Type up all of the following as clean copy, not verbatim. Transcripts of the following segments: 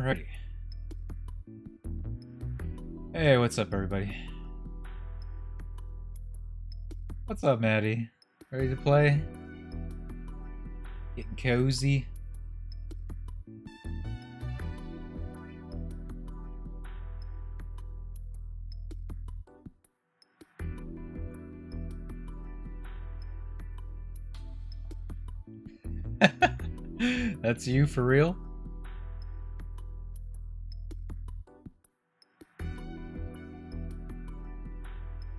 Alrighty. Hey, what's up, everybody? What's up, Maddie? Ready to play? Getting cozy? That's you for real?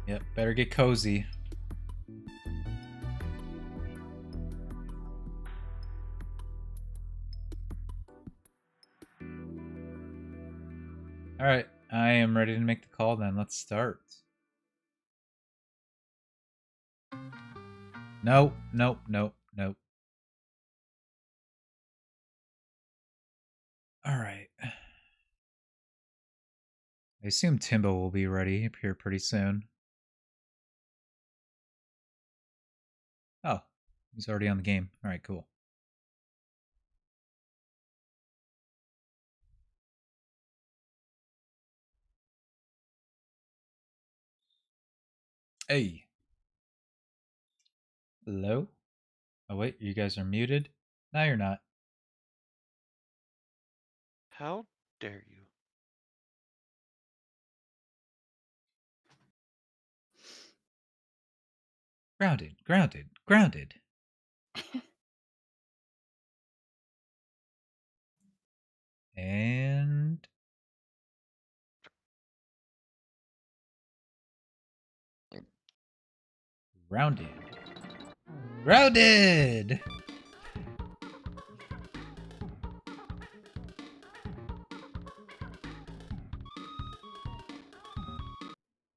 Yep, better get cozy. Alright, I am ready to make the call then. Let's start. Nope, nope, nope, nope. Alright. I assume Timbo will be ready up here pretty soon. Oh, he's already on the game. Alright, cool. Hey. Hello? Oh wait, you guys are muted? No, you're not. How dare you? Grounded, grounded, grounded. And rounded. Rounded!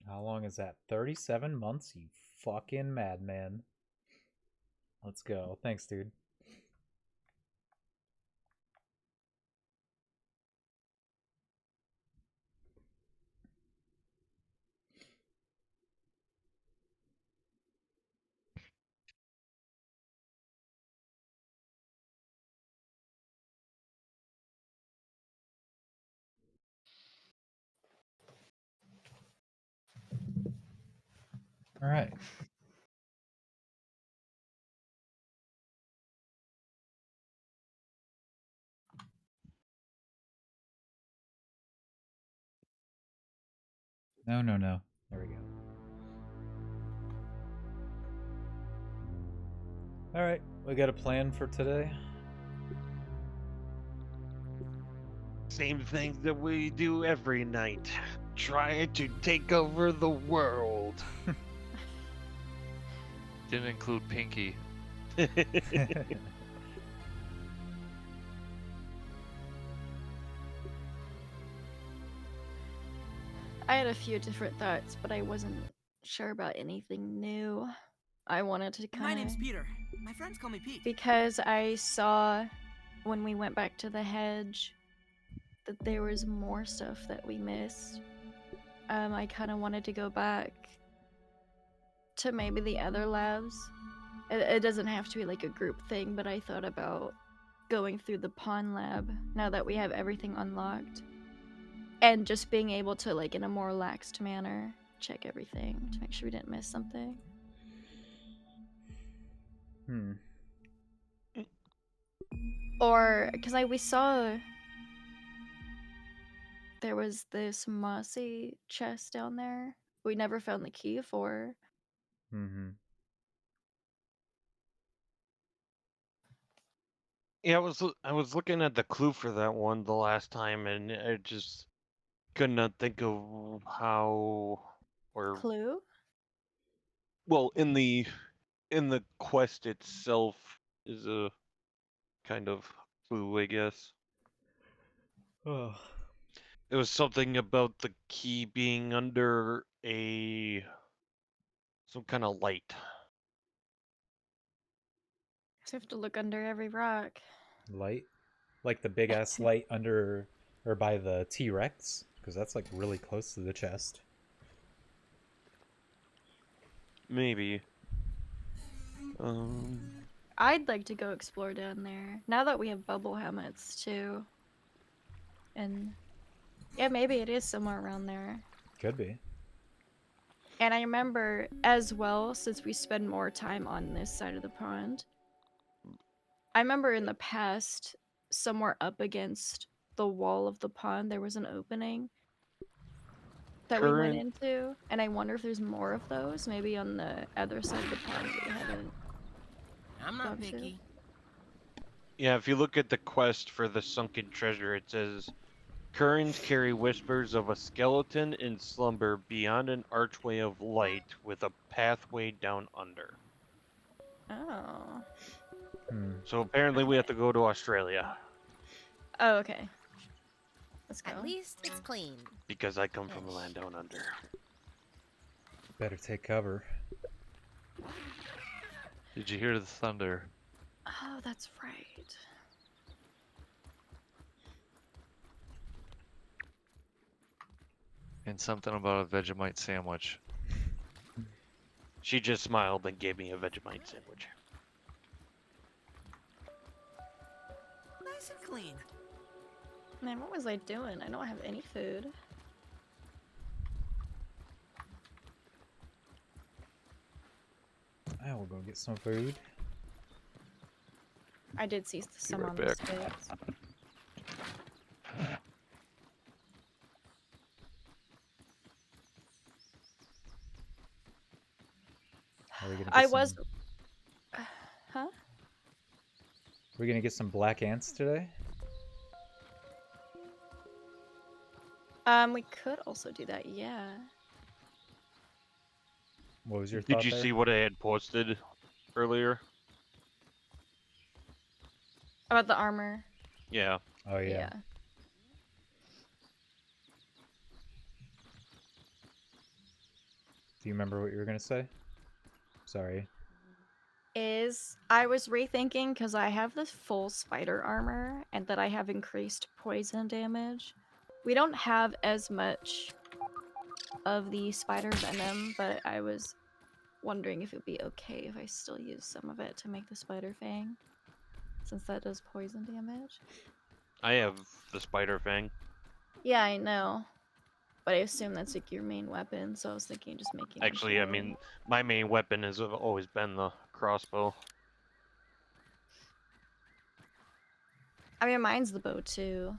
How long is that? 37 months, you fucking madman. Let's go. Thanks, dude. All right. No, no, no. There we go. All right. We got a plan for today. Same thing that we do every night. Try to take over the world. Didn't include Pinky. I had a few different thoughts, but I wasn't sure about anything new. I wanted to kind of... My name's Peter. My friends call me Pete. Because I saw when we went back to the hedge that there was more stuff that we missed. I kind of wanted to go back to maybe the other labs. It doesn't have to be like a group thing, but I thought about going through the pawn lab now that we have everything unlocked. And just being able to, like, in a more relaxed manner, check everything to make sure we didn't miss something. Or, because we saw there was this mossy chest down there we never found the key for. Mm-hmm. Yeah, I was looking at the clue for that one the last time, and I just could not think of how or Clue? well in the quest itself is a kind of clue, I guess. Oh. It was something about the key being under some kind of light. So we have to look under every rock. Light? Like the big ass light under or by the T-Rex? Because that's like really close to the chest. Maybe. I'd like to go explore down there now that we have bubble helmets too. And yeah, maybe it is somewhere around there. Could be. And I remember as well, since we spend more time on this side of the pond, I remember in the past, somewhere up against the wall of the pond, there was an opening that we went Current, into. And I wonder if there's more of those, maybe on the other side of the pond that we haven't I'm gone not to. picky. yeah, if you look at the quest for the sunken treasure, it says currents carry whispers of a skeleton in slumber beyond an archway of light with a pathway down under. Oh. So apparently we have to go to Australia Oh, okay. Let's go. At least it's clean. because I come from the land down under. Better take cover. Did you hear the thunder? Oh, that's right. And something about a Vegemite sandwich. She just smiled and gave me a Vegemite sandwich. Nice and clean. Man, what was I doing? I don't have any food. I will go get some food. I did see some right on the back. sticks. Are we gonna get I some... was... Huh? We're gonna get some black ants today? We could also do that, yeah. What was your Did thought you there? see what I had posted earlier? About the armor. Yeah. Oh yeah. Do you remember what you were gonna say? Sorry. I was rethinking because I have this full spider armor and that I have increased poison damage. We don't have as much of the spider venom, but I was wondering if it would be okay if I still use some of it to make the spider fang, since that does poison damage. I have the spider fang. Yeah, I know. But I assume that's like your main weapon, so I was thinking just making a Actually, I bow. mean, my main weapon has always been the crossbow. I mean, mine's the bow too,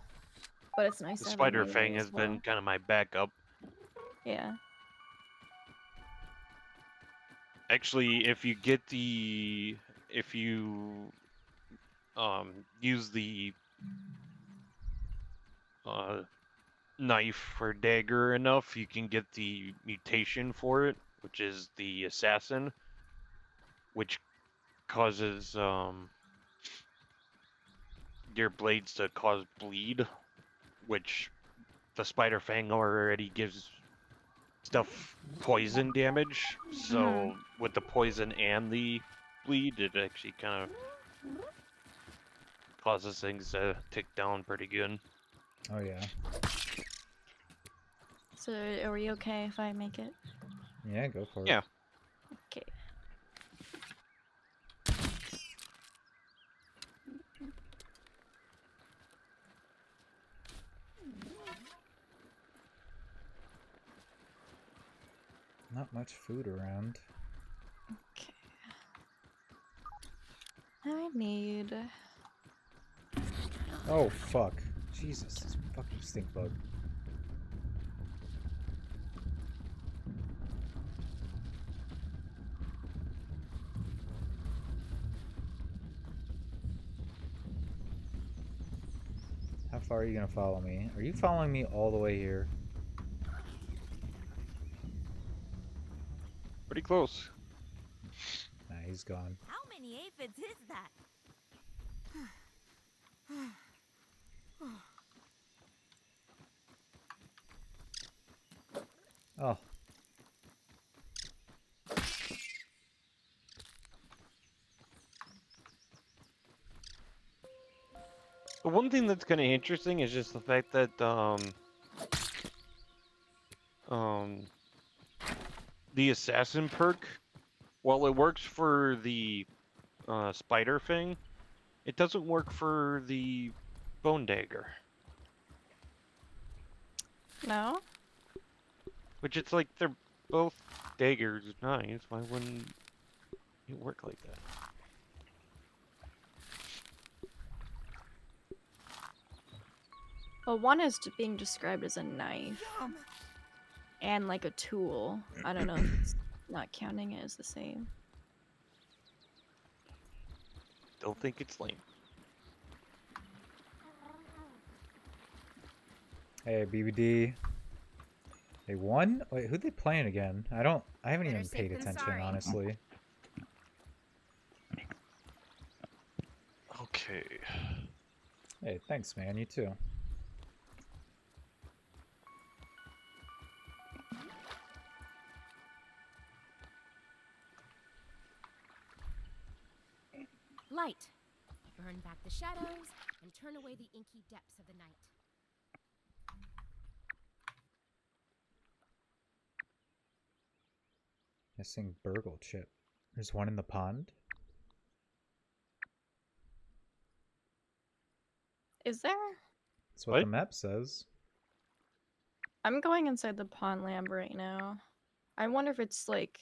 but it's nice The to have a spider melee fang as has been well. kind of my backup. Yeah. Actually, if you get the... If you use the knife or dagger enough, you can get the mutation for it, which is the assassin, which causes your blades to cause bleed, which the spider fang already gives stuff poison damage. So with the poison and the bleed, it actually kind of causes things to tick down pretty good. Oh yeah. So are we okay if I make it? Yeah, go for it. Yeah. Okay. Not much food around. Okay. I need... Oh fuck. Jesus, this fucking stink bug. How far are you gonna follow me? Are you following me all the way here? Pretty close. Nah, he's gone. How many aphids is that? Oh. The one thing that's kind of interesting is just the fact that the assassin perk, while it works for the spider fang, it doesn't work for the bone dagger. No? Which it's like they're both daggers, knives. Why wouldn't it work like that? Well, one is being described as a knife and like a tool. I don't know if it's not counting it as the same. Don't think it's lame. Hey, BBD. They won? Wait, who'd they playing again? I haven't Better even safe paid than attention, sorry. honestly. Okay. Hey, thanks, man. You too. Light. Burn back the shadows and turn away the inky depths of the night. Missing burgle chip. There's one in the pond? Is there? That's what What? the map says. I'm going inside the pond lab right now. I wonder if it's like,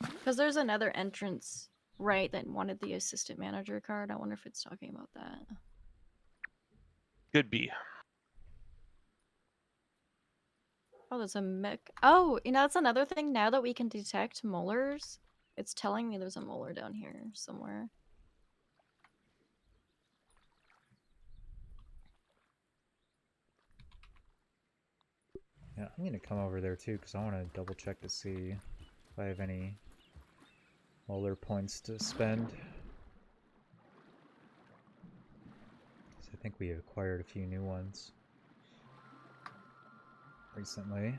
because there's another entrance, right, that wanted the assistant manager card. I wonder if it's talking about that. Could be. Oh, there's a mech. Oh, that's another thing. Now that we can detect molars, it's telling me there's a molar down here somewhere. Yeah, I'm gonna come over there too because I want to double check to see if I have any molar points to spend. 'Cause I think we acquired a few new ones recently.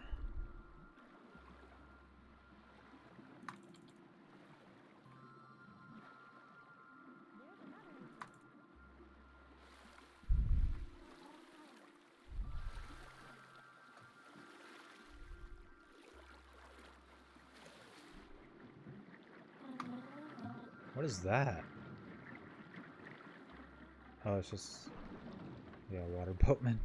What is that? Oh, it's just, yeah, water boatman.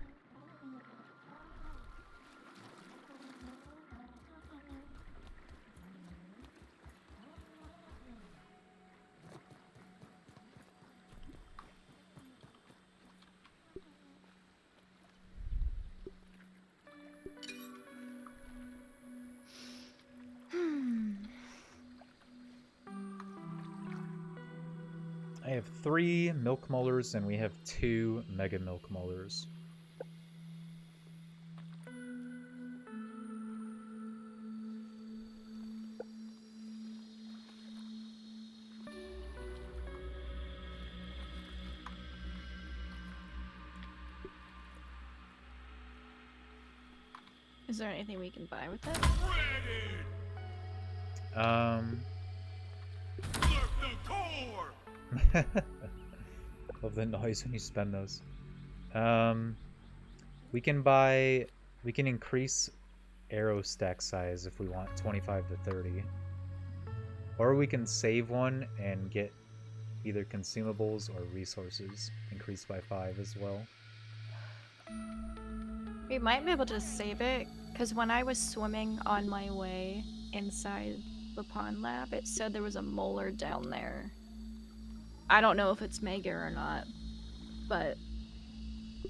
I have 3 milk molars and we have 2 mega milk molars. Is there anything we can buy with it? Love the noise when you spend those. We can increase arrow stack size if we want 25 to 30. Or we can save one and get either consumables or resources increased by 5 as well. We might be able to save it, because when I was swimming on my way inside the pond lab, it said there was a molar down there. I don't know if it's mega or not, but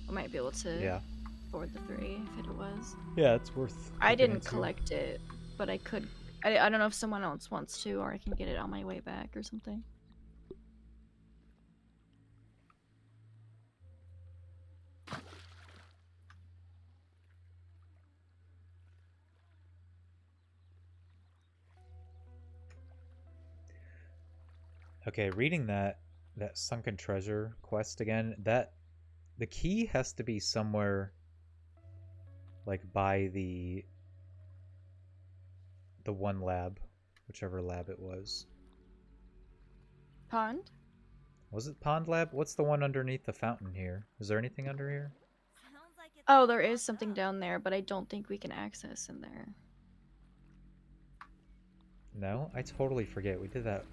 I might be able to afford the 3 if it was. Yeah, it's worth I looking didn't into. collect it, but I could. I don't know if someone else wants to, or I can get it on my way back or something. Okay, reading that sunken treasure quest again, the key has to be somewhere like by the one lab, whichever lab it was. Pond? Was it Pond Lab? What's the one underneath the fountain here? Is there anything under here? Sounds like it's Oh, all there is blocked something up. down there, but I don't think we can access in there. No? I totally forget. We did that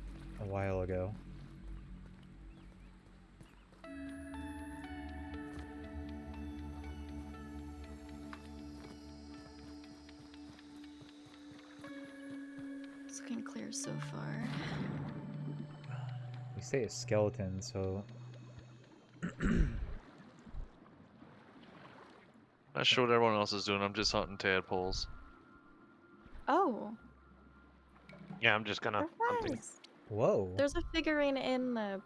a while ago. so far. We say a skeleton, so Not sure what everyone else is doing. I'm just hunting tadpoles. Oh, Yeah, I'm just gonna hunting. surprise! whoa. There's a figurine in the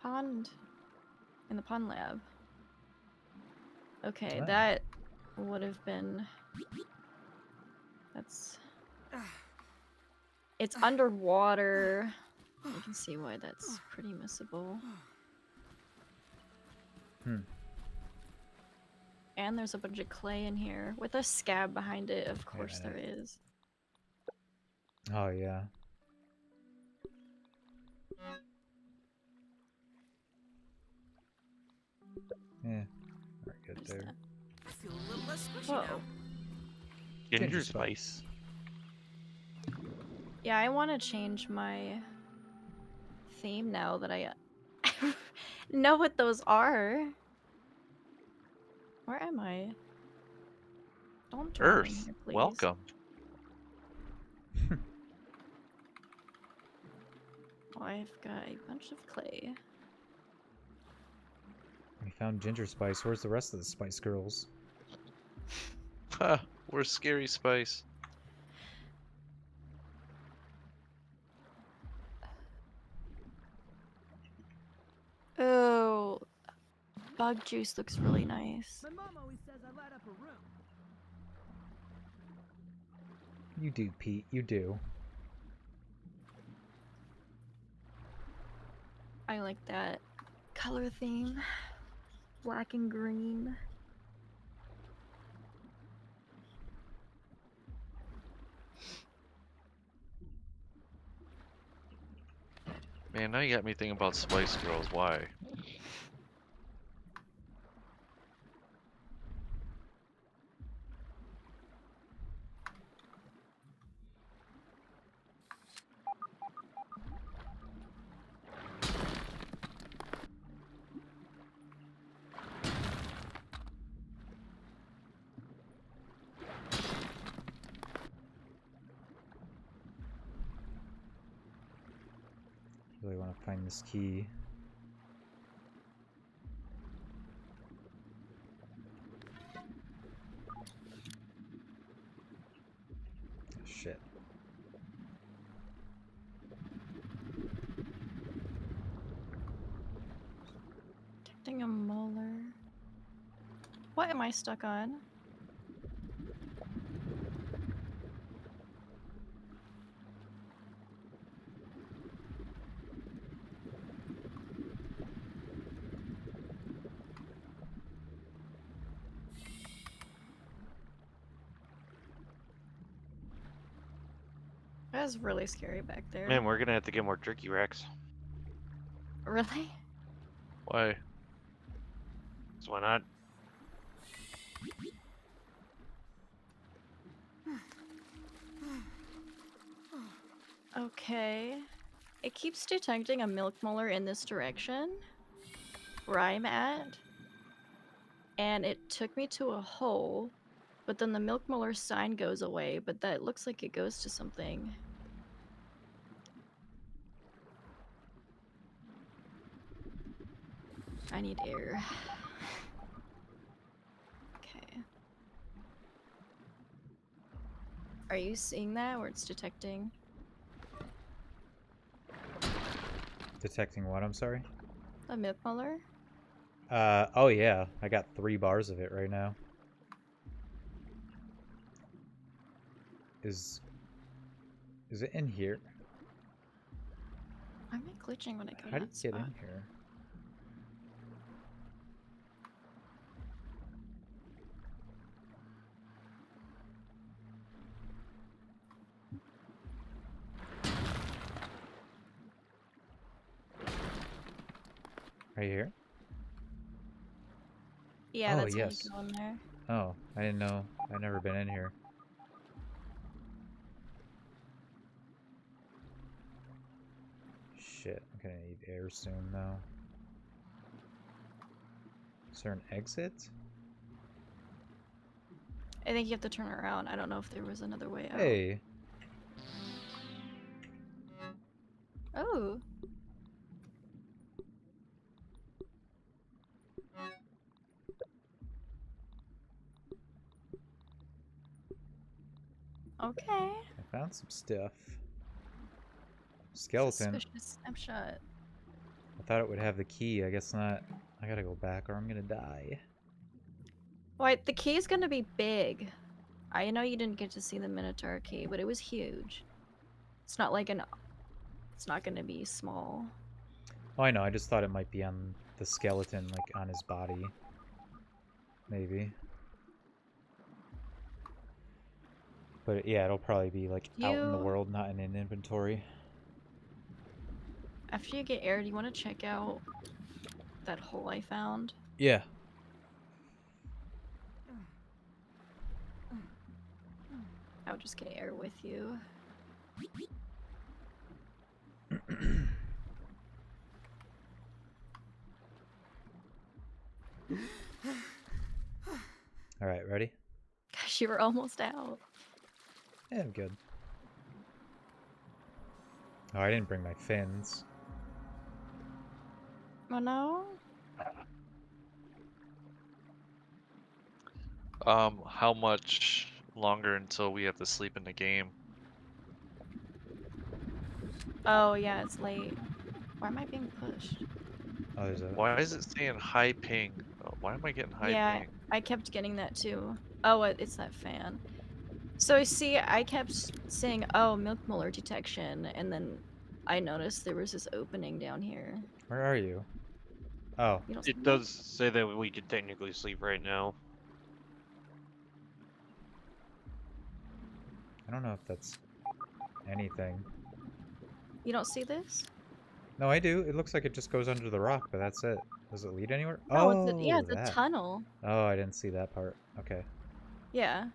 pond, lab. Okay, Oh. that would have been. That's. It's underwater. You can see why that's pretty missable. Hmm. And there's a bunch of clay in here with a scab behind it. Of Wait a course there minute. is. Oh yeah. Yeah, we're good What is there. that? I feel a little less squishy Whoa. now. Ginger spice. Yeah, I want to change my theme now that I know what those are. Where am I? Don't drown in Earth, here, please. welcome. Oh, I've got a bunch of clay. We found Ginger Spice. Where's the rest of the Spice Girls? Ha, where's Scary Spice? Oh, bug juice looks really nice. My mom always says I light up a room. You do, Pete. You do. I like that color theme. Black and green. Man, now you got me thinking about Spice Girls. Why? Really want to find this key. Shit. Detecting a molar. What am I stuck on? That was really scary back there. Man, we're gonna have to get more jerky racks. Really? Why? So why not? Okay. It keeps detecting a milk molar in this direction, where I'm at. And it took me to a hole, but then the milk molar sign goes away, but that looks like it goes to something. I need air. Okay. Are you seeing that where it's detecting? Detecting what? I'm sorry? A milk molar? Oh yeah. I got 3 bars of it right now. Is it in here? I'm not glitching when I go How to do you that get spot. in here? Right here? Yeah, Oh, that's yes. how you go in there. Oh, I didn't know. I've never been in here. Shit, I'm gonna need air soon though. Is there an exit? I think you have to turn around. I don't know if there was another way out. Hey. Oh. Okay. I found some stuff. Skeleton. Suspicious snapshot. I thought it would have the key. I guess not. I gotta go back or I'm gonna die. Why, the key's gonna be big. I know you didn't get to see the Minotaur key, but it was huge. It's not like an... It's not gonna be small. Oh, I know. I just thought it might be on the skeleton, like on his body. Maybe. But yeah, it'll probably be like out in the You- world, not in an inventory. After you get air, do you want to check out that hole I found? Yeah. I'll just get air with you. All right, ready? Gosh, you were almost out. Yeah, I'm good. Oh, I didn't bring my fins. Oh no? How much longer until we have to sleep in the game? Oh yeah, it's late. Why am I being pushed? Oh, there's a... Why is it saying high ping? Why am I getting high Yeah, ping? I kept getting that too. Oh, it's that fan. So see, I kept saying, oh, milk molar detection, and then I noticed there was this opening down here. Where are you? Oh, You don't see It me? does say that we could technically sleep right now. I don't know if that's anything. You don't see this? No, I do. It looks like it just goes under the rock, but that's it. Does it lead anywhere? No, Oh, yeah, it's a that. tunnel. Oh, I didn't see that part. Okay. Yeah.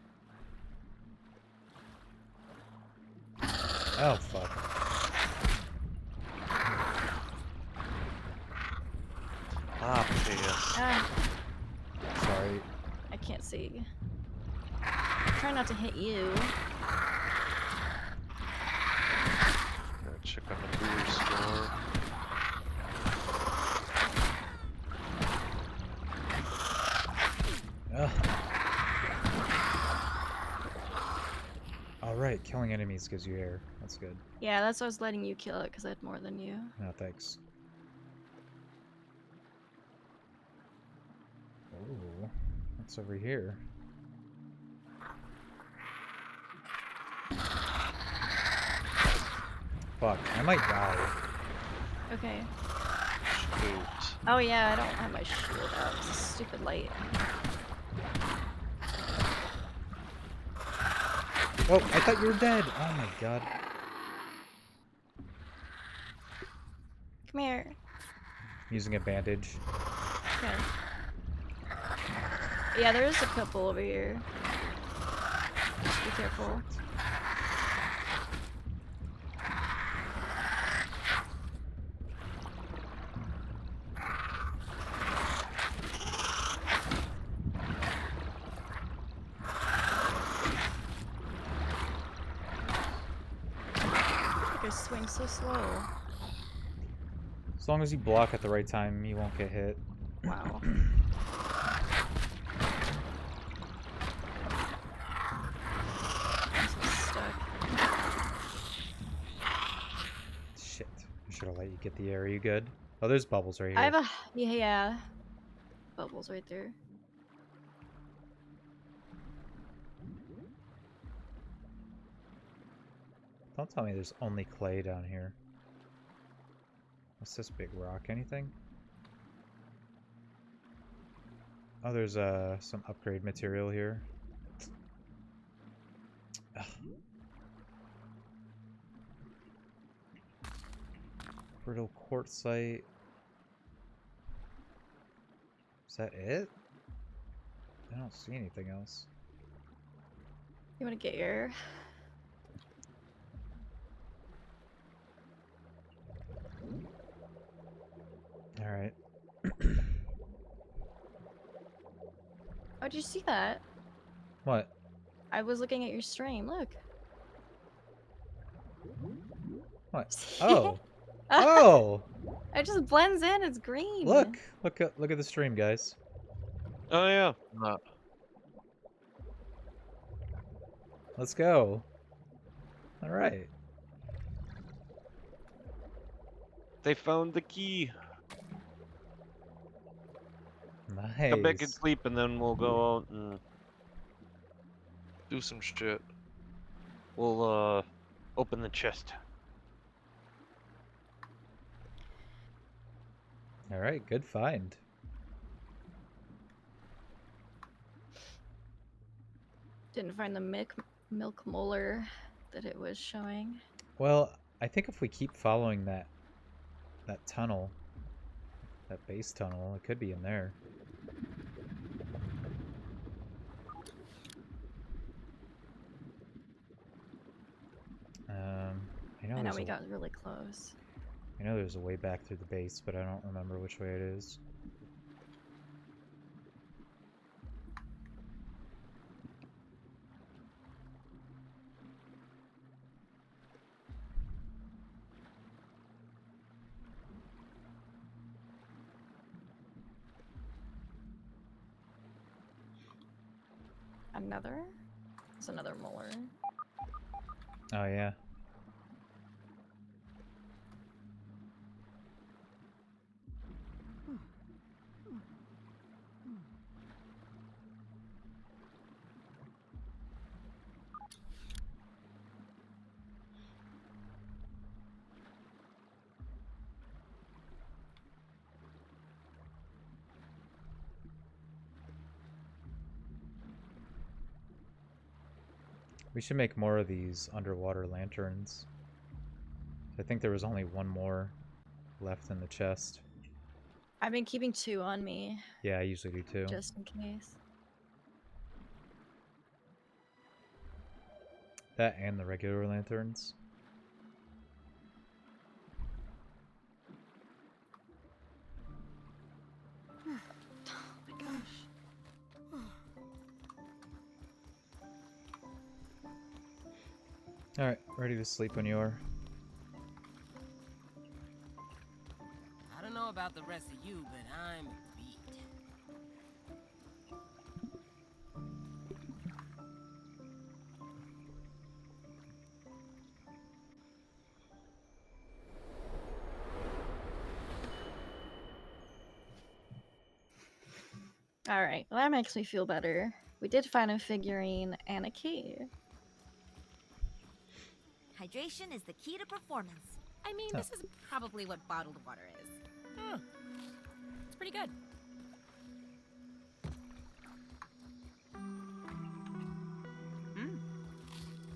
Oh, fuck. Ah, piss. Ah, Sorry. I can't see. Try not to hit you. Gotta check on the brewer's store. Ugh. Alright, killing enemies gives you air. That's good. Yeah, that's why I was letting you kill it, because I had more than you. No, thanks. Ooh, what's over here? Fuck, I might die. Okay. Shoot. Oh yeah, I don't have my shield out. It's a stupid light. Oh, I thought you were dead! Oh my god. Come here. I'm using a bandage. Okay. Yeah, there is a couple over here. Just be careful. Like I swing so slow. As long as you block at the right time, you won't get hit. Wow. I'm so stuck. Shit. I should have let you get the air. Are you good? Oh, there's bubbles right here. I have a yeah. Bubbles right there. Don't tell me there's only clay down here. What's this big rock? Anything? Oh, there's some upgrade material here. Ugh. Brittle quartzite. Is that it? I don't see anything else. You want to get your... Alright. Oh, did you see that? What? I was looking at your stream. Look. What? See Oh! Oh, It just blends in. It's green. look at the stream, guys. Oh yeah. Uh, Let's go. All right. They found the key. Come back and Nice. sleep, and then we'll go out and do some shit. we'll open the chest. All right, good find. Didn't find the milk molar that it was showing. Well, I think if we keep following that tunnel, that base tunnel, it could be in there. I know we got really close. I know there's a way back through the base, but I don't remember which way it is. Another? There's another molar. Oh yeah. We should make more of these underwater lanterns. I think there was only one more left in the chest. I've been keeping 2 on me, Yeah, I usually do too. just in case. That and the regular lanterns. Oh my gosh. Alright, ready to sleep when you are. I don't know about the rest of you, but I'm beat. Alright, well, that makes me feel better. We did find a figurine and a key. Hydration is the key to performance. I mean, Huh. this is probably what bottled water is. It's pretty good.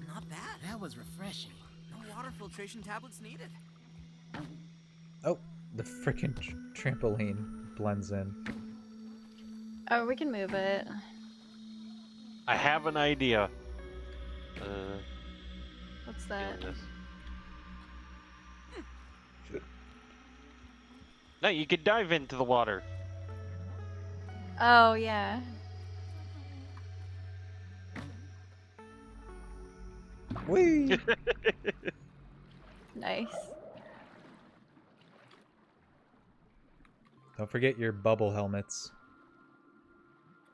Not bad. That was refreshing. No water filtration tablets needed. Oh, the frickin' trampoline blends in. Oh, we can move it. I have an idea. What's that? Doing this. No, you could dive into the water. Oh, yeah. Whee! Nice. Don't forget your bubble helmets.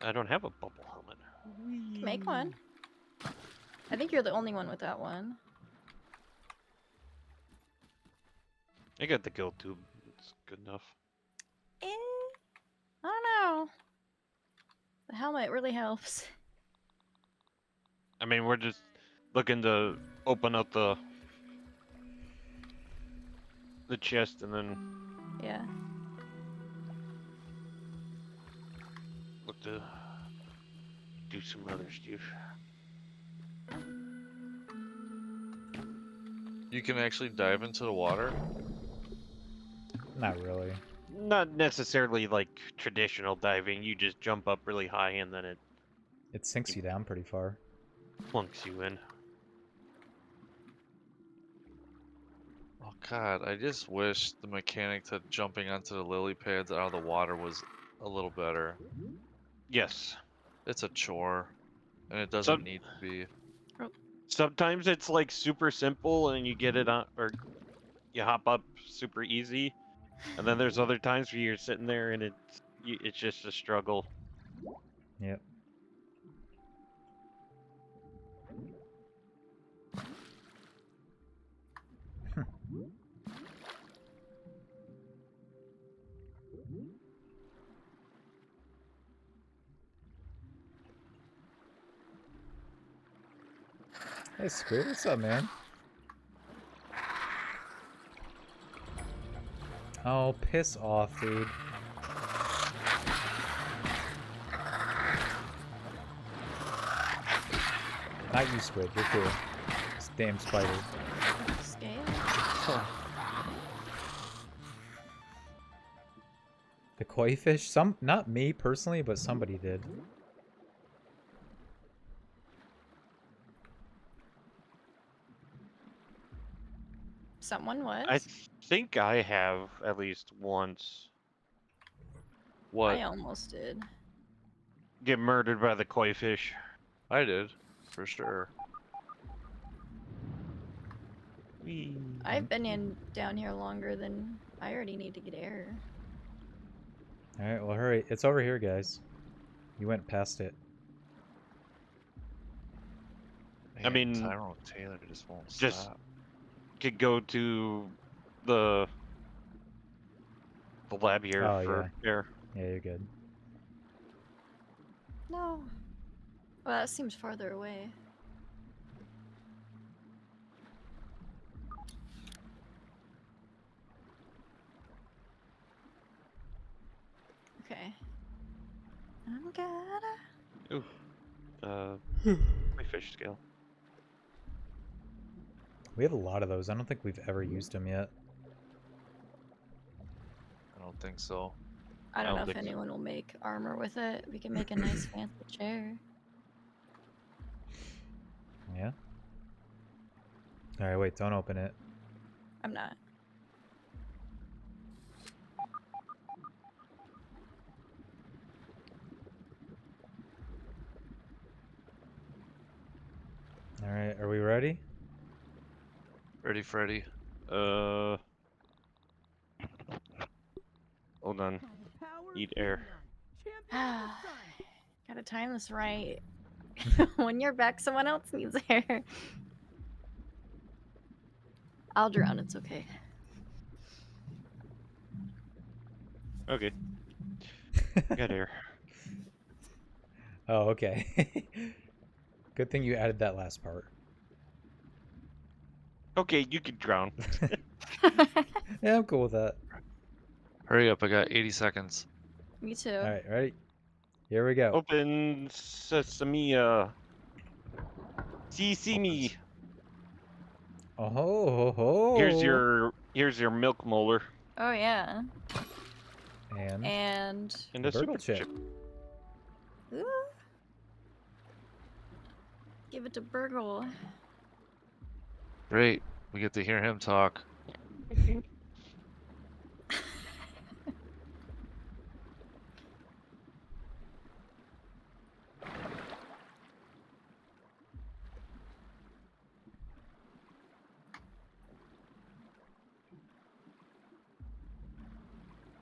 I don't have a bubble helmet. Make one. I think you're the only one without one. I got the gill tube. It's good enough. Eh, I don't know. The helmet really helps. I mean, we're just looking to open up the chest and then Yeah. look to do some other stuff. You can actually dive into the water. Not really. Not necessarily like traditional diving. You just jump up really high and then it It sinks you down pretty far. plunks you in. Oh god, I just wish the mechanic to jumping onto the lily pads out of the water was a little better. Yes. It's a chore, and it doesn't Some- need to be. Sometimes it's like super simple and you get it on, or you hop up super easy, and then there's other times where you're sitting there and it's just a struggle. Yep. Hey, Squid, what's up, man? Oh, piss off, dude. Not you, Squid. You're cool. This damn spider. Scale? The koi fish? Not me personally, but somebody did. Someone was? I think I have at least once What? I almost did. get murdered by the koi fish. I did, for sure. I've been down here longer than I already need to get air. Alright, well, hurry. It's over here, guys. You went past it. Man, mean, Tyrone Taylor just won't just- stop. Could go to the lab here Oh, for air. Yeah, you're good. No. Well, that seems farther away. Okay. I'm gonna... Koi fish scale. We have a lot of those. I don't think we've ever used them yet. I don't think so. I don't I know don't if think so. anyone will make armor with it. We can make a nice fancy chair. Yeah? Alright, wait. Don't open it. I'm not. Alright, are we ready? Ready, Freddy? Hold on. Need air. Gotta time this right. When you're back, someone else needs air. I'll drown, it's okay. Okay. Got air. Oh, okay. Good thing you added that last part. Okay, you can drown. Yeah, I'm cool with that. Hurry up, I got 80 seconds. Me too. Alright, ready? Here we go. Open sesame. See me. Oh ho ho! Here's your milk molar Oh yeah. And And and the a super burgle chip. chip. ooh. Give it to Burgle. Great, we get to hear him talk.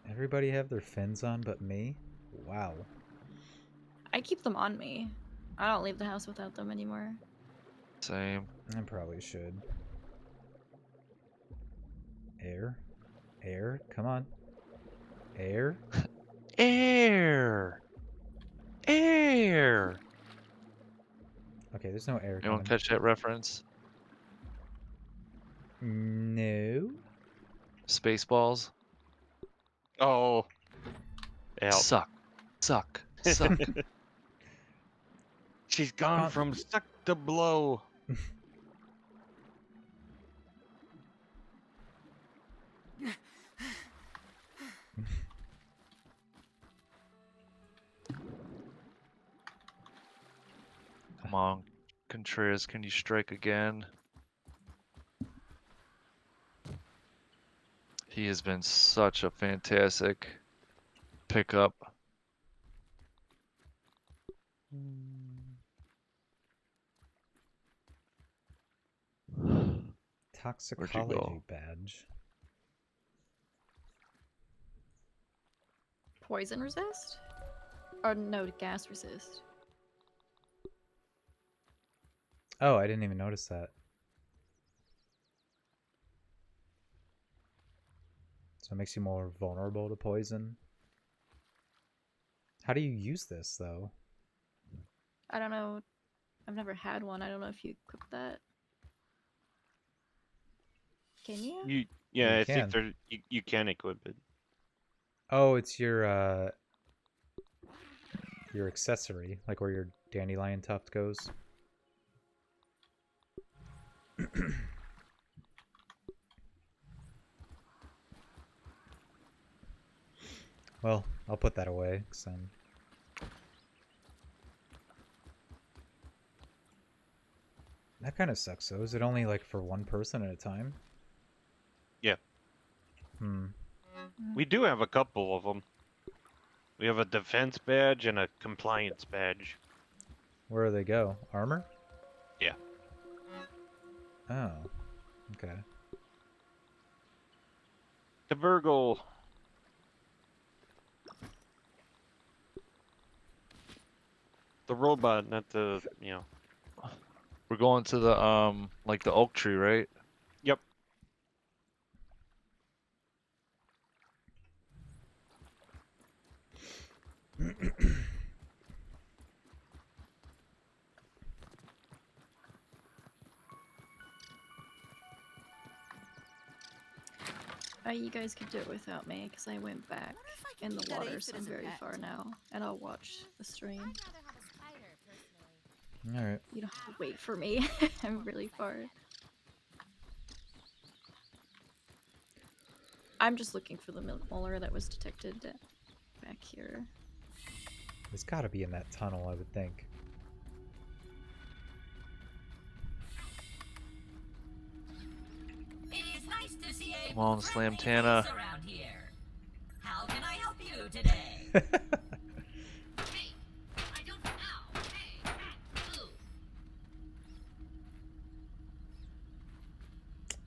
Everybody have their fins on but me? Wow. I keep them on me. I don't leave the house without them anymore. Same. I probably should. Air? Air? Come on. Air? Air! Air! Okay, there's no air Anyone coming. catch that reference? No. Spaceballs? Oh. Yeah. Suck. Suck. Suck. She's gone Con- from suck to blow. Come on, Contreras, can you strike again? He has been such a fantastic pickup. Toxicology badge. poison resist? Or no, gas resist. Oh, I didn't even notice that. So it makes you more vulnerable to poison. How do you use this, though? I don't know. I've never had one. I don't know if you equip that. Can you? Yeah, You I think can. you can equip it. Oh, it's your accessory, like where your dandelion tuft goes. Well, I'll put that away, 'cause that kind of sucks, though. Is it only, like, for one person at a time? Yeah. We do have a couple of them. We have a defense badge and a compliance badge. Where do they go? Armor? Yeah. Oh, okay. The Virgil. The robot, not the, you know. We're going to the like the oak tree, right? Yep. You guys could do it without me, because I went back in the water, so I'm very far now. And I'll watch the stream. I'd rather have a spider, personally. Alright. You don't have to wait for me. I'm really far. I'm just looking for the milk molar that was detected back here. It's gotta be in that tunnel, I would think. It is nice to see a Come on, Slam Tana. around here. How can I help you today? Hey, I don't know. Hey, ooh.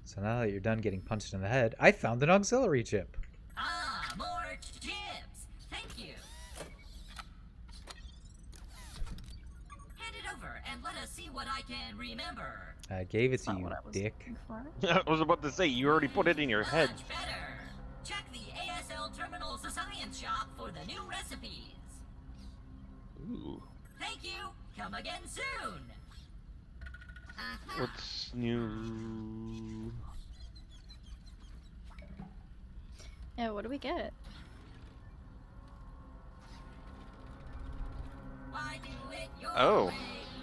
So now that you're done getting punched in the head, I found an auxiliary chip. Ah, more chips. Thank you. Hand it over and let us see what I can remember. I gave it That's to not you, what I was dick. looking for. I was about to say, you already put it in your head. Much better. Check the ASL Terminal Science Shop for the new recipes. Ooh. Thank you. Come again soon. What's new? Yeah, what do we get? Why do it your Oh. way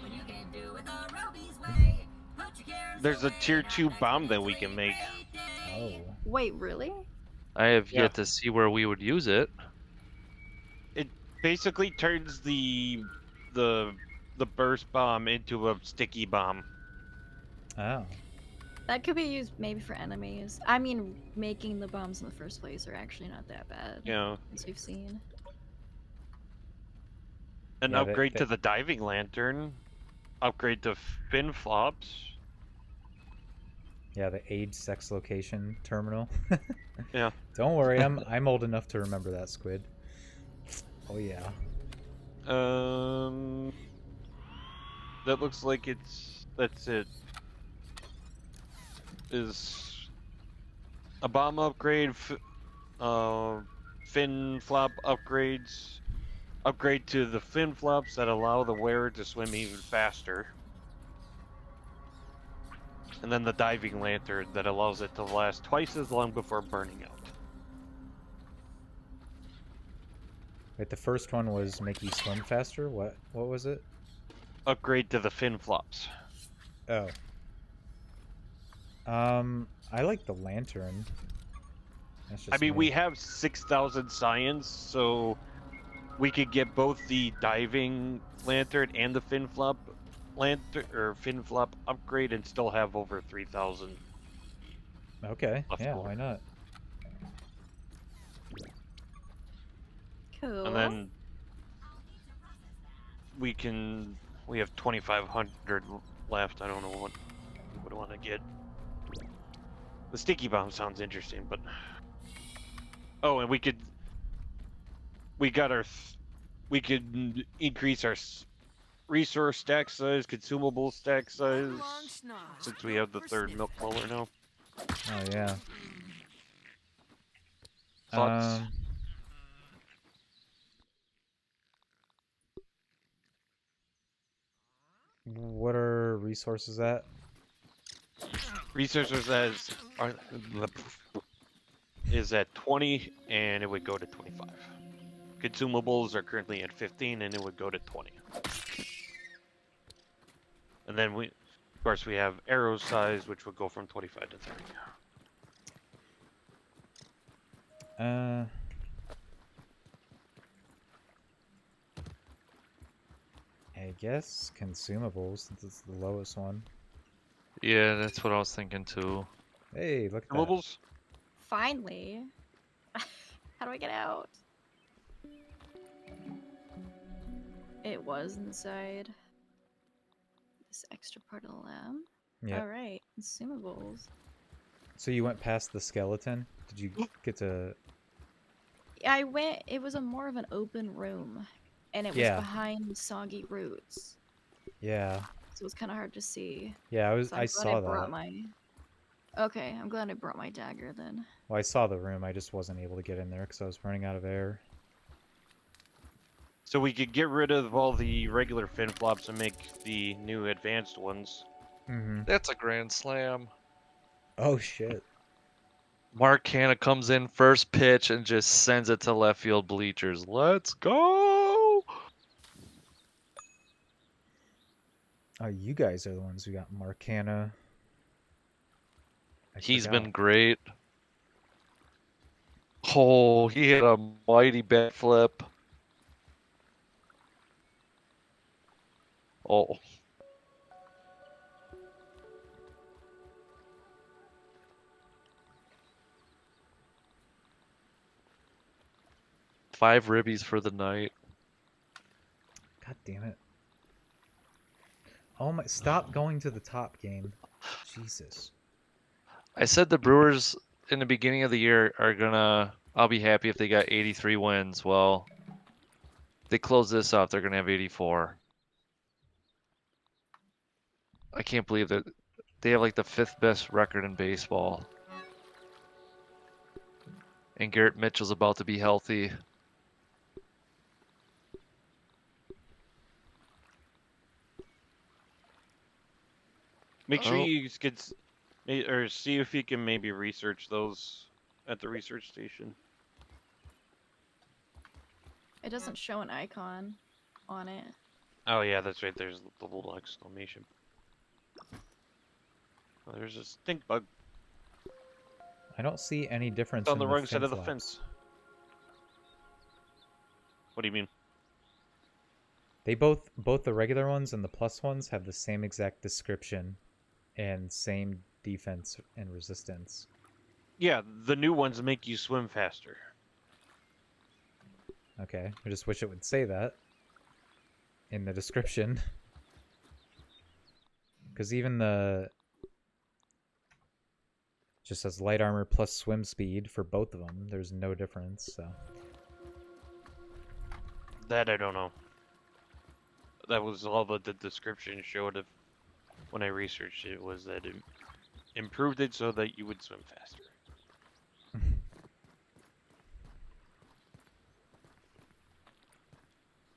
when you can do it the Roby's way? Put your cares There's a away tier and 2 have bomb that a we can make. great day. Oh. Wait, really? I have Yeah. yet to see where we would use it. It basically turns the burst bomb into a sticky bomb. Oh. That could be used maybe for enemies. I mean, making the bombs in the first place are actually not that bad. You know, As we've seen. an Yeah, upgrade to the diving lantern, upgrade to fin flops. Yeah, the age sex location terminal. Yeah. Don't worry, I'm old enough to remember that, Squid. Oh yeah. That looks like that's it. Is a bomb upgrade, fin flop upgrades, upgrade to the fin flops that allow the wearer to swim even faster, and then the diving lantern that allows it to last twice as long before burning out. Wait, the first one was make you swim faster? What was it? Upgrade to the fin flops. Oh. I like the lantern. That's just I mean, me. we have 6,000 science, so we could get both the diving lantern and the fin flop lantern or fin flop upgrade and still have over 3,000. Okay, left yeah, over. why not? Cool. And then we have 2,500 left. I don't know what I want to get. The sticky bomb sounds interesting, but oh, and we got our we can increase our resource stack size, consumable stack size, since we have the third milk mower now. Oh yeah. Thoughts? What are resources at? Resources is at 20, and it would go to 25. Consumables are currently at 15, and it would go to 20. And then of course, we have arrow size, which would go from 25 to 30. I guess consumables, since it's the lowest one. Yeah, that's what I was thinking too. Hey, look at that. Consumables? Finally. How do I get out? It was inside this extra part of the lab. Yeah. Alright, consumables. So you went past the skeleton? Did you get to... I went, it was a more of an open room. And it was Yeah. behind soggy roots. Yeah. So it was kind of hard to see. Yeah, So I'm I glad saw brought that. my... Okay, I'm glad I brought my dagger then. Well, I saw the room. I just wasn't able to get in there because I was running out of air. So we could get rid of all the regular fin flops and make the new advanced ones. Mm-hmm. That's a grand slam. Oh, shit. Mark Hanna comes in first pitch and just sends it to left field bleachers. Let's go! Oh, you guys are the ones who got Marcana. He's been great. Oh, he hit a mighty bat flip. Oh. Five ribbies for the night. God damn it. Oh my, stop going to the top game. Jesus. I said the Brewers in the beginning of the year are gonna. I'll be happy if they got 83 wins. Well, they close this off, they're gonna have 84. I can't believe that they have like the 5th best record in baseball. And Garrett Mitchell's about to be healthy. Make sure Oh. you get, or see if you can maybe research those at the research station. It doesn't show an icon on it. Oh yeah, that's right. There's the little exclamation. Oh, there's a stink bug. I don't see any difference It's on in the the wrong side fin of the flaps. fence. What do you mean? They both the regular ones and the plus ones have the same exact description and same defense and resistance. Yeah, the new ones make you swim faster. Okay, I just wish it would say that in the description. Because even the... just says light armor plus swim speed for both of them. There's no difference, so... That I don't know. That was all that the description showed of when I researched it, was that it improved it so that you would swim faster.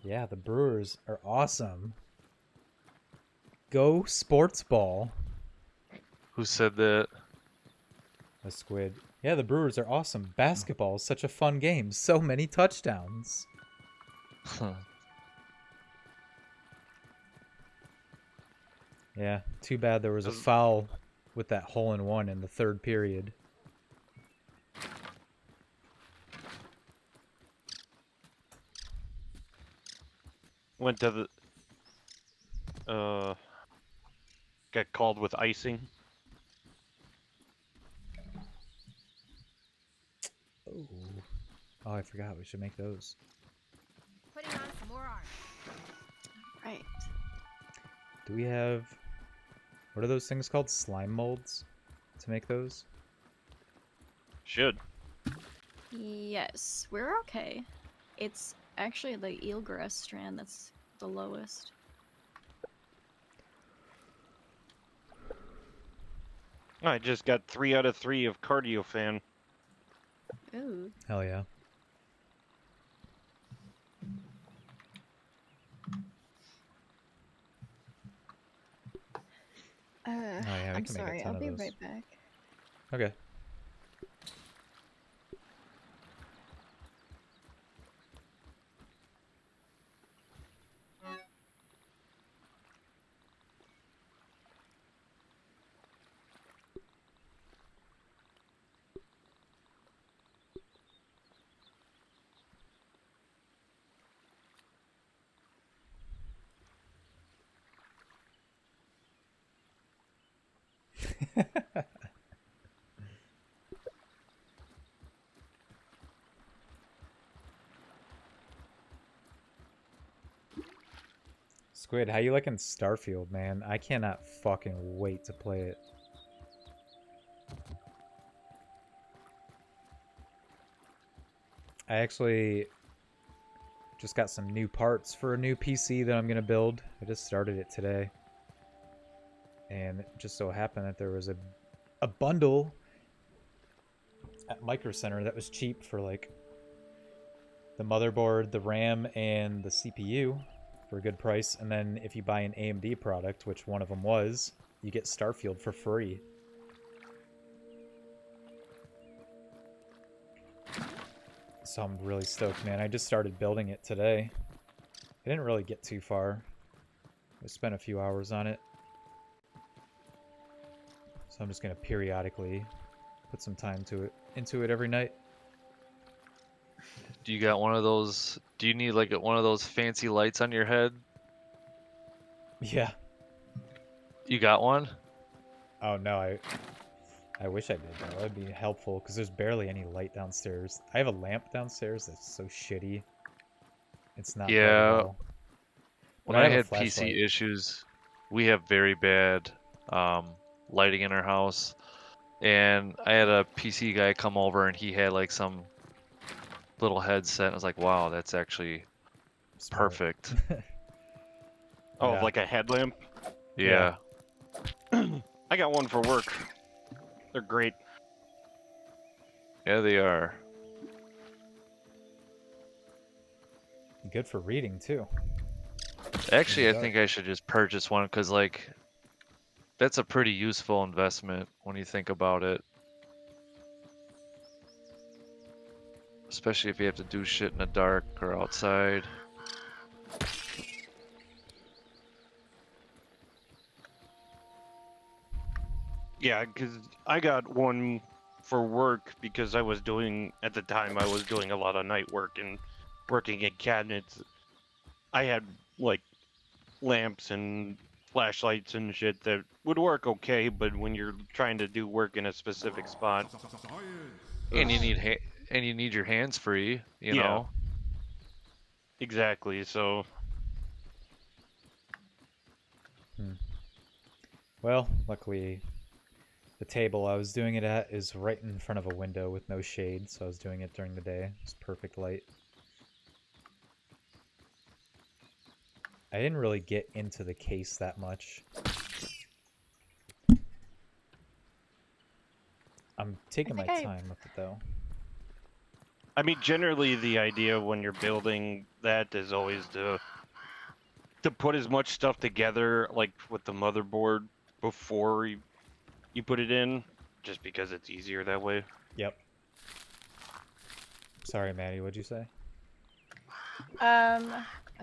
Yeah, the Brewers are awesome. Go sports ball. Who said that? A squid. Yeah, the Brewers are awesome. Basketball is such a fun game. So many touchdowns. Yeah, too bad there was a foul with that hole-in-one in the third period. Went to the got called with icing. Oh, I forgot. We should make those. Putting on some more armor. Right. Do we have... what are those things called? Slime molds? To make those? Should. Yes, we're okay. It's actually the eelgrass strand that's the lowest. I just got 3 out of 3 of cardio fan. Ooh. Hell yeah. Yeah, we I'm can make a sorry. ton I'll of be those. right back. Okay. Squid, how you liking Starfield, man? I cannot fucking wait to play it. I actually just got some new parts for a new PC that I'm gonna build. I just started it today. And it just so happened that there was a bundle at Micro Center that was cheap for like the motherboard, the RAM, and the CPU for a good price. And then if you buy an AMD product, which one of them was, you get Starfield for free. So I'm really stoked, man. I just started building it today. I didn't really get too far. I spent a few hours on it. So I'm just going to periodically put some time into it every night. Do you got one of those? Do you need like one of those fancy lights on your head? Yeah. You got one? Oh no, I wish I did though. That'd be helpful because there's barely any light downstairs. I have a lamp downstairs that's so shitty. It's not bright at Yeah. all. When But I I have a had flashlight. PC issues, we have very bad lighting in our house. And I had a PC guy come over and he had like some little headset. I was like, wow, that's actually Smart. perfect. Oh, Yeah. like a headlamp? Yeah. I got one for work. They're great. Yeah, they are. Good for reading too. Actually, I Dark. think I should just purchase one because, like, that's a pretty useful investment when you think about it. Especially if you have to do shit in the dark or outside. Yeah, because I got one for work because I was doing, at the time, I was doing a lot of night work and working in cabinets. I had, like, lamps and flashlights and shit that would work okay, but when you're trying to do work in a specific spot, And you it's, need and you need your hands free, you yeah, know. exactly. So, Well, luckily the table I was doing it at is right in front of a window with no shade, so I was doing it during the day. It's perfect light. I didn't really get into the case that much. I'm taking my time with it though. I mean, generally the idea when you're building that is always to put as much stuff together, like with the motherboard, before you put it in, just because it's easier that way. Yep. Sorry, Maddie, what'd you say? I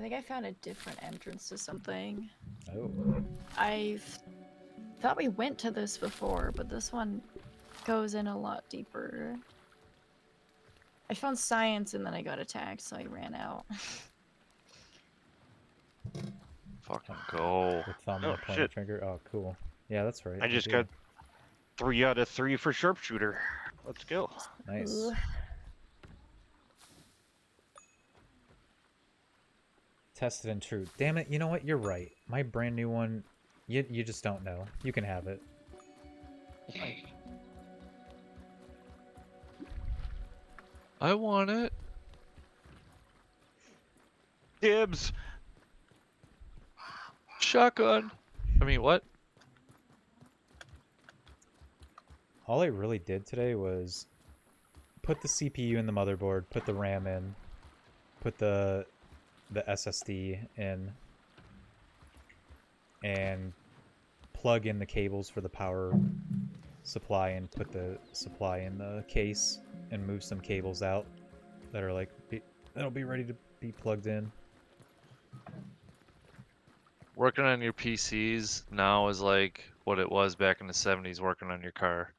think I found a different entrance to something. Oh. I've thought we went to this before, but this one goes in a lot deeper. I found science and then I got attacked, so I ran out. Fucking go. With thumb Oh, and a pointer shit. finger. Oh, cool. Yeah, that's right. I we just do. got 3 out of 3 for sharpshooter. Let's go. Nice. Ooh. Tested and true. Damn it, you know what? You're right. My brand new one, you just don't know. You can have it. I want it. Dibs. Shotgun. I mean, what? All I really did today was put the CPU in the motherboard, put the RAM in, put the SSD in, and plug in the cables for the power supply and put the supply in the case and move some cables out that are like that'll be ready to be plugged in. Working on your PCs now is like what it was back in the 70s working on your car.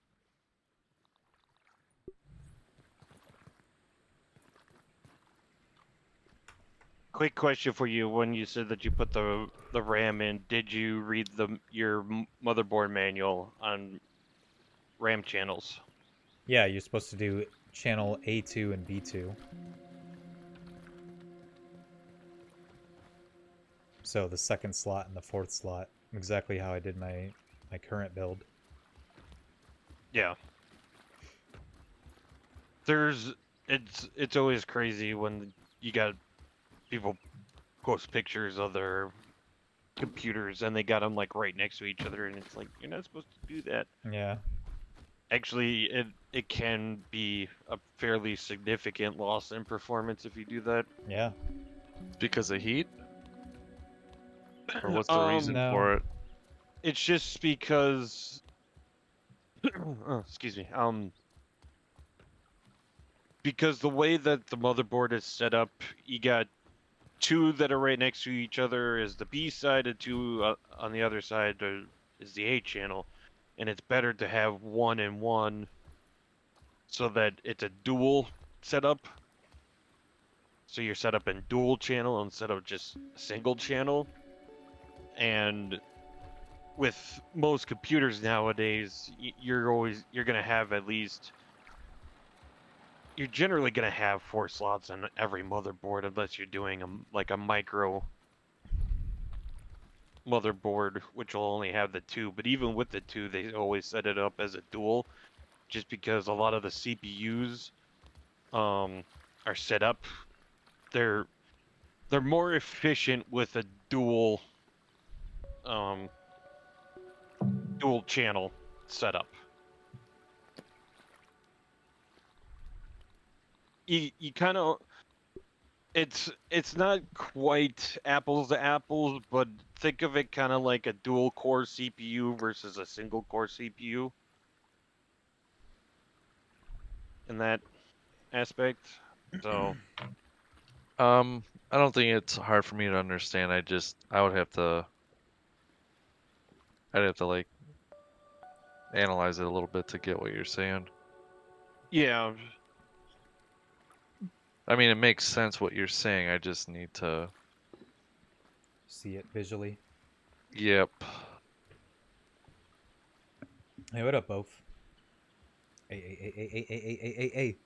Quick question for you. When you said that you put the RAM in, did you read your motherboard manual on RAM channels? Yeah, you're supposed to do channel A2 and B2. So the second slot and the fourth slot, exactly how I did my current build. Yeah. It's always crazy when you got people post pictures of their computers and they got them like right next to each other, and it's like you're not supposed to do that. Yeah. Actually, it can be a fairly significant loss in performance if you do that. Yeah. Because of heat? Or what's the reason No. for it? It's just because oh, excuse me. Because the way that the motherboard is set up, you got two that are right next to each other is the B side, and two on the other side is the A channel, and it's better to have one and one so that it's a dual setup. So you're set up in dual channel instead of just single channel. And with most computers nowadays, you're gonna have at least you're generally gonna have 4 slots on every motherboard unless you're doing like a micro motherboard, which will only have the 2. But even with the 2, they always set it up as a dual, just because a lot of the CPUs are set up. They're more efficient with a um, dual channel setup. You kind of it's not quite apples to apples, but think of it kind of like a dual core CPU versus a single core CPU in that aspect. So I don't think it's hard for me to understand. I'd have to like analyze it a little bit to get what you're saying. yeah, I mean, it makes sense what you're saying. I just need to. See it visually. Yep. Hey, what up, both? Hey.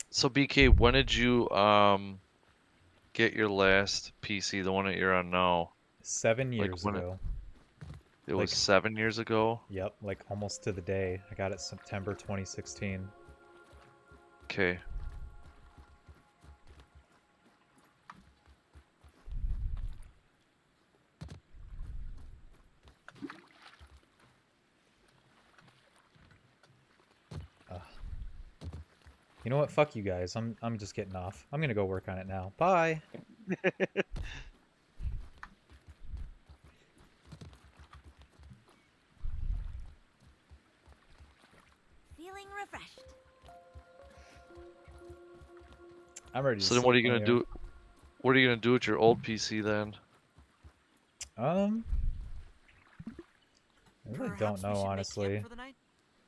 So BK, when did you get your last PC, the one that you're on now? 7 Like years when ago. it Like- was 7 years ago? Yep, like almost to the day. I got it September 2016. Okay. You know what? Fuck you guys. I'm just getting off. I'm gonna go work on it now. Bye. Feeling refreshed. I'm ready to So then what are you sleep gonna anyway. do? What are you gonna do with your old PC then? I really Perhaps don't we know, should make camp honestly. for the night?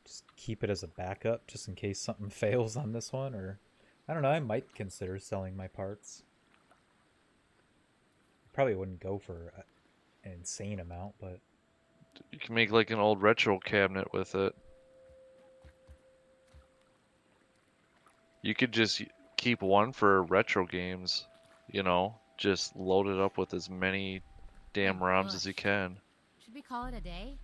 Just keep it as a backup, just in case something fails on this one, or I don't know. I might consider selling my parts. Probably wouldn't go for an insane amount, but You can make like an old retro cabinet with it. You could just keep one for retro games, just load it up with as many damn Big ROMs as you push. can. Should we call it a day?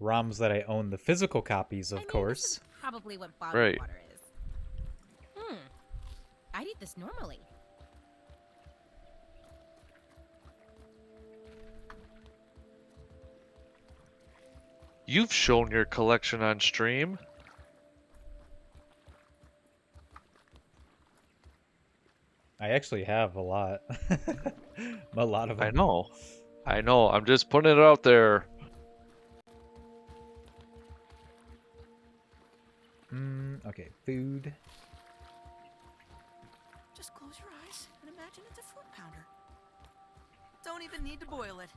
ROMs that I own the physical copies, I of mean, course. This is probably what bottled Right. water is. I'd eat this normally. You've shown your collection on stream. I actually have a lot. A lot of them. I know. I know. I'm just putting it out there. Okay, food. Just close your eyes and imagine it's a fruit pounder. Don't even need to boil it.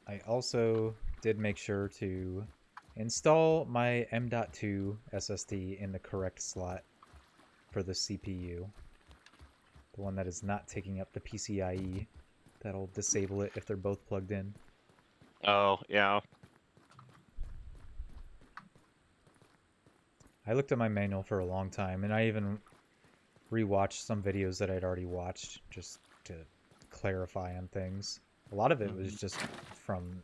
I also did make sure to install my M.2 SSD in the correct slot for the CPU. The one that is not taking up the PCIe. That'll disable it if they're both plugged in. Oh, yeah. I looked at my manual for a long time, and I even rewatched some videos that I'd already watched just to clarify on things. A lot of it was just from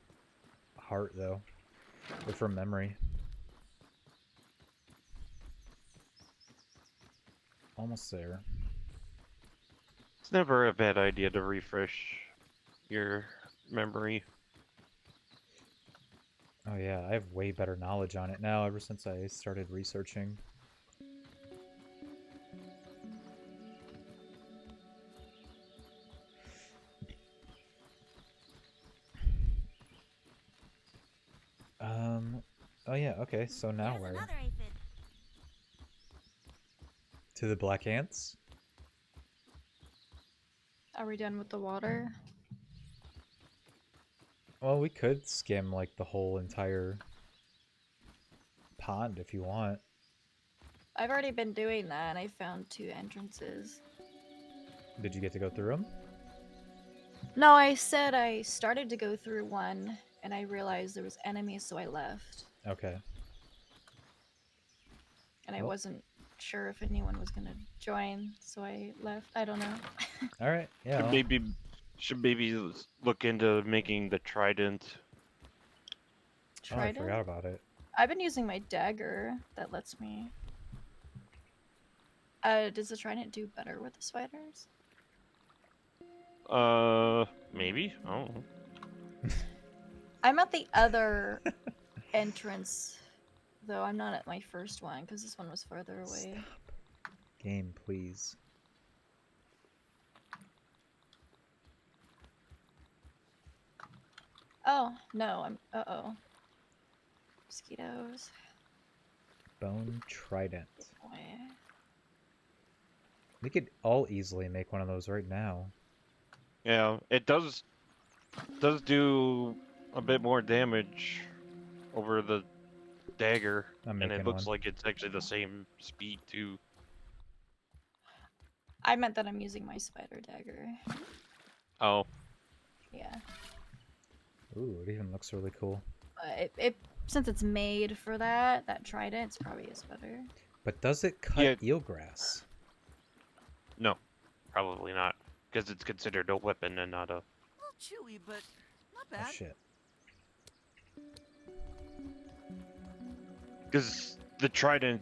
heart, though, or from memory. Almost there. It's never a bad idea to refresh your memory. Oh yeah, I have way better knowledge on it now ever since I started researching. Oh yeah, okay, so now There's where? another aphid. To the black ants? Are we done with the water? Well, we could skim like the whole entire pond if you want. I've already been doing that and I found 2 entrances. Did you get to go through them? No, I said I started to go through one and I realized there was enemies, so I left. Okay. And I Well. wasn't sure if anyone was gonna join, so I left. I don't know. Alright, yeah. Should well, maybe look into making the trident. Oh, I Tried forgot it. about it. I've been using my dagger that lets me. Does the trident do better with the spiders? Maybe? I don't know. I'm at the other entrance, though. I'm not at my first one because this one was further away. Stop. Game, please. Oh, no, I'm. Uh oh. Mosquitoes. Bone trident. Boy. We could all easily make one of those right now. Yeah, it does do a bit more damage over the dagger, I'm and it making looks one. like it's actually the same speed too. I meant that I'm using my spider dagger. Oh, Yeah. Ooh, it even looks really cool. But it since it's made for that trident, it's probably is better. But does it cut Yeah. eelgrass? no, probably not, because it's considered a weapon and not a. A little chewy, but not Oh bad. shit. Because the trident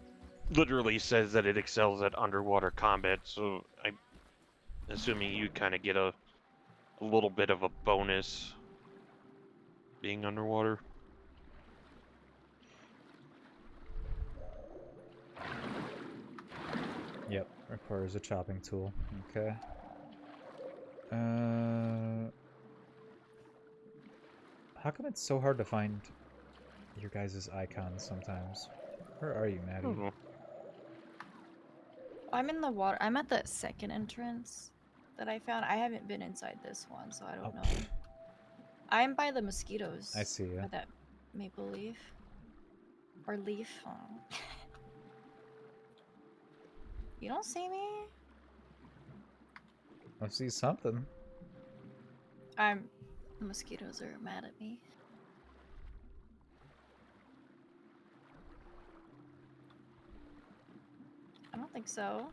literally says that it excels at underwater combat, so I'm assuming you kind of get a little bit of a bonus being underwater. Yep, requires a chopping tool. Okay. How come it's so hard to find your guys' icons sometimes? Where are you, I Maddie? don't know. I'm in the water. I'm at the second entrance that I found. I haven't been inside this one, so I don't Oh. know. I'm by the mosquitoes. I see ya. By that maple leaf. Or leaf. Oh. You don't see me? I see something. The mosquitoes are mad at me. don't think so.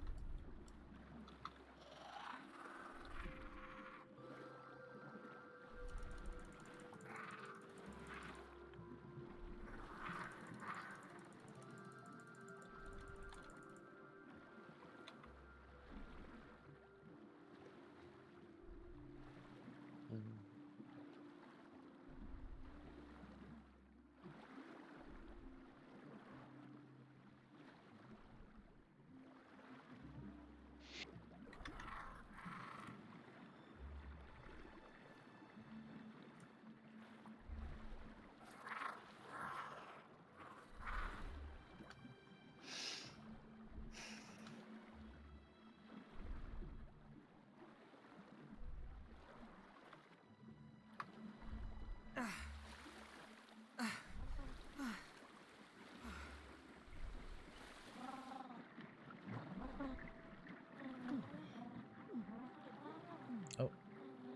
Oh,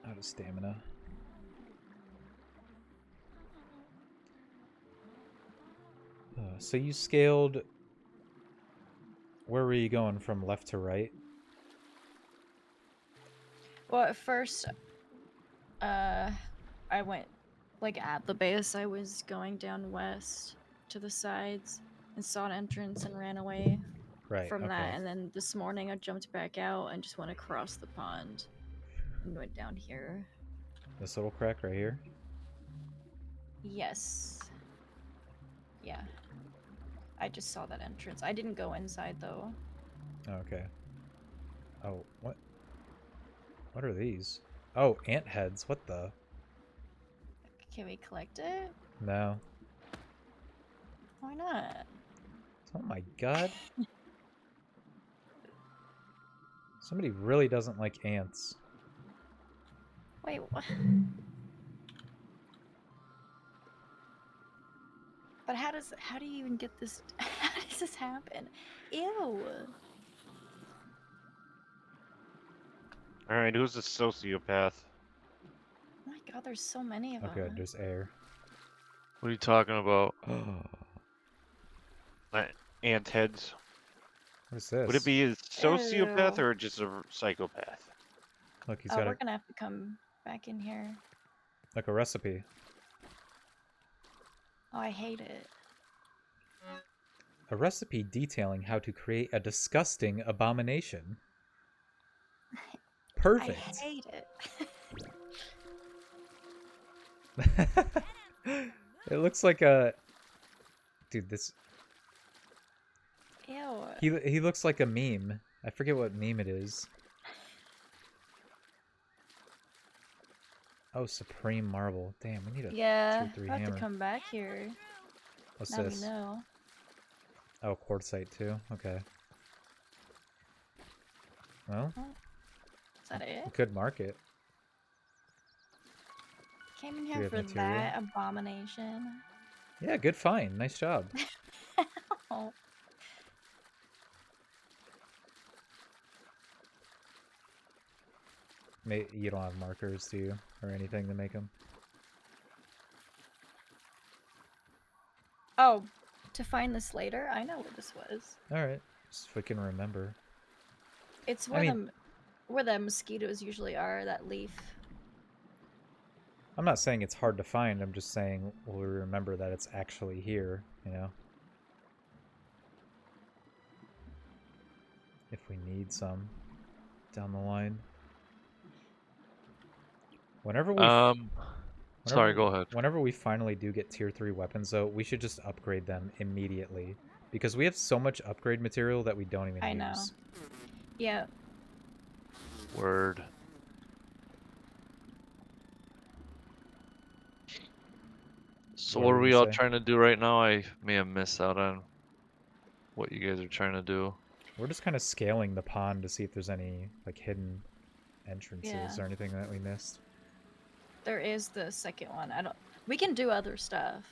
out of stamina. So you scaled. Where were you going from left to right? Well, at first, I went like at the base. I was going down west to the sides and saw an entrance and ran away Right. from Okay. that. And then this morning, I jumped back out and just went across the pond and went down here. This little crack right here. Yes. Yeah. I just saw that entrance. I didn't go inside though. Okay. Oh, what? What are these? Oh, ant heads. What the? Can we collect it? No. Why not? Oh my god. Somebody really doesn't like ants. Wait, what? But how do you even get this? How does this happen? Ew. All right, who's a sociopath? Oh my god, there's so many of Oh, them. good. There's air. What are you talking about? Ant heads. What is this? Would it be a sociopath Ew. or just a psychopath? Look, he's Oh, got we're gonna have to come back in here. like a recipe. Oh, I hate it. A recipe detailing how to create a disgusting abomination. Perfect. I hate it. It looks like a dude. This Ew. he looks like a meme. I forget what meme it is. Oh, supreme marble. Damn, we need a Yeah, tier 3 we'll have hammer. to come back here. What's Now this? we know. Oh, quartzite too. Okay. Well, Is that it? we could mark it. Came in we here have for material? that abomination. Yeah, good find. Nice job. Oh. You don't have markers, do you, or anything to make them? Oh, to find this later? I know where this was. All right, just if we can remember. It's I where mean- where the mosquitoes usually are. That leaf. I'm not saying it's hard to find. I'm just saying we'll remember that it's actually here. You know, if we need some down the line. Whenever we Sorry, go ahead. Whenever we finally do get tier 3 weapons, though, we should just upgrade them immediately. Because we have so much upgrade material that we don't even I use. know. Yeah. Word. So What what were are you we gonna all say? trying to do right now? I may have missed out on what you guys are trying to do. We're just kind of scaling the pond to see if there's any like hidden entrances Yeah. or anything that we missed. There is the second one. We can do other stuff.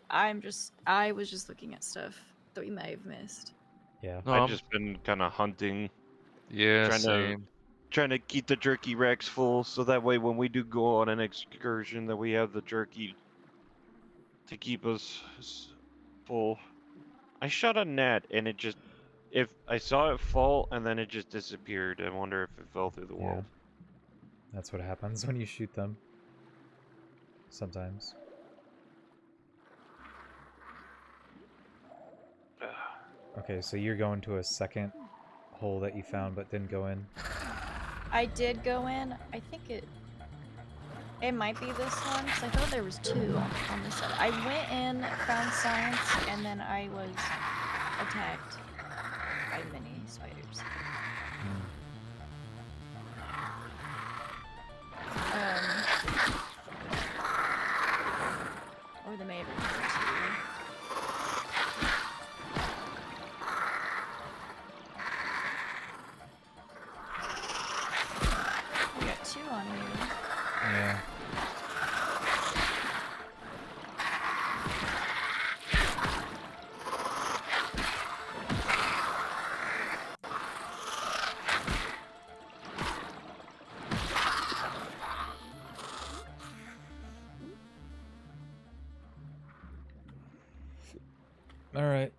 I was just looking at stuff that we may have missed. Yeah. No, I've just been kind of hunting, yeah, trying to same. trying to keep the jerky racks full, so that way when we do go on an excursion, that we have the jerky to keep us full. I shot a gnat and it If I saw it fall and then it just disappeared, I wonder if it fell through the Yeah. world. That's what happens when you shoot them. Sometimes. Okay, so you're going to a second hole that you found but didn't go in. I did go in. I think it might be this one because I thought there was two on this side. I went in, found science, and then I was attacked by mini spiders. Hmm. Or they may have been here too. We got two on you. Yeah. All right.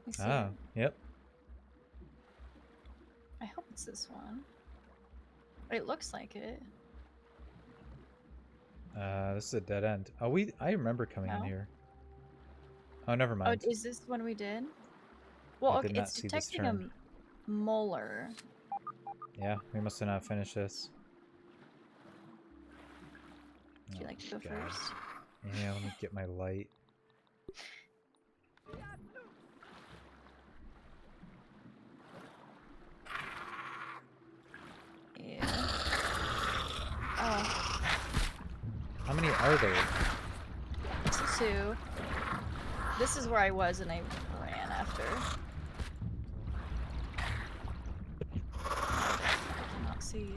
You see Ah, it? yep. I hope it's this one. It looks like it. This is a dead end. Oh, I remember coming in No? here. Oh, never Oh, mind. is this one we did? Well, I okay, did not it's see this detecting a turn. molar. Yeah, we must have not finished this. Would you like to go God. first? Yeah, let me get my light. Yeah. Oh, How many are there? it's two. This is where I was and I ran after. I cannot see.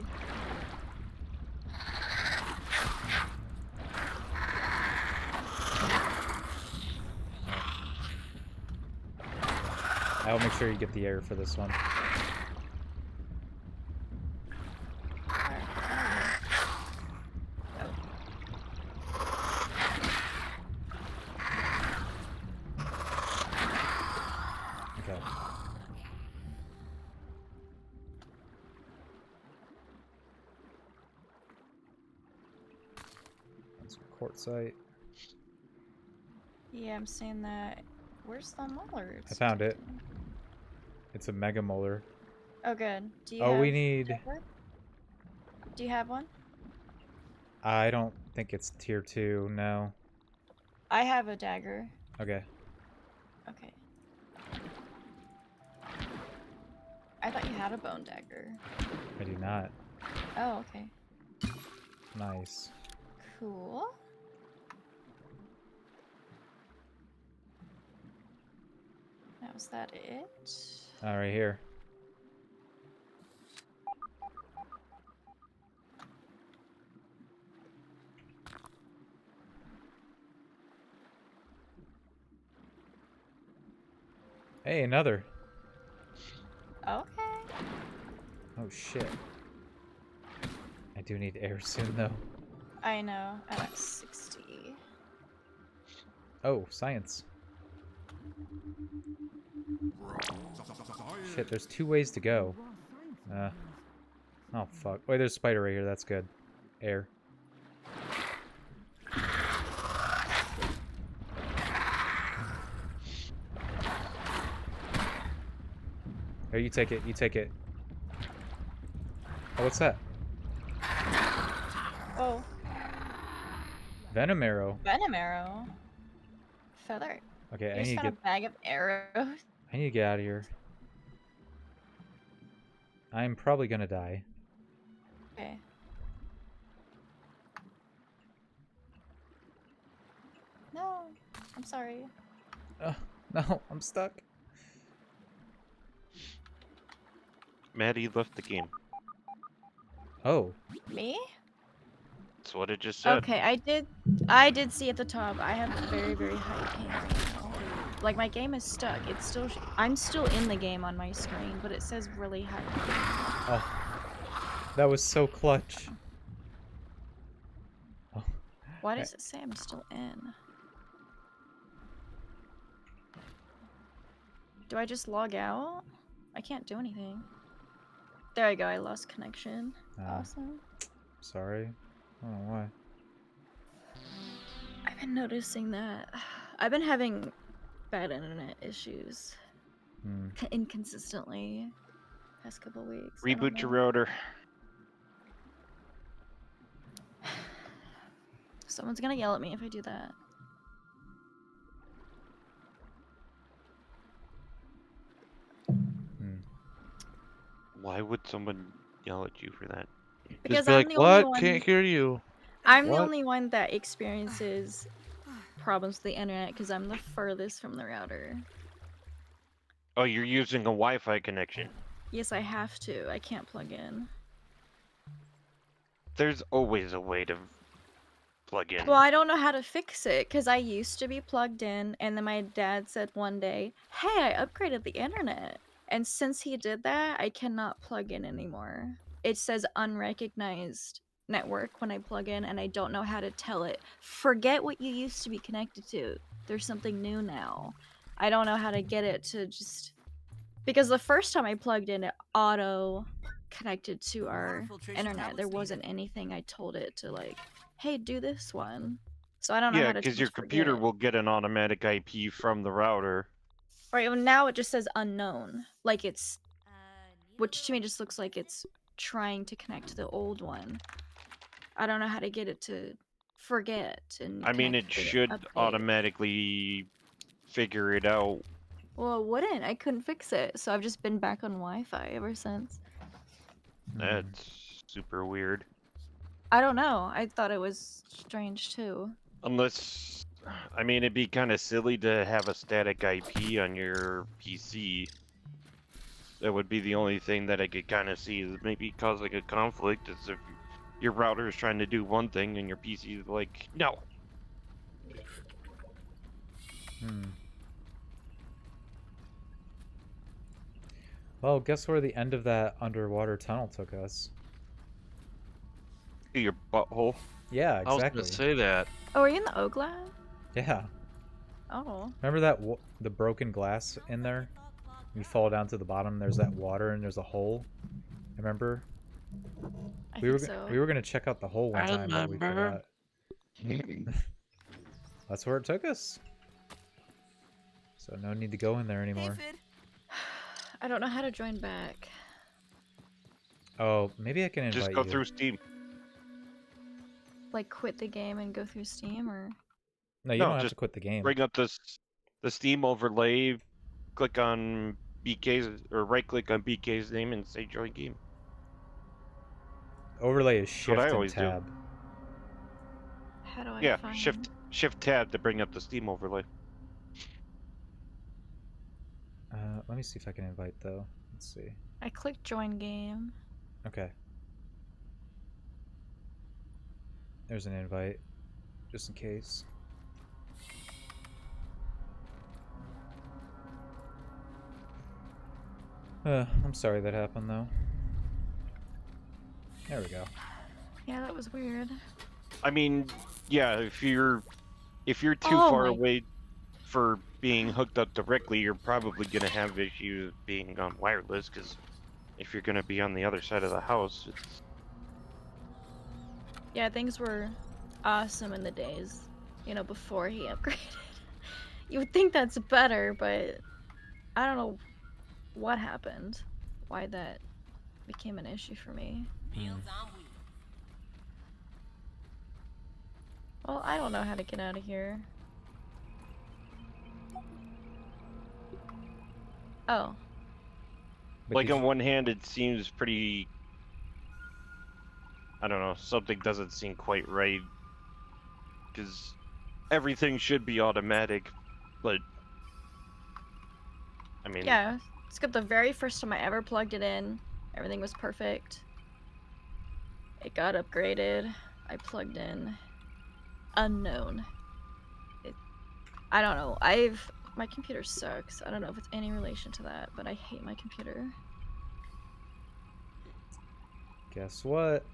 I'll make sure you get the air for this one. Okay. That's quartzite. Yeah, I'm saying that. Where's the molar? I found it. It's a mega molar. Oh, good. Do you Oh, have we need. dagger? Do you have one? I don't think it's tier 2. No. I have a dagger. Okay. Okay. I thought you had a bone dagger. I do not. Oh, okay. Nice. Cool. Now, is that it? All right, here. Hey, another. Okay. Oh shit. I do need air soon though. I know. I'm at 60. Oh, science. Shit, there's 2 ways to go. Oh fuck. Wait, there's a spider right here. That's good. Air. Here, you take it. You take it. Oh, what's that? Oh, Venom arrow. venom arrow. Feather. Okay, You I just need to found get. a bag of arrows. I need to get out of here. I'm probably gonna die. Okay. No, I'm sorry. No, I'm stuck. Maddie left the game. Oh, Me? That's what it just said. Okay, I did see at the top. I have a very, very high ping right now. Like my game is stuck. It's still, I'm still in the game on my screen, but it says really high ping. oh, that was so clutch. Why does it say I'm still in? Do I just log out? I can't do anything. There I go, I lost connection. Awesome. Sorry. I don't know why. I've been noticing that. I've been having bad internet issues Hmm. inconsistently past couple weeks. I don't Reboot your know. router. Someone's gonna yell at me if I do that. Hmm. Why would someone yell at you for that? Because Just be I'm like, the only what? one. Can't hear you. I'm the What? only one that experiences problems with the internet because I'm the furthest from the router. Oh, you're using a Wi-Fi connection. Yes, I have to. I can't plug in. There's always a way to plug in. Well, I don't know how to fix it because I used to be plugged in, and then my dad said one day, "Hey, I upgraded the internet." And since he did that, I cannot plug in anymore. It says unrecognized network when I plug in, and I don't know how to tell it. Forget what you used to be connected to. There's something new now. I don't know how to get it to just. Because the first time I plugged in, it auto connected to our Water filtration internet. There tablets wasn't needed. anything I told it to, like, hey, do this one. So I don't know Yeah, how to because tell it your to computer forget. will get an automatic IP from the router. Right, well, now it just says unknown. Like it's, Need a which to me little just looks like it's trying to connect to the old one. I don't know how to get it to forget and I mean, connect it to the should update. automatically figure it out. Well, it wouldn't. I couldn't fix it, so I've just been back on Wi-Fi ever since. Hmm. That's super weird. I don't know. I thought it was strange too. Unless, I mean, it'd be kind of silly to have a static IP on your PC. That would be the only thing that I could kind of see is maybe causing a conflict. Is if your router is trying to do one thing and your PC is like, no. Hmm. Well, guess where the end of that underwater tunnel took us? To your butthole. Yeah, I was exactly. gonna say that. Oh, are you in the Oglad? Yeah. Oh. Remember that the broken glass in there? You fall down to the bottom. There's that water and there's a hole. Remember? I We were think so. we were gonna check out the hole one I time, but we remember. forgot. That's where it took us. So no need to go in there Hey, anymore. Fid. I don't know how to join back. Oh, maybe I can invite Just go you. through Steam. Like quit the game and go through Steam, or No, you No, don't have just to quit the game. bring up the Steam overlay, click on BK's, or right click on BK's name and say join game. Overlay is That's what I shift and always do. tab. how do I Yeah, find? shift tab to bring up the Steam overlay. Let me see if I can invite though. Let's see. I clicked join game. Okay. There's an invite, just in case. I'm sorry that happened though. There we go. Yeah, that was weird. I mean, yeah, if you're too Oh far my- away for being hooked up directly, you're probably gonna have issues being on wireless. Because if you're gonna be on the other side of the house, it's Yeah, things were awesome in the days, before he upgraded. You would think that's better, but I don't know what happened. Why that became an issue for me. Meals on wheels. Well, I don't know how to get out of here. Oh. like Because on one hand, it seems pretty. I don't know, something doesn't seem quite right. Because everything should be automatic, but I mean, Yeah, it's got the very first time I ever plugged it in. Everything was perfect. It got upgraded. I plugged in. Unknown. I don't know. My computer sucks. I don't know if it's any relation to that, but I hate my computer. guess what?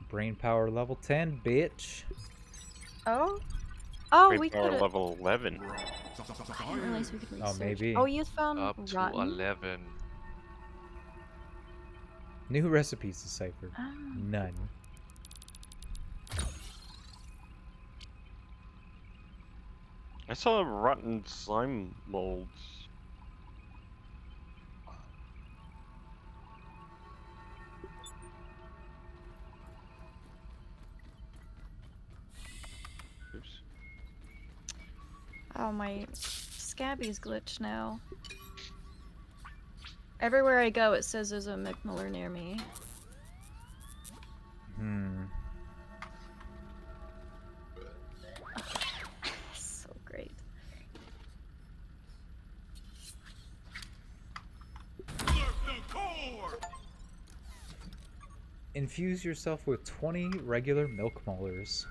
Brain power level 10, bitch. Oh? Oh, Great we power could have. level 11. I didn't realize we could research. maybe. Oh, you found Up to rotten? 11. New recipes deciphered. Oh. None. I saw rotten slime molds. Oops. Oh, my Scabby's glitched now. Everywhere I go, it says there's a McMiller near me. So great. Infuse yourself with 20 regular milk molars.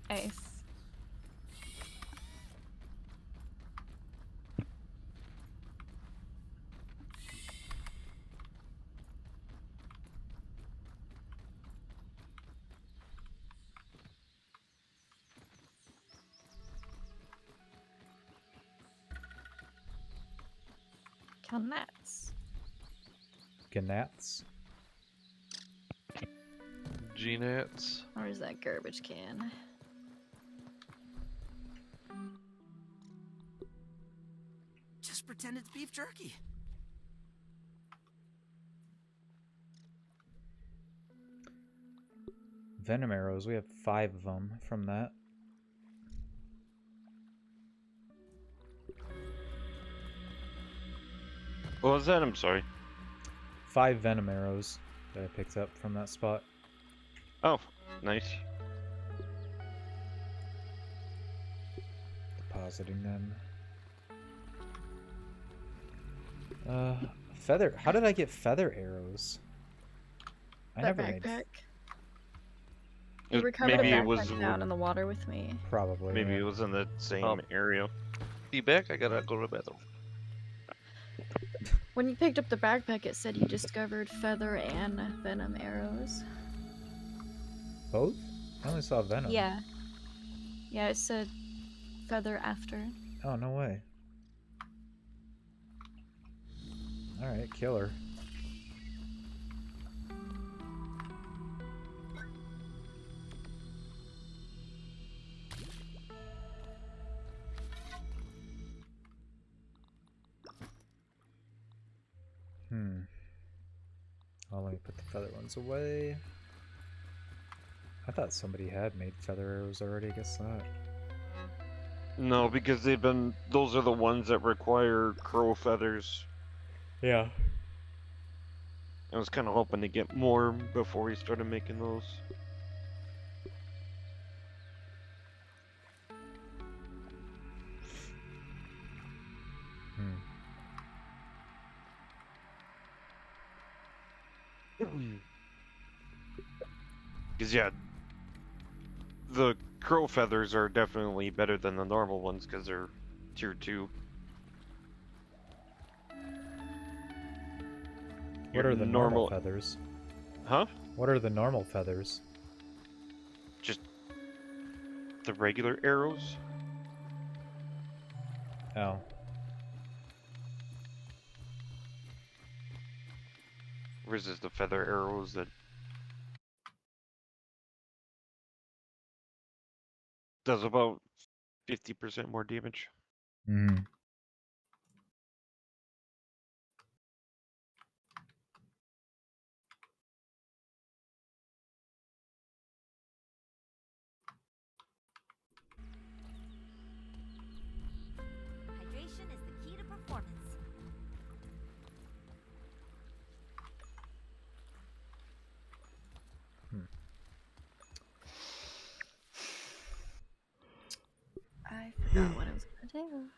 Ace. Kill gnats. Gnats. Gnats. Where's that garbage can? Just pretend it's beef jerky. Venom arrows. We have 5 of them from that. What was that? I'm sorry. 5 venom arrows that I picked up from that spot. Oh, nice. Depositing them. Feather. How did I get feather arrows? I That never made. backpack. You recovered Maybe a it was backpack down in the water with me. Probably. maybe yeah. it was in the same Oh. area. Be back. I gotta go to the bathroom. When you picked up the backpack, it said you discovered feather and venom arrows. Both? I only saw venom. Yeah. Yeah, it said feather after. Oh, no way. Alright, killer. Oh, let me put the feather ones away. I thought somebody had made feather arrows already, I guess not. No, because those are the ones that require crow feathers. Yeah. I was kind of hoping to get more before we started making those. Because, yeah, the crow feathers are definitely better than the normal ones because they're tier 2. What are the normal feathers? Huh? What are the normal feathers? Just the regular arrows? Oh. Versus the feather arrows that does about 50% more damage. Mm. Hydration is the key to performance. I forgot what I was gonna do.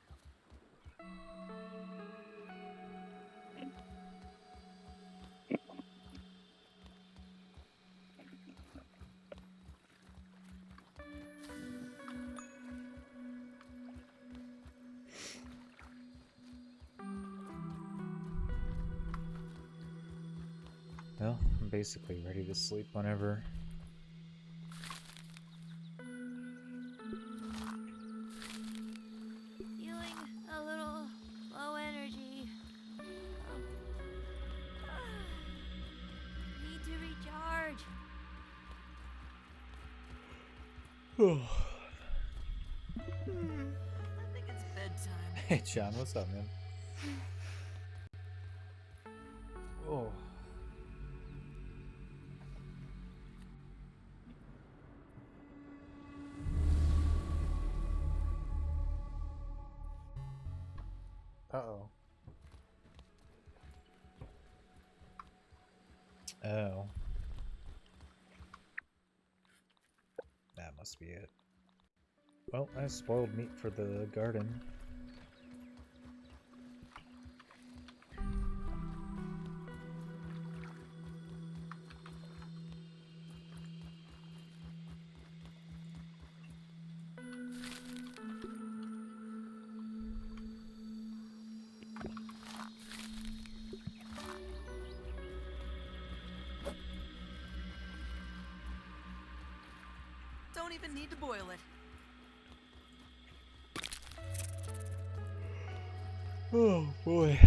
Well, I'm basically ready to sleep whenever. I think it's bedtime. Hey, John, what's up, man? Oh. Uh-oh. Oh. That must be it. Well, I spoiled meat for the garden. Don't even need to boil it. Oh, boy.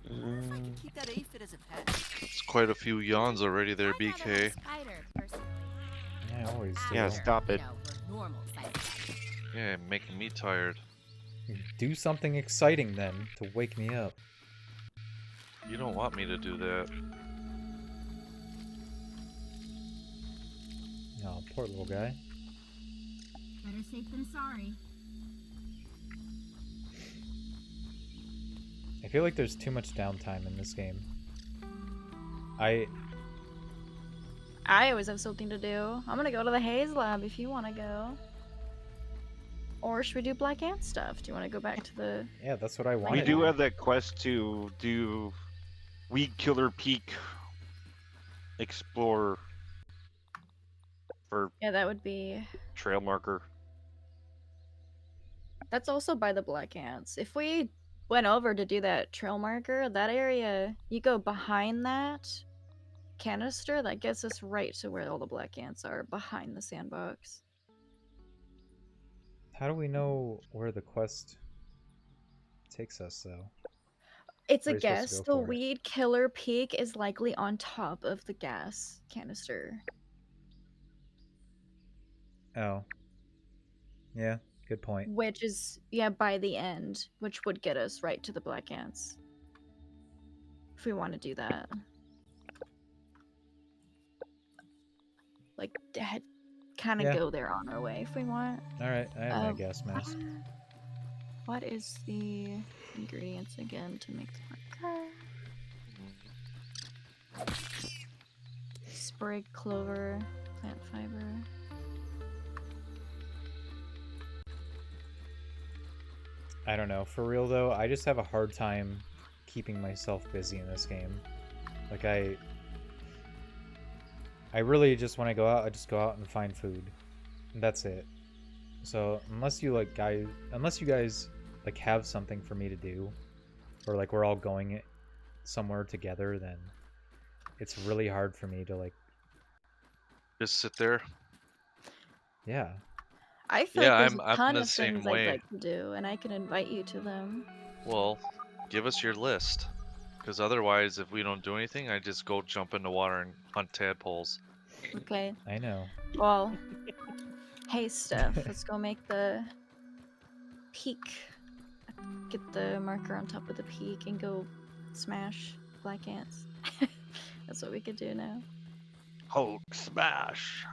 I wonder if I could keep that aphid as a pet. It's quite a few yawns already there, I'd rather have BK. a spider, personally. Yeah, I always do. Yeah, After, stop it. You know, we're normal sized. Yeah, making me tired. Do something exciting then to wake me up. You don't want me to do that. Oh, poor little guy. Better safe than sorry. I feel like there's too much downtime in this game. I always have something to do. I'm gonna go to the Haze Lab if you want to go. Or should we do Black Ant stuff? Do you want to go back to the... yeah, that's what I We wanted. do have that quest to do Weed Killer Peak explore for Yeah, that would be... trail marker. That's also by the Black Ants. If we went over to do that trail marker, that area, you go behind that canister, that gets us right to where all the Black Ants are, behind the sandbox. How do we know where the quest takes us, though? It's Or a are you supposed to guess. go The for it? Weed Killer Peak is likely on top of the gas canister. Oh. Yeah, good point. Which is, yeah, by the end, which would get us right to the Black Ants. If we want to do that. Like, kind of Yeah. go there on our way if we want. Alright, I have my Um, gas mask. What is the ingredients again to make the marker? Sprig clover, plant fiber. I don't know. For real, though, I just have a hard time keeping myself busy in this game. Like, I really just, when I go out, I just go out and find food. And that's it. So, unless you guys, like, have something for me to do, or, like, we're all going somewhere together, then it's really hard for me to, like... Just sit there. Yeah. I feel Yeah, like there's I'm a ton the of same things way. I'd like to do, and I can invite you to them. Well, give us your list. Because otherwise, if we don't do anything, I just go jump in the water and hunt tadpoles. Okay. I know. Well, hey, Steph, let's go make the peak. Get the marker on top of the peak and go smash Black Ants. That's what we could do now. Hulk smash.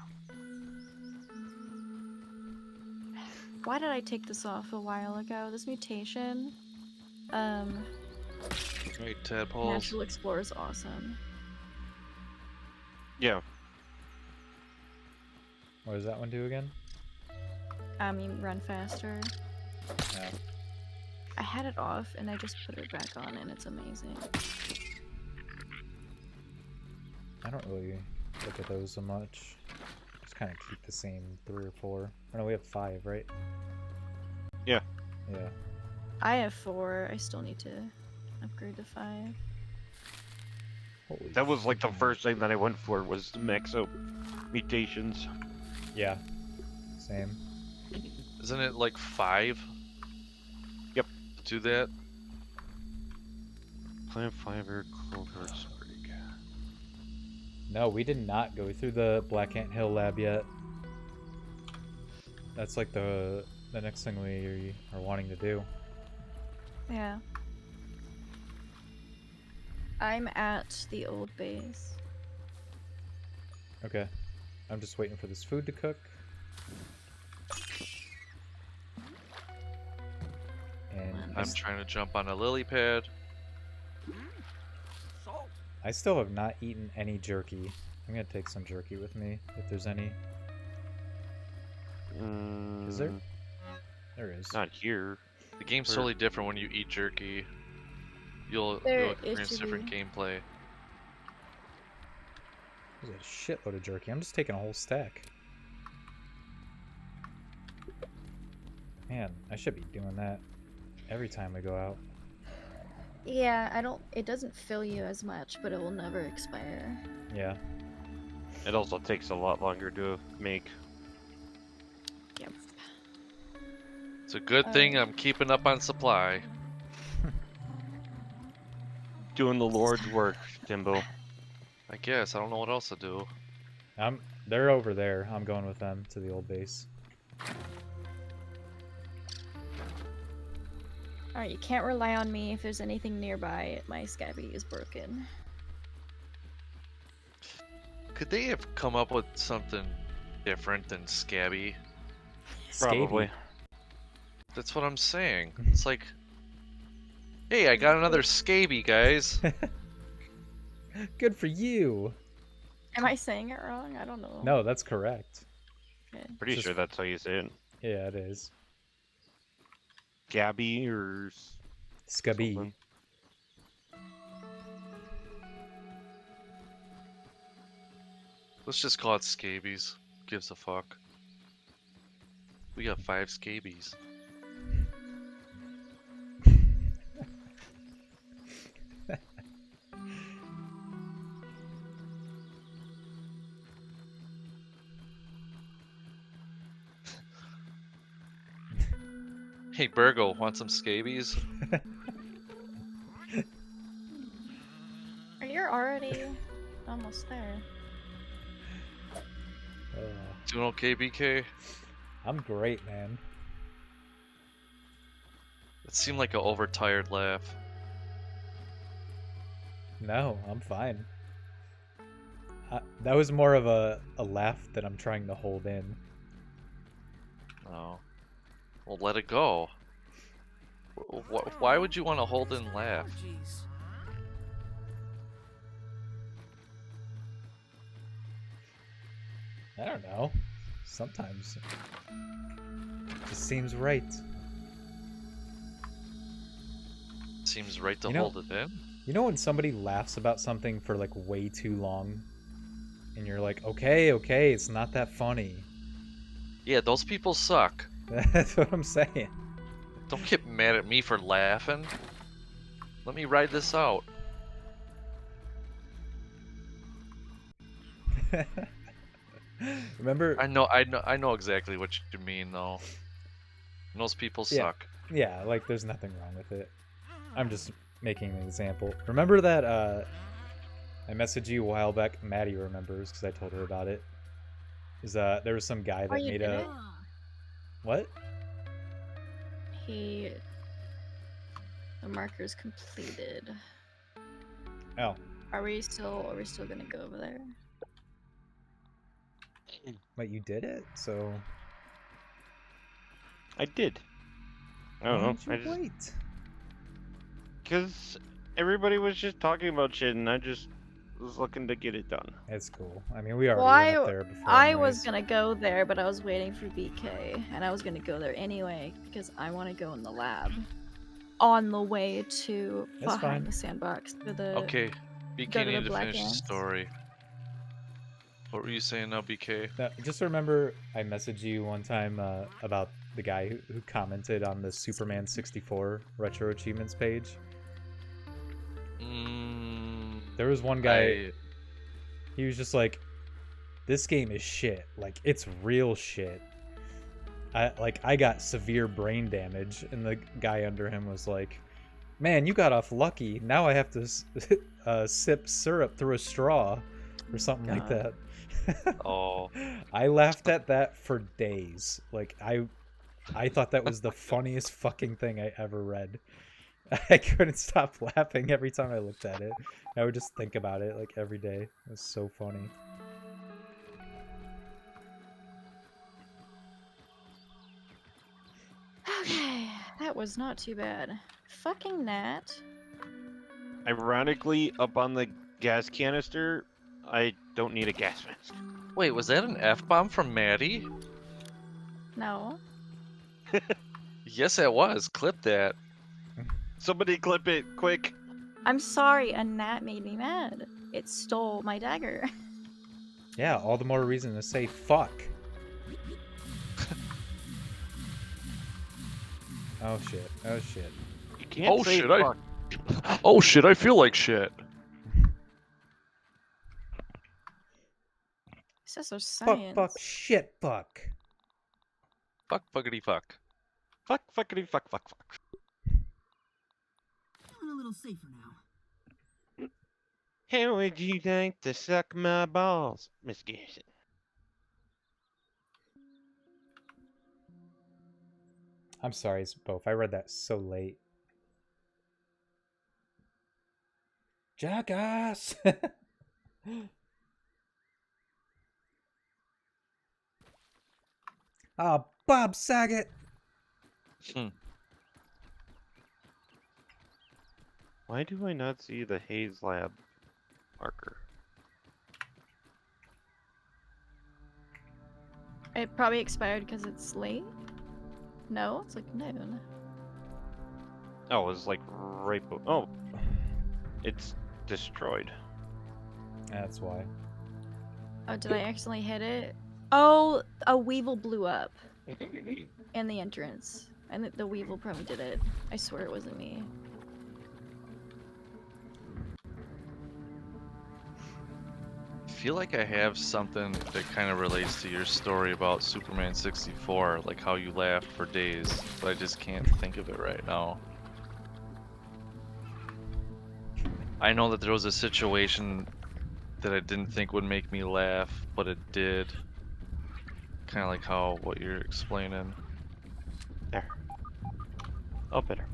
Why did I take this off a while ago? This mutation. Right, tadpoles. Natural Explorer is awesome. Yeah. What does that one do again? You run faster. No. I had it off and I just put it back on and it's amazing. I don't really look at those so much. Just kind of keep the same 3 or 4. Oh no, we have 5, right? Yeah. Yeah. I have 4. I still need to upgrade to 5. Holy That was like the freaking- first thing that I went for was the Maxo mutations. Yeah. Same. Isn't it like 5? Yep. To do that? Plant fiber, clover, sprig. No, we did not go through the Black Ant Hill lab yet. That's like the next thing we are wanting to do. Yeah. I'm at the old base. Okay. I'm just waiting for this food to cook. And I'm trying to jump on a lily pad. Salt. I still have not eaten any jerky. I'm gonna take some jerky with me, if there's any. Is there? There is. Not here. The game's Or- totally different when you eat jerky. You'll There experience should different be. gameplay. There's a shitload of jerky. I'm just taking a whole stack. Man, I should be doing that every time we go out. Yeah, it doesn't fill you as much, but it will never expire. Yeah. It also takes a lot longer to make. Yep. It's a good thing I'm keeping up on supply. Doing the Lord's work, Timbo. I guess. I don't know what else to do. They're over there. I'm going with them to the old base. Alright, you can't rely on me if there's anything nearby. My scabby is broken. Could they have come up with something different than Scabby? Probably. That's what I'm saying. It's like, hey, I got another Scaby, guys. Good for you. Am I saying it wrong? I don't know. No, that's correct. Okay. Pretty Just- sure that's how you say it. Yeah, it is. Gabby or Scabby. something. Let's just call it Scabies. Gives a fuck. We got 5 Scabies. Hey, Burgo, want some Scabies? You're already almost there. Doing okay, BK? I'm great, man. It seemed like an overtired laugh. No, I'm fine. That was more of a laugh that I'm trying to hold in. Oh. Well, let it go. Why would you want to hold in laugh? Jeez. I don't know. Sometimes it just seems right. Seems right to You know- hold it in. You know when somebody laughs about something for like way too long? And you're like, okay, it's not that funny. Yeah, those people suck. That's what I'm saying. Don't get mad at me for laughing. Let me ride this out. Remember? I know exactly what you mean, though. Those people Yeah. suck. Yeah, like there's nothing wrong with it. I'm just making an example. Remember that I messaged you a while back. Maddie remembers because I told her about it. There was some guy Oh, that you made did a it? what? The marker's completed. Oh, Are we still gonna go over there? but you did it. So I did. I why don't know. didn't you wait? Because everybody was just talking about shit, and I just was looking to get it done. It's cool. I mean, we already Well, went up there before. I was anyways. gonna go there, but I was waiting for BK, and I was gonna go there anyway because I want to go in the lab. On the way to That's behind fine. the sandbox to the Okay, go BK to the need to Black finish the Ants. story. What were you saying now, BK? Just remember, I messaged you one time about the guy who commented on the Superman 64 retro achievements page. There was one guy. He was just like, "This game is shit. Like it's real shit. I got severe brain damage." And the guy under him was like, Man, you got off lucky. Now I have to sip syrup through a straw or something like God. that. Oh, I laughed at that for days. Like I thought that was the funniest fucking thing I ever read. I couldn't stop laughing every time I looked at it. I would just think about it like every day. It was so funny. Okay, that was not too bad. Fucking Nat. Ironically, up on the gas canister, I don't need a gas mask. wait, was that an F-bomb from Maddie? No. Yes, it was. Clip that. Somebody clip it, quick. I'm sorry, a gnat made me mad. It stole my dagger. Yeah, all the more reason to say fuck. Oh shit. Oh shit. You can't Oh, say shit, fuck. Oh shit, I feel like shit. It's just so Fuck, science. fuck, shit, fuck. Fuck, fuckity fuck. Fuck, fuckity, fuck, fuck, fuck. Feeling a little safer now. How would you like to suck my balls, Miss Garrison? I'm sorry, both. I read that so late. Jackass! Ah, Bob Saget! Why do I not see the Haze Lab marker? It probably expired because it's late. No, it's like noon. Oh, it's like right. Oh, it's destroyed. That's why. Oh, did I accidentally hit it? Oh, a weevil blew up in the entrance. And the weevil probably did it. I swear it wasn't me. I feel like I have something that kind of relates to your story about Superman 64, like how you laughed for days, but I just can't think of it right now. I know that there was a situation that I didn't think would make me laugh, but it did. Kind of like how what you're explaining. There. Oh, better.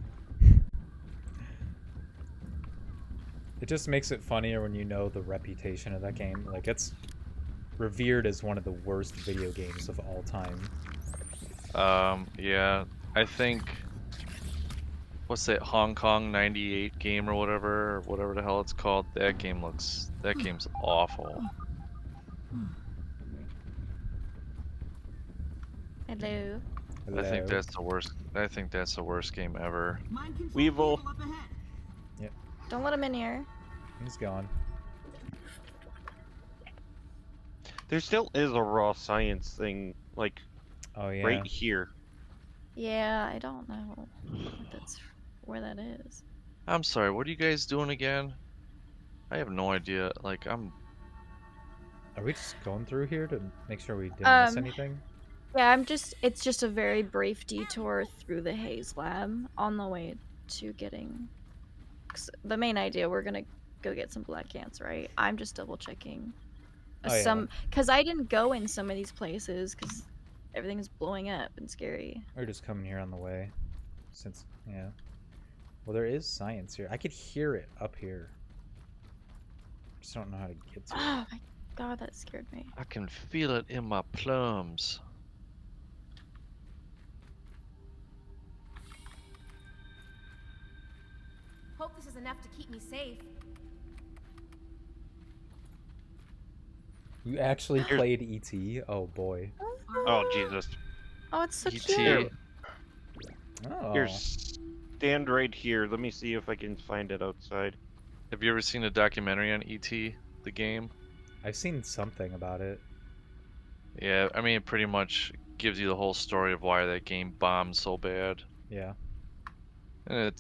It just makes it funnier when you know the reputation of that game. Like, it's revered as one of the worst video games of all time. Yeah, I think what's that Hong Kong 98 game or whatever the hell it's called. That game's awful. Hello. I think Hello. that's the worst. I think that's the worst game ever. Mind control Weevil. cable up ahead. Don't let him in here. He's gone. There still is a raw science thing, like Oh, yeah. right here. Yeah, I don't know where that is. I'm sorry. What are you guys doing again? I have no idea. Like I'm. Are we just going through here to make sure we didn't miss Um, anything? Yeah, it's just a very brief detour through the Haze Lab on the way to getting 'cause the main idea, we're gonna go get some black ants, right? I'm just double checking. Oh, yeah. Cause I didn't go in some of these places because everything's blowing up and scary. We're just coming here on the way. Since, yeah. Well, there is science here. I could hear it up here. Just don't know how to get to it. Oh my god, that scared me. I can feel it in my plums. Hope this is enough to keep me safe. You actually played E.T.? Oh, boy. Oh, Jesus. Oh, it's so E.T. cute. Oh. Here, stand right here. Let me see if I can find it outside. Have you ever seen a documentary on E.T. the game? I've seen something about it. Yeah, I mean, it pretty much gives you the whole story of why that game bombed so bad. Yeah. And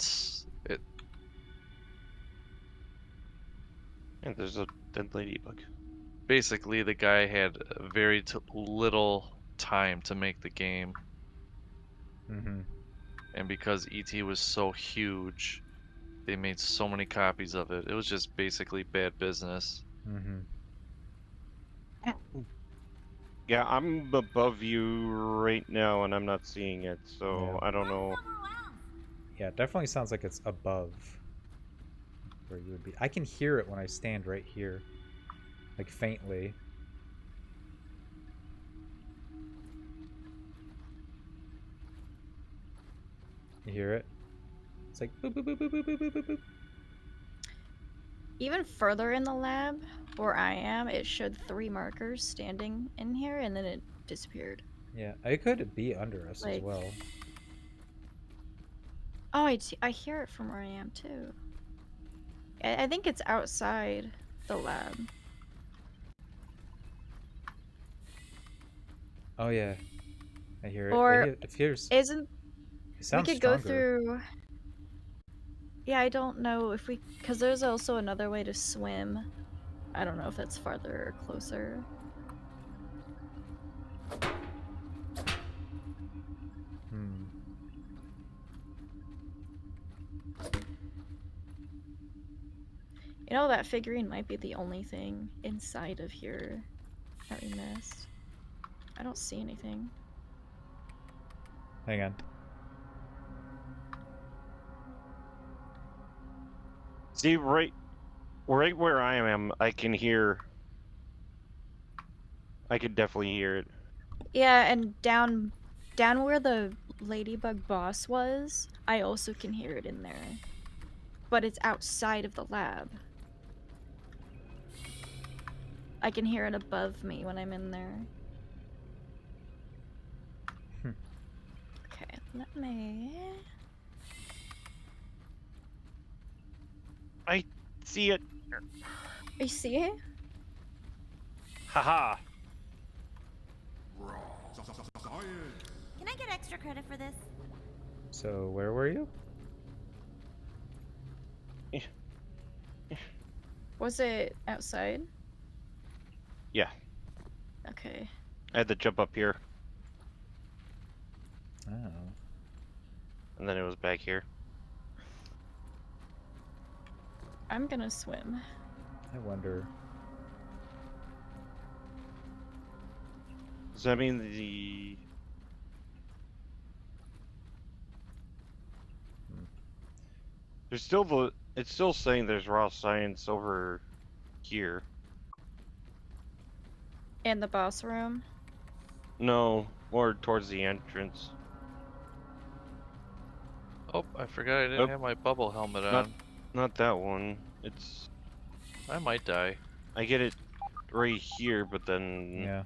And there's a dead ladybug. basically the guy had very little time to make the game, Mm-hmm. and because E.T. was so huge, they made so many copies of it. It was just basically bad business. Mm-hmm. Yeah, I'm above you right now, and I'm not seeing it, so Yeah. I don't know. Yeah, it definitely sounds like it's above where you would be. I can hear it when I stand right here, like faintly. You hear it? It's like boop boop boop boop boop boop boop boop boop. Even further in the lab, where I am, it showed 3 markers standing in here, and then it disappeared. Yeah, it could be under us as Like- well. Oh, I hear it from where I am too. I think it's outside the lab. Oh yeah, I hear it. Or It hears. isn't It we sounds could go stronger. through? Yeah, I don't know if we, because there's also another way to swim. I don't know if that's farther or closer. Hmm. You know, that figurine might be the only thing inside of here that we missed. I don't see anything. Hang on. See, right where I am, I can hear. I can definitely hear it. Yeah, and down where the ladybug boss was, I also can hear it in there. But it's outside of the lab. I can hear it above me when I'm in there. Hmm. Okay, let me... I see it. You see it? Haha. Can I get extra credit for this? So where were you? Was it outside? Yeah, Okay. I had to jump up here, Oh. and then it was back here. I'm gonna swim. I wonder. Does that mean the? There's still the. It's still saying there's raw science over here. In the boss room. No, more towards the entrance. Oh, I forgot I didn't Oop. have my bubble helmet Not- on. Not that one. It's. I might die. I get it right here, but then Yeah.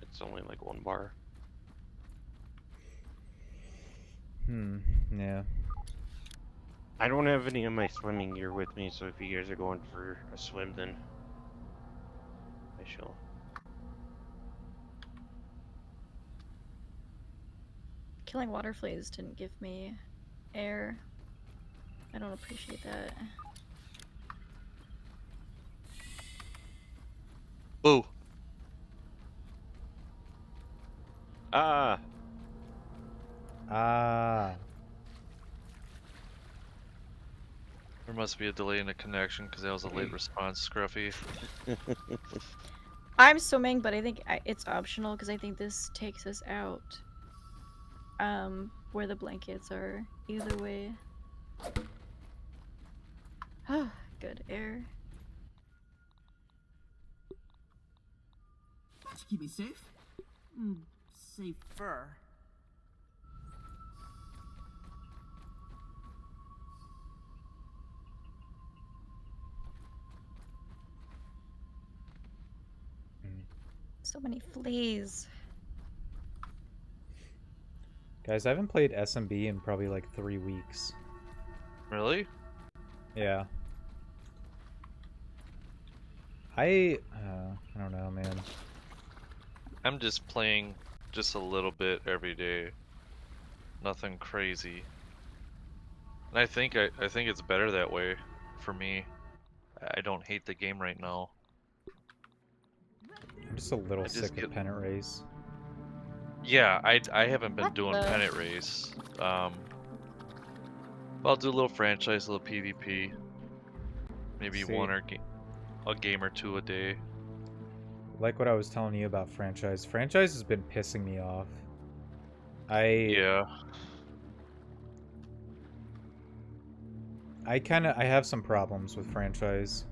it's only like 1 bar. Hmm. Yeah. I don't have any of my swimming gear with me, so if you guys are going for a swim, then I shall. Killing water fleas didn't give me air. I don't appreciate that. Boo! Ah! Ah. There must be a delay in the connection because that was a late response, Scruffy. I'm swimming, but I think it's optional because I think this takes us out. Where the blankets are. Either way. Oh, good air. To keep me safe? Safer. So many fleas. Guys, I haven't played SMB in probably like 3 weeks. Really? Yeah. I don't know, man. I'm just playing just a little bit every day. Nothing crazy. And I think it's better that way for me. I don't hate the game right now. I'm just a little I just sick of pennant race. Yeah, I haven't been What doing the- pennant race. I'll do a little franchise, a little PvP. Maybe See. a game or two a day. Like what I was telling you about franchise. Franchise has been pissing me off. Yeah. I have some problems with franchise.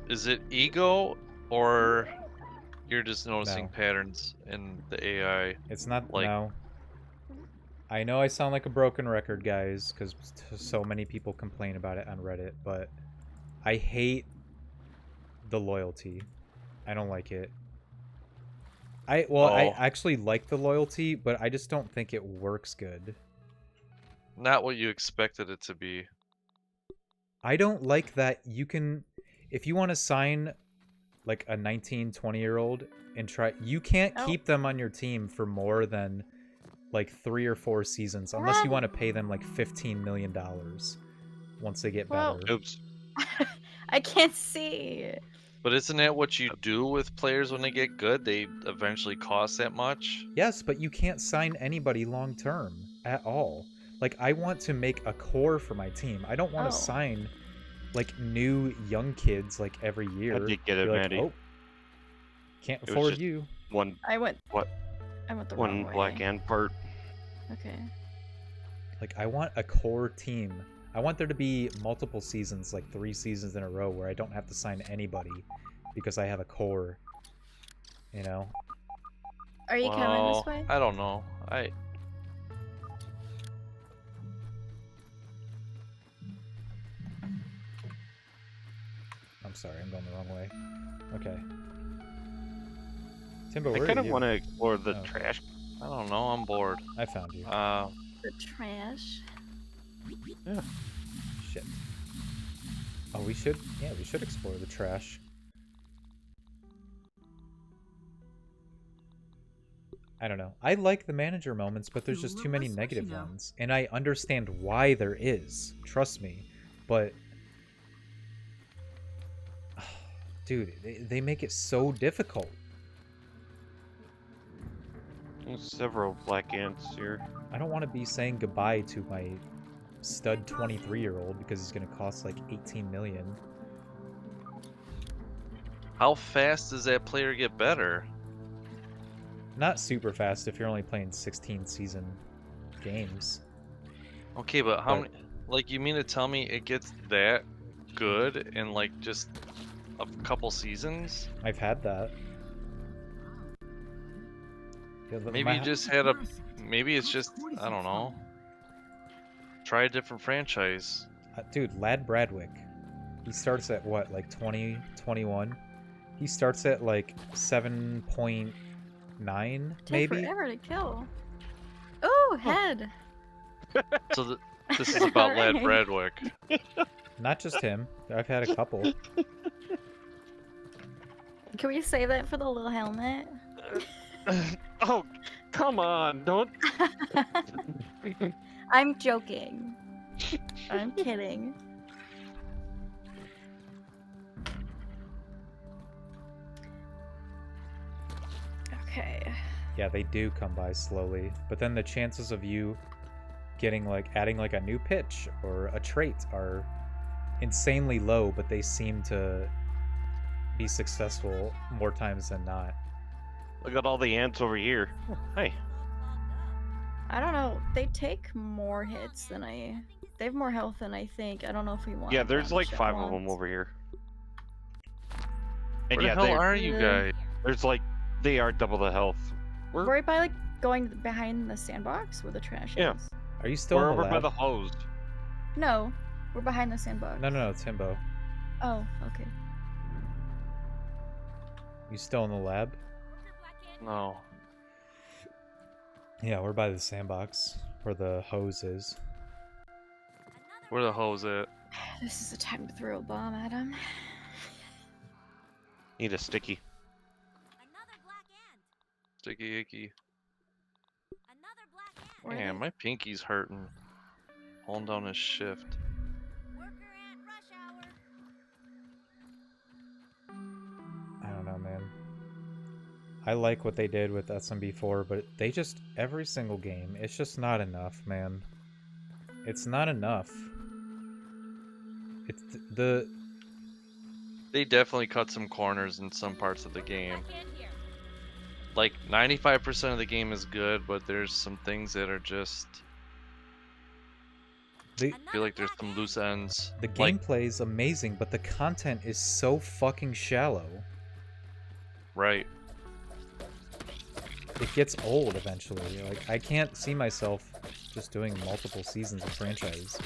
Is it ego or you're just noticing No. patterns in the AI? It's not, Like, no. I know I sound like a broken record, guys, because so many people complain about it on Reddit, but I hate the loyalty. I don't like it. I oh, actually like the loyalty, but I just don't think it works good. not what you expected it to be. I don't like that you can, if you want to sign like a 19, 20-year-old and try, you can't Oh. keep them on your team for more than like 3 or 4 seasons unless you want to pay them like $15 million once they get Well- better. Oops. I can't see. But isn't that what you do with players when they get good? They eventually cost that much? Yes, but you can't sign anybody long term at all. Like, I want to make a core for my team. I don't want to Oh. sign like new young kids like every year. did get it, Be like, Maddie. oh, can't was afford just- you. One I went the one wrong black way. ant part. Okay. Like, I want a core team. I want there to be multiple seasons, like 3 seasons in a row, where I don't have to sign anybody because I have a core. You know? Are you coming this way? I don't know. I'm sorry, I'm going the wrong way. Okay. Timbo, I where kind are of you? want to explore the Oh. trash. I don't know. I'm bored. I found you. The trash. Shit. Oh, we should explore the trash. I don't know. I like the manager moments, but there's just too many negative ones. And I understand why there is. Trust me. But... dude, they make it so difficult. There's several black ants here. I don't want to be saying goodbye to my stud 23-year-old because he's going to cost like 18 million. How fast does that player get better? Not super fast if you're only playing 16 season games. Okay, but how But- many? Like, you mean to tell me it gets that good in like just a couple seasons? I've had that. Yeah, Maybe you just had a. Maybe it's just, I don't know. Try a different franchise. Dude, Lad Bradwick. He starts at what, like 20, 21? He starts at like 7.9, Take maybe? forever to kill. Oh, head. So this is about Lad Alright. Bradwick. Not just him. I've had a couple. Can we save that for the little helmet? Oh, come on! Don't. I'm joking. I'm kidding. Okay. Yeah, they do come by slowly. But then the chances of you getting like adding like a new pitch or a trait are insanely low, but they seem to be successful more times than not. Look at all the ants over here. Hey. I don't know. They take more hits than They have more health than I think. I don't know if we want. Yeah, there's them like at 5 of them once. over here. Where And the yeah, hell are you Yeah. guys? there's like they are double the health. We're Right by like going behind the sandbox where the trash Yeah. is. Are you still we're in the over by lab? the hose. No, we're behind the sandbox. No, Timbo. Oh, okay. You still in the lab? No. Yeah, we're by the sandbox where the hose is. Where the hose at? This is the time to throw a bomb at him. Need a sticky. Another black ant. Sticky icky. Another black ant. Where Man, they- my pinky's hurting. Holding down his shift. Worker ant rush hour. I don't know, man. I like what they did with SMB4, but they just, every single game, it's just not enough, man. It's not enough. It's the They definitely cut some corners in some parts of the game. Backhand here. Like 95% of the game is good, but there's some things that are just the I feel like there's some loose ends. the Like, gameplay is amazing, but the content is so fucking shallow. right. It gets old eventually. Like I can't see myself just doing multiple seasons of franchise.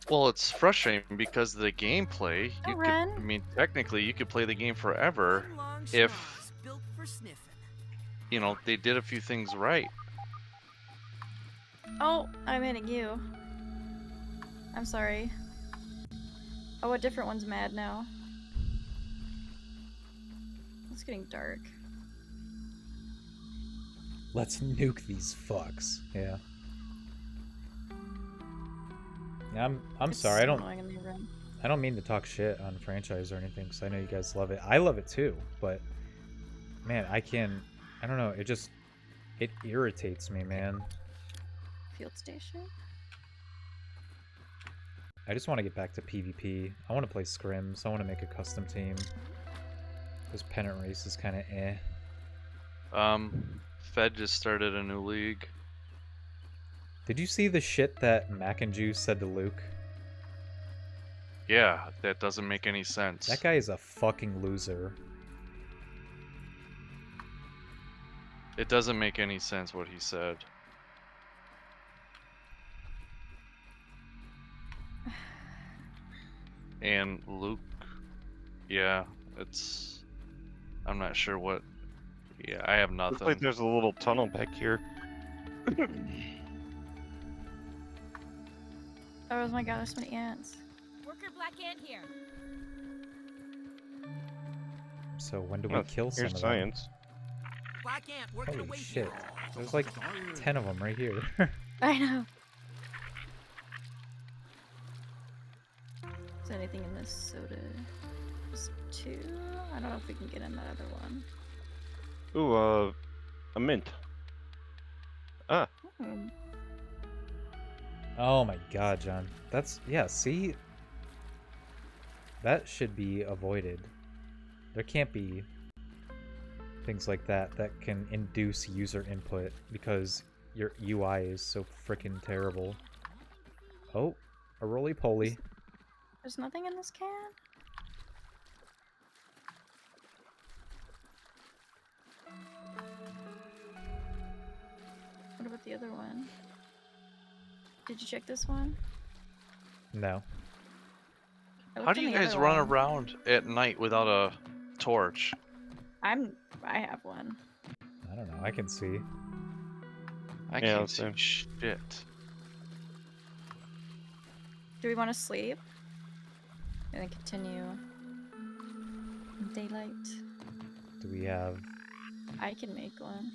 Well, it's frustrating because the gameplay, Oh, you could, Ren. I mean, technically you could play the game forever One long if, schnoz built for sniffing. you know, they did a few things right. Oh, I'm hitting you. I'm sorry. Oh, a different one's mad now. It's getting dark. Let's nuke these fucks. Yeah. Yeah, I'm It's sorry. so annoying in the room. I don't mean to talk shit on franchise or anything, because I know you guys love it. I love it too, but man, I don't know. It irritates me, man. Field station? I just want to get back to PvP. I want to play scrims. I want to make a custom team. This pennant race is kind of eh. Fed just started a new league. Did you see the shit that Mac and Juice said to Luke? Yeah, that doesn't make any sense. That guy is a fucking loser. It doesn't make any sense what he said. And Luke, yeah, I'm not sure what. Yeah, I have Looks nothing. like there's a little tunnel back here. Oh my god, there's so many ants. Worker black ant here. So when do we Oh, kill some here's of them? science. Black ant working Holy away shit. here. There's like 10 of them right here. I know. Is there anything in this soda? Just 2? I don't know if we can get in that other one. Ooh, a mint. Ah, Hmm. Oh my god, John. Yeah, see? That should be avoided. There can't be things like that that can induce user input because your UI is so freaking terrible. Oh, a roly-poly. There's nothing in this can? What about the other one? Did you check this one? No. I How looked do in you the guys other run one. around at night without a torch? I have one. I don't know. I can see. I Yeah, can't see same. shit. Do we want to sleep? And then continue in daylight? Do we have... I can make one.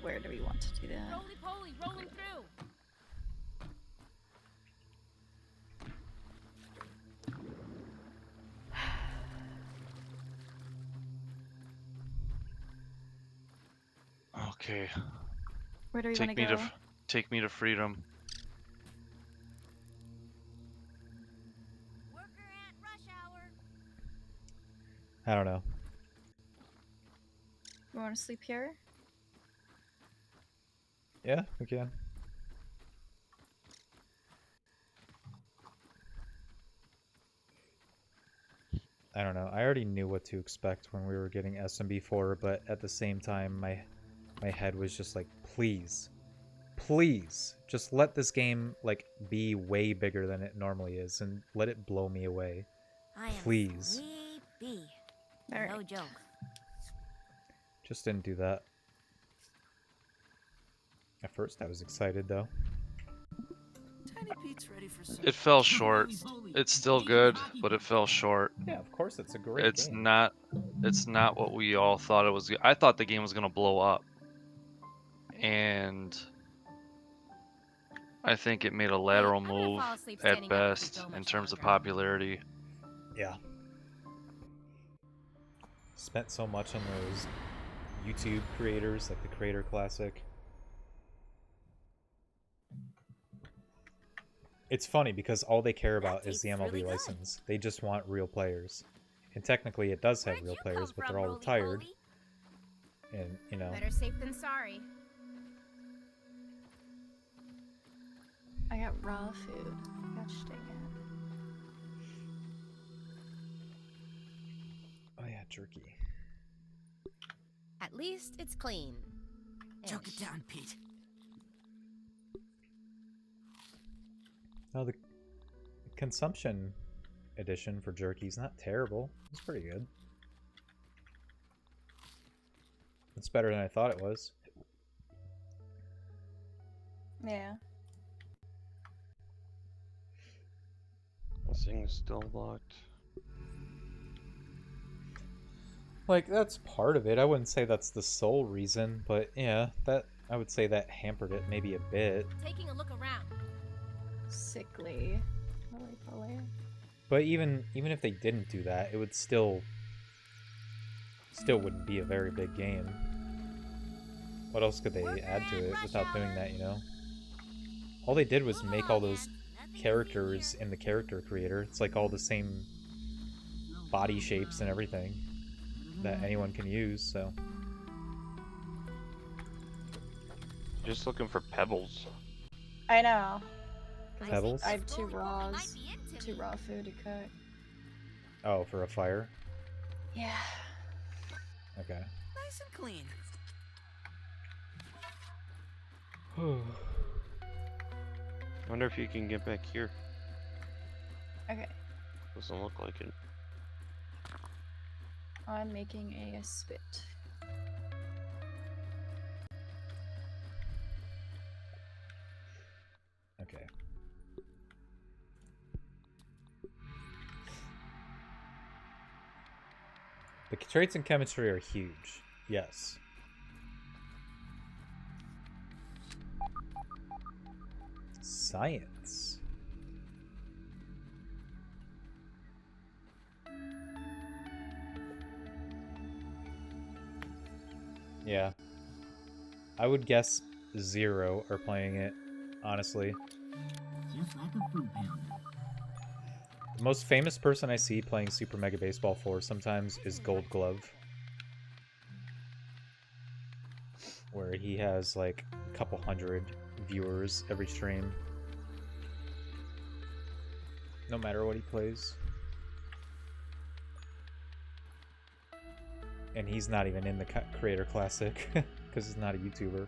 Where do we want to do that? Roly poly, rolling through. Okay, Where do we want to go? take me to freedom. Worker ant rush hour. I don't know. We want to sleep here? Yeah, we can. I don't know. I already knew what to expect when we were getting SMB4, but at the same time, my head was just like, please, please, just let this game like be way bigger than it normally is, and let it blow me away. I am Please. sleepy. Alright. No joke. Just didn't do that. At first, I was excited though. Tiny Pete's ready for some. It fell short. It's still good, but it fell short. Yeah, of course, it's a great It's game. not what we all thought it was. I thought the game was gonna blow up, and I think it made a lateral I'm gonna move fall asleep at standing up if we best go in much terms of longer. popularity. Yeah. Spent so much on those YouTube creators, like the Creator Classic. It's funny because all they care about is tastes the MLB really good. license. They just want real players. And technically it does have Where'd real you players, come but from, they're all retired. roly-poly? And, you know, Better safe than sorry. I got raw food. Gosh dang it. oh yeah, jerky. At least it's clean. Choke it down, Pete. No, the consumption edition for jerky's not terrible. It's pretty good. It's better than I thought it was. Yeah. This thing's still locked. Like, that's part of it. I wouldn't say that's the sole reason, but yeah, that I would say that hampered it maybe a bit. Taking a look around. Sickly. Roly-poly. But even if they didn't do that, it would still wouldn't be a very big game. What else could they add to it without doing that, you know? All they did was make all those characters in the character creator. It's like all the same body shapes and everything that anyone can use, so. Just looking for pebbles. I know. Pebbles? I have two Roly-poly raws. might be into Two me. raw food to cook. Oh, for a fire? Yeah. Okay. Nice and clean. Wonder if you can get back here. Okay. Doesn't look like it. I'm making a spit. Okay. The traits in chemistry are huge. Yes. Science. Yeah. I would guess 0 are playing it, honestly. Just like a fruit pounder. The most famous person I see playing Super Mega Baseball 4 sometimes is Gold Glove. Where he has like a couple hundred viewers every stream. No matter what he plays. And he's not even in the Creator Classic, because he's not a YouTuber.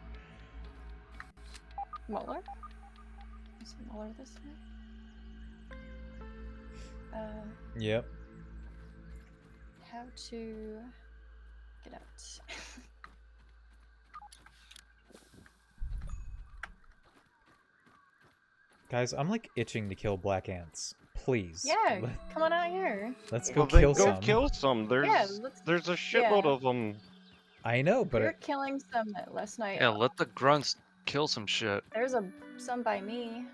Muller? Is Muller this time? Yep. How to get out. Guys, I'm like itching to kill black ants. Please. Yeah, come on out here. Let's go Well, then kill go some. kill some. There's a shitload of them. I know, but We were killing some last night. Yeah, let the grunts kill some shit. There's some by me.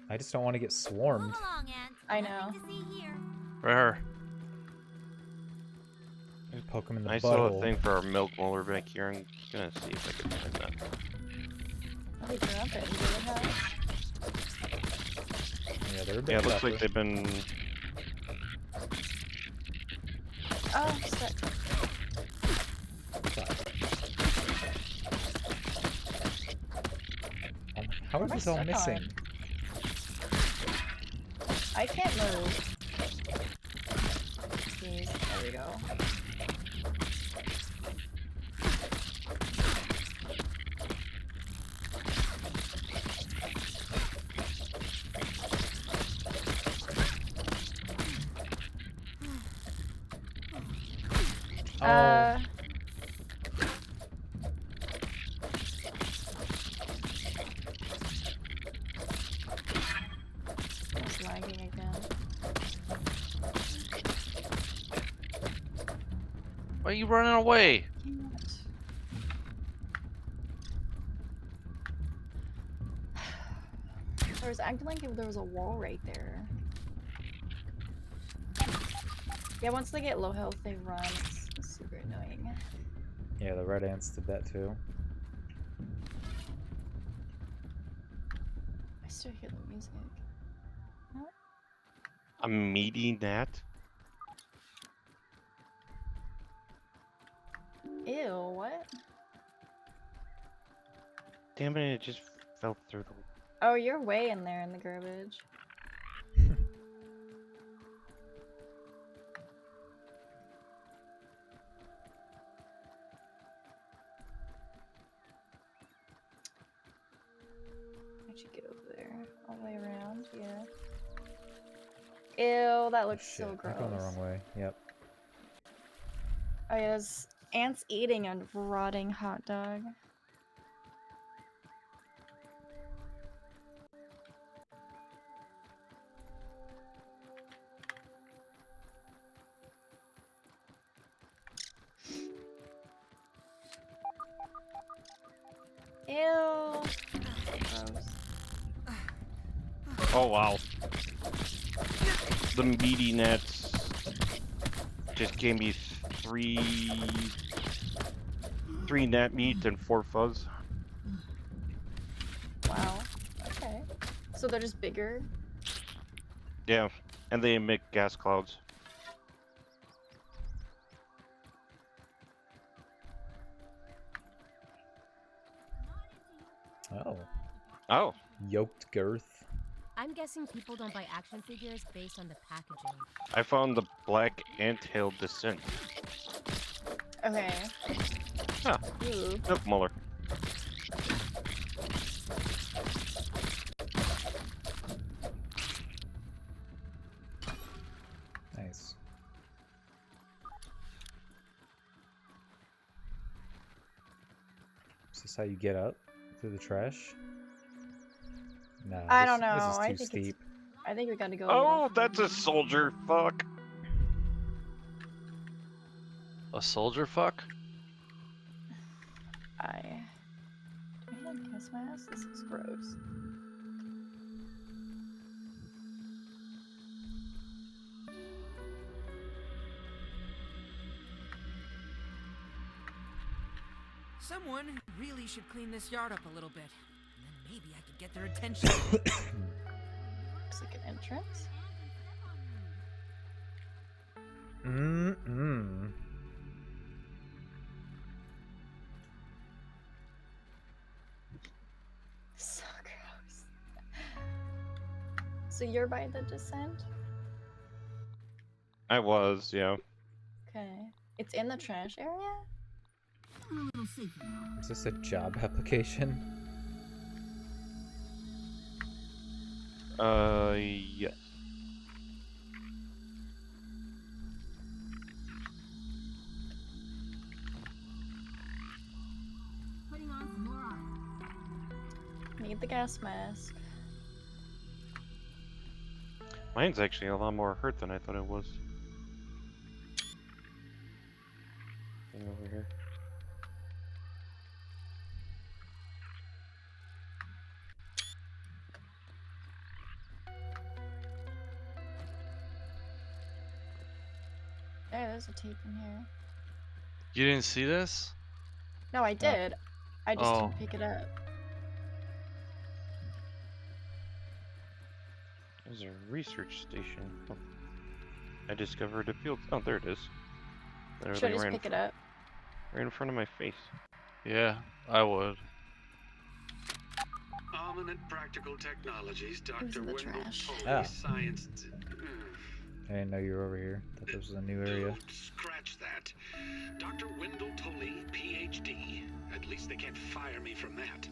I just don't want to get swarmed. Move along, Ant. I Nothing know. to see here. Right here. Just poke him in the I saw a butthole. thing for our milk molar back here. I'm gonna see if I can find that. Let me drop it. Do it have? Yeah, they're a bit Yeah, it looks tougher. like they've been. Oh, stuck. How are What am I these all stuck on? missing? I can't move. Jeez, there we go. Oh. It's lagging again. Why are you running away? Damn it. I was acting like if there was a wall right there. Yeah, once they get low health, they run. It's super annoying. Yeah, the red ants did that too. still hear the music. A meaty gnat? Ew, what? Damn it, it just fell through the... Oh, you're way in there in the garbage. Why'd you get over there? All the way around? Yeah. Ew, that Oh, looks shit. so I'm gross. going the wrong way. Yep. Oh yeah, there's ants eating a rotting hot dog. Ew. Gross. Oh, wow. The meaty gnats just gave me three gnat meat and 4 fuzz. Wow. Okay. So they're just bigger? Yeah, and they emit gas clouds. Oh. Oh, Yoked girth. I'm guessing people don't buy action figures based on the packaging. I found the black anthill descent. Okay. Huh. Ooh. Nope, Muller. Nice. Is this how you get up through the trash? No, I don't This know. is I too think steep. I think we gotta go. Oh, that's a soldier. Fuck. A soldier fuck? Do I have gas mask? This is gross. Someone really should clean this yard up a little bit. And then maybe I could get their attention. Looks like an entrance. Mm-mm. So gross. So you're by the descent? I was, yeah. Okay. It's in the trash area? A little safer now. Is this a job application? Yes. Putting on some more armor. Need the gas mask. Mine's actually a lot more hurt than I thought it was. Thing over here. There's a tape in here. You didn't see this? No, I did. I just Oh. didn't pick it up. There's a research station. Oh. I discovered a field. Oh, there it is. Should I Literally just right pick it up? right in front of my face. Yeah, I would. Eminent practical technologies, Dr. in the Wendell trash. Foley, Ah. science. I didn't know you were over here. Thought this was a new area. Don't scratch that. Dr. Wendell Tully, PhD. At least they can't fire me from that.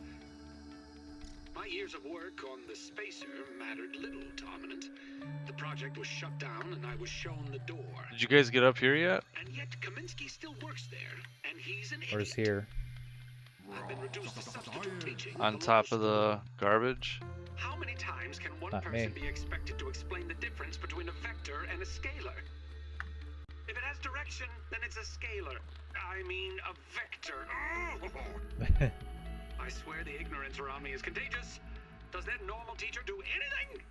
My years of work on the spacer mattered little to Eminent. The project was shut down and I was shown the door. Did you guys get up here yet? And yet Kaminsky still works there, and he's an Where's idiot. here? I've been reduced to substitute teaching. On top of the garbage? How many times can one Not person me. be expected to explain the difference between a vector and a scalar? If it has direction, then it's a scalar. I mean, a vector. Oh! I swear the ignorance around me is contagious. Does that normal teacher do anything?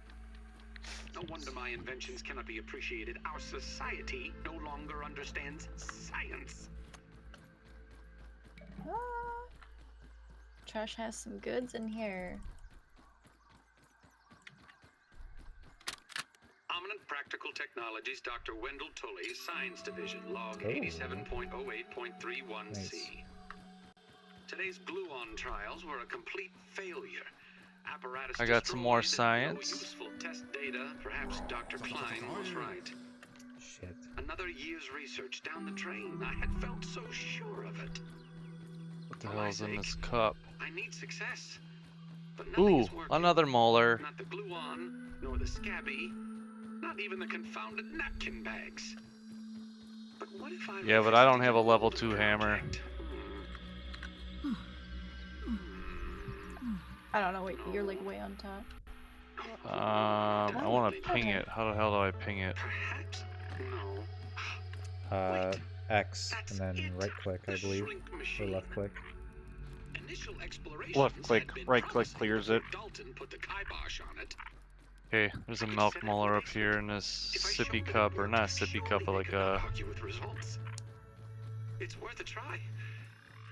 No wonder my inventions cannot be appreciated. Our society no longer understands science. Ah. Trash has some goods in here. Technologies, Dr. Wendell Tully, Science Division, log Oh. 87.08.31C. Nice. Today's gluon trials were a complete failure. Apparatus I got some more destroyed, science. No useful test data. Perhaps Dr. Klein was right. Shit. Another year's research down the drain. I had felt so sure of it. What the For my hell's in this sake, cup? I need success. But nothing Ooh, is working. another molar. Not the gluon, nor the scabby, not even the confounded napkin bags. But what if I Yeah, but I don't resisted have a an level old 2 hammer. project? I don't know. Wait, you're like way on top. I want to ping Okay. it. How the hell do I ping it? Perhaps? No. X, That's and then it. right click, I The believe. shrink Or machine. left click. Initial explorations Left click, had been right click promising, clears but it. Dalton put the kibosh on it. Okay, there's a milk molar up here in this If I sippy showed that it cup, or worked, not a sippy surely cup, but they like could not a. argue with results. It's worth a try.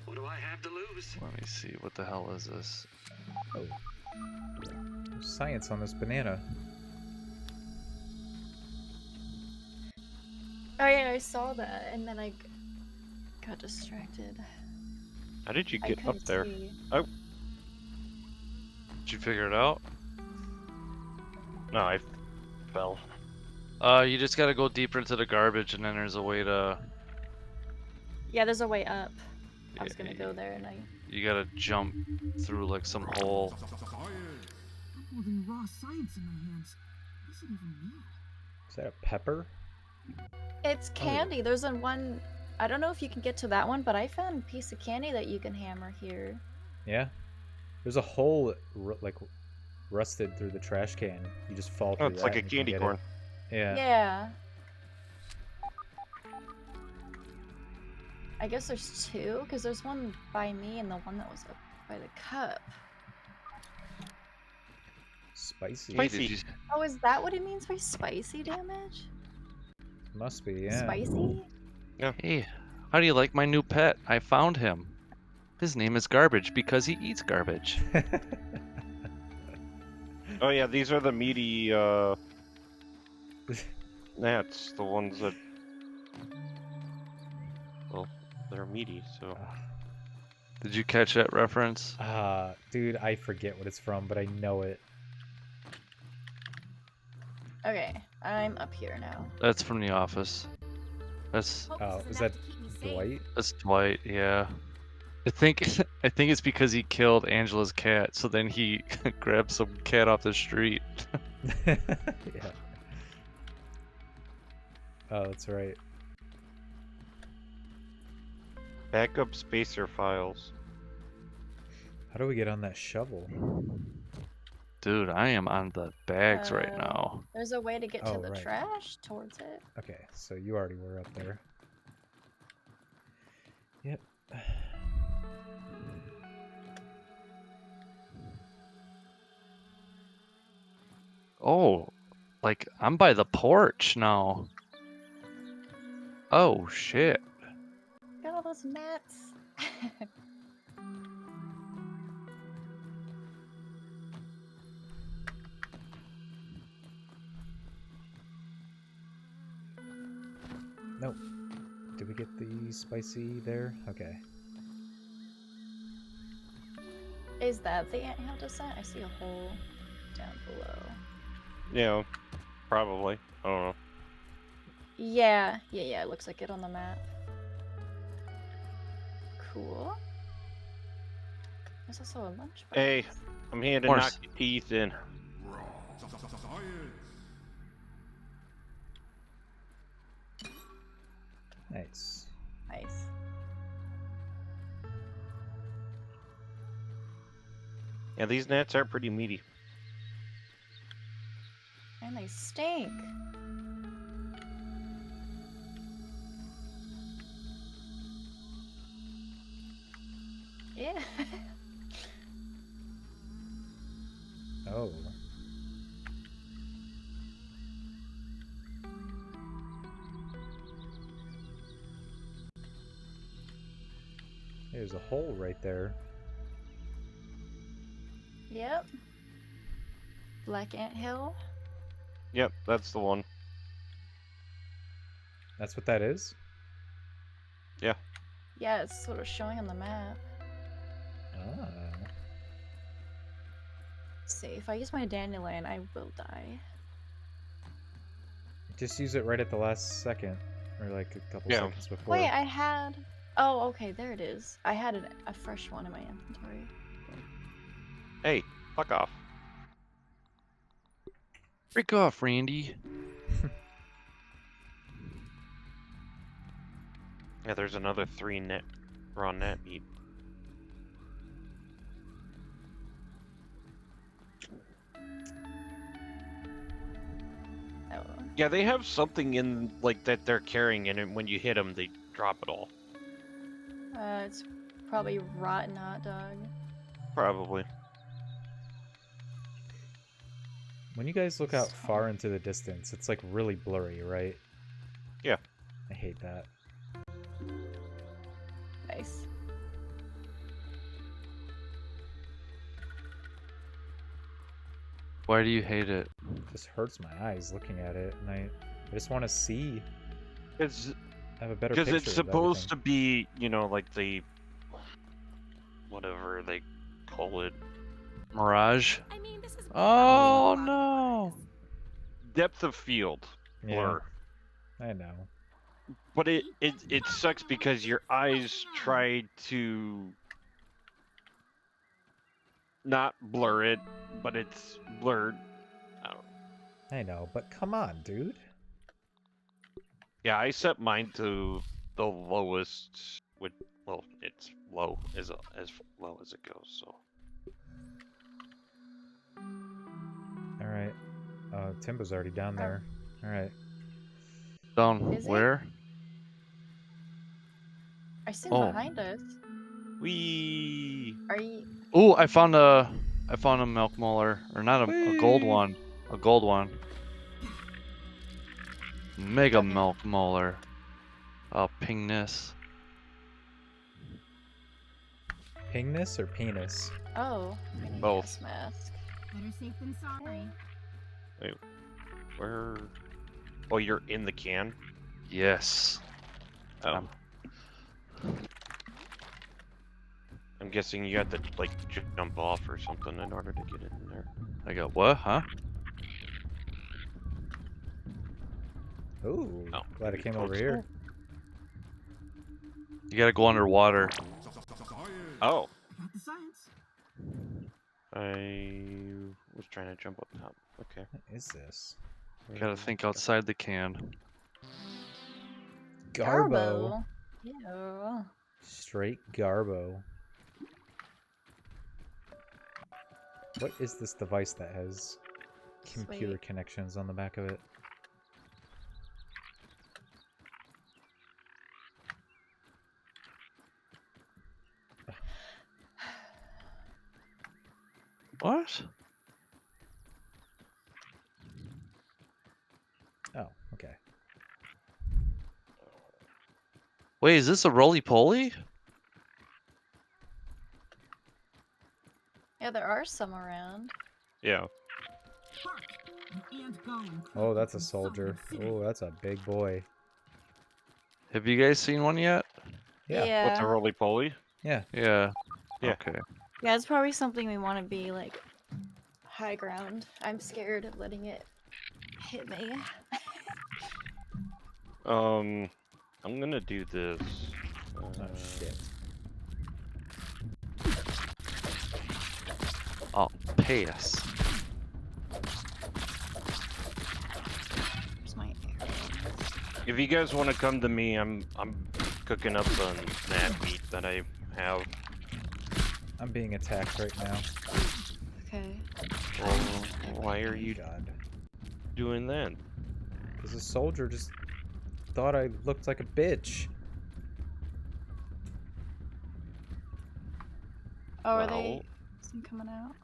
What do I have to lose? Let me see. What the hell is this? Oh. There's science on this banana. Oh yeah, I saw that, and then I got distracted. How did you I get up couldn't there? see. Oh, Did you figure it out? no, I fell. You just gotta go deeper into the garbage, and then there's a way to. Yeah, there's a way up. I was Yeah, gonna go there, and I. You gotta jump through like some hole. I'm holding raw science in my hands. What does it even mean? Is that a pepper? It's candy. There's a one. I don't know if you can get to that one, but I found a piece of candy that you can hammer here. Yeah. There's a hole like rusted through the trash can. You just fall through Oh, it's that like a and you can candy get corn. it. Yeah. Yeah. I guess there's two, because there's one by me and the one that was up by the cup. Spicy. Hey, Spicy. did you... Oh, is that what it means by spicy damage? Must be, yeah. Spicy? Hey, how do you like my new pet? I found him. His name is Garbage because he eats garbage. Oh yeah, these are the meaty gnats, the ones that, well, they're meaty, so. Did you catch that reference? Dude, I forget what it's from, but I know it. Okay, I'm up here now. That's from The Office. That's Hope Oh, this is enough that to keep me safe. Dwight? that's Dwight. Yeah. I think it's because he killed Angela's cat, so then he grabbed some cat off the street. Yeah. Oh, that's right. Backup spacer files. How do we get on that shovel? Dude, I am on the bags right now. There's a way to get to Oh, the right. trash towards it. Okay, so you already were up there. Yep. Oh, like I'm by the porch now. Oh shit. Got all those gnats. Nope. Did we get the spicy there? Okay. Is that the anthill descent? I see a hole down below. Yeah, probably. I don't know. Yeah, it looks like it on the map. Cool. There's also a lunchbox. Hey, I'm here to Horse. knock your teeth in. Nice. Nice. Yeah, these gnats are pretty meaty. And they stink. Yeah. Oh. There's a hole right there. Yep. Black Ant Hill. Yep, that's the one. That's what that is? Yeah. Yeah, it's sort of showing on the map. Ah. Let's see, if I use my dandelion, I will die. Just use it right at the last second. Or like a couple Yeah. seconds before. Wait, I had... Oh, okay, there it is. I had a fresh one in my inventory. Hey, fuck off. Freak off, Randy. Yeah, there's another 3 net raw net meat. Oh. Yeah, they have something in like that they're carrying, and when you hit them, they drop it all. It's probably rotten hot dog. Probably. When you guys look out far into the distance, it's like really blurry, right? Yeah. I hate that. Nice. Why do you hate it? It just hurts my eyes looking at it, and I just want to see. It's Have a better because picture it's of supposed everything. to be, you know, like the whatever they call it, Mirage? I mean, this is Oh probably no! depth of field Yeah, blur. I know. But it sucks because your eyes try to not blur it, but it's blurred. I don't know. I know, but come on, dude. Yeah, I set mine to the lowest. Well, it's low as low as it goes. So All right. Timbo's already down there. All right. Down Is it? where? I see him Oh. behind us. we Are you... Ooh, I found a milk molar, or not a gold Whee! one, a gold one. Mega Okay. milk molar. Pingness. Pingness or penis? Oh, I need Both. gas mask. better safe than sorry. where? Oh, you're in the can. Yes. Oh. I'm guessing you had to like jump off or something in order to get in there. I got what? Huh? Ooh, Oh, glad I maybe came toad over here. You gotta go underwater. Oh, Got the science. I was trying to jump up top. Okay. What is this? Gotta think outside the can. Garbo. Ew. Straight Garbo. What is this device that has computer Sweet. connections on the back of it? What? Oh, okay. Wait, is this a roly-poly? Yeah, there are some around. Yeah. Hark! An ant going. Oh, that's a from Salt soldier. Lake City. Oh, that's a big boy. Have you guys seen one yet? Yeah. What's a roly poly? Yeah. Yeah. Yeah. Okay. Yeah, it's probably something we want to be like high ground. I'm scared of letting it hit me. I'm gonna do this. Oh, shit. I'll pass. Where's my arrow? If you guys want to come to me, I'm cooking up some gnat meat that I have. I'm being attacked right now. Okay. Well, why are Oh, you God. doing that? Because a soldier just thought I looked like a bitch. Oh, are Well- they some coming out?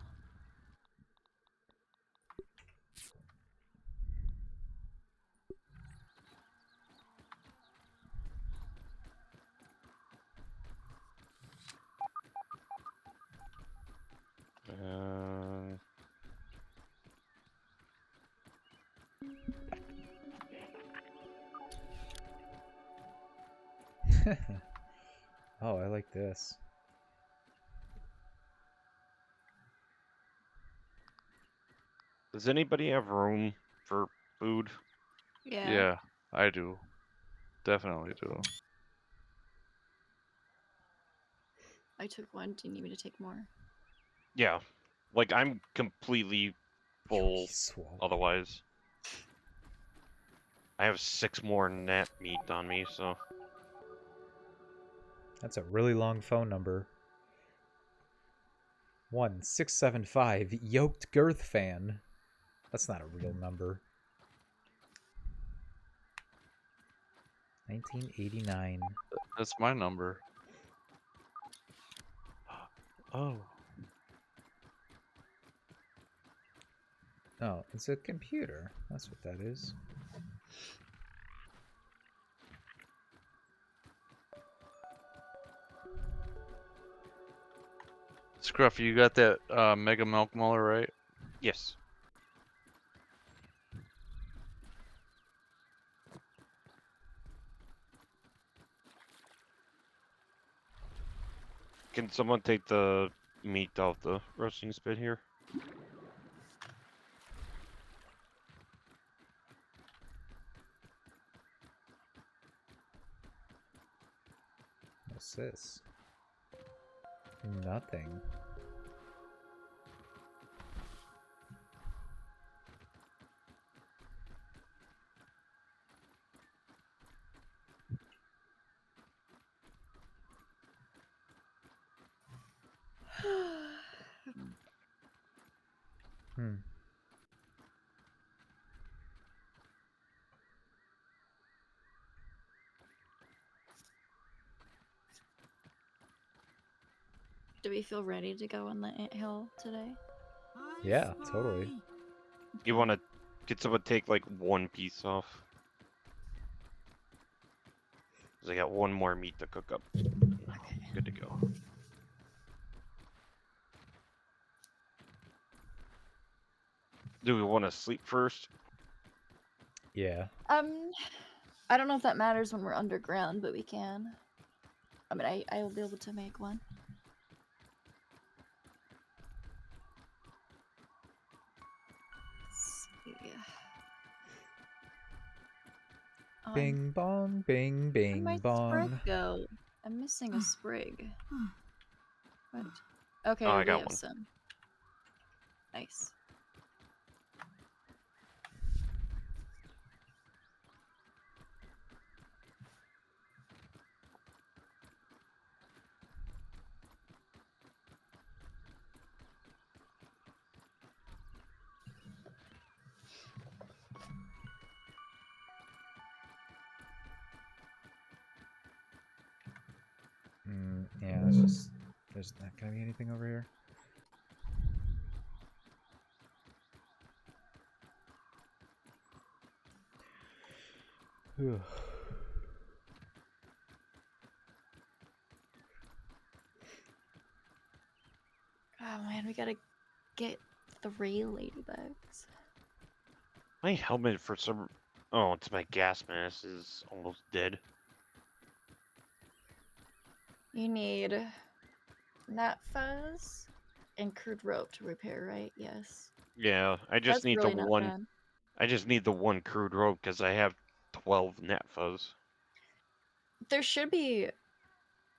Uh, Oh, I like this. Does anybody have room for food? Yeah. Yeah, I do. Definitely do. I took one. Do you need me to take more? Yeah. Like, I'm completely full He's swallowing. otherwise. I have 6 more net meat on me, so. That's a really long phone number. 1675 yoked girth fan. That's not a real number. 1989. That's my number. Oh. Oh, it's a computer. That's what that is. Scruffy, you got that Mega Milk Muller, right? Yes. Can someone take the meat off the roasting spit here? What's this? Nothing. Hmm. Do we feel ready to go on the anthill today? Yeah, totally. You want to get someone to take like one piece off? 'Cause I got one more meat to cook up. Okay. Good to go. Do we want to sleep first? Yeah. I don't know if that matters when we're underground, but we can. I mean, I will be able to make one. Let's see. Oh, Bing bong, bing where'd my bing bong. sprig go? I'm missing a sprig. What? Okay, Oh, I we got have one. some. Nice. Yeah, it's just there's not gonna be anything over here. Whew. Oh man, we gotta get 3 ladybugs. My helmet for some. Oh, it's my gas mask is almost dead. You need gnat fuzz and crude rope to repair, right? Yes. Yeah, I just That's need the really not one. bad. I just need the one crude rope because I have 12 net fuzz. There should be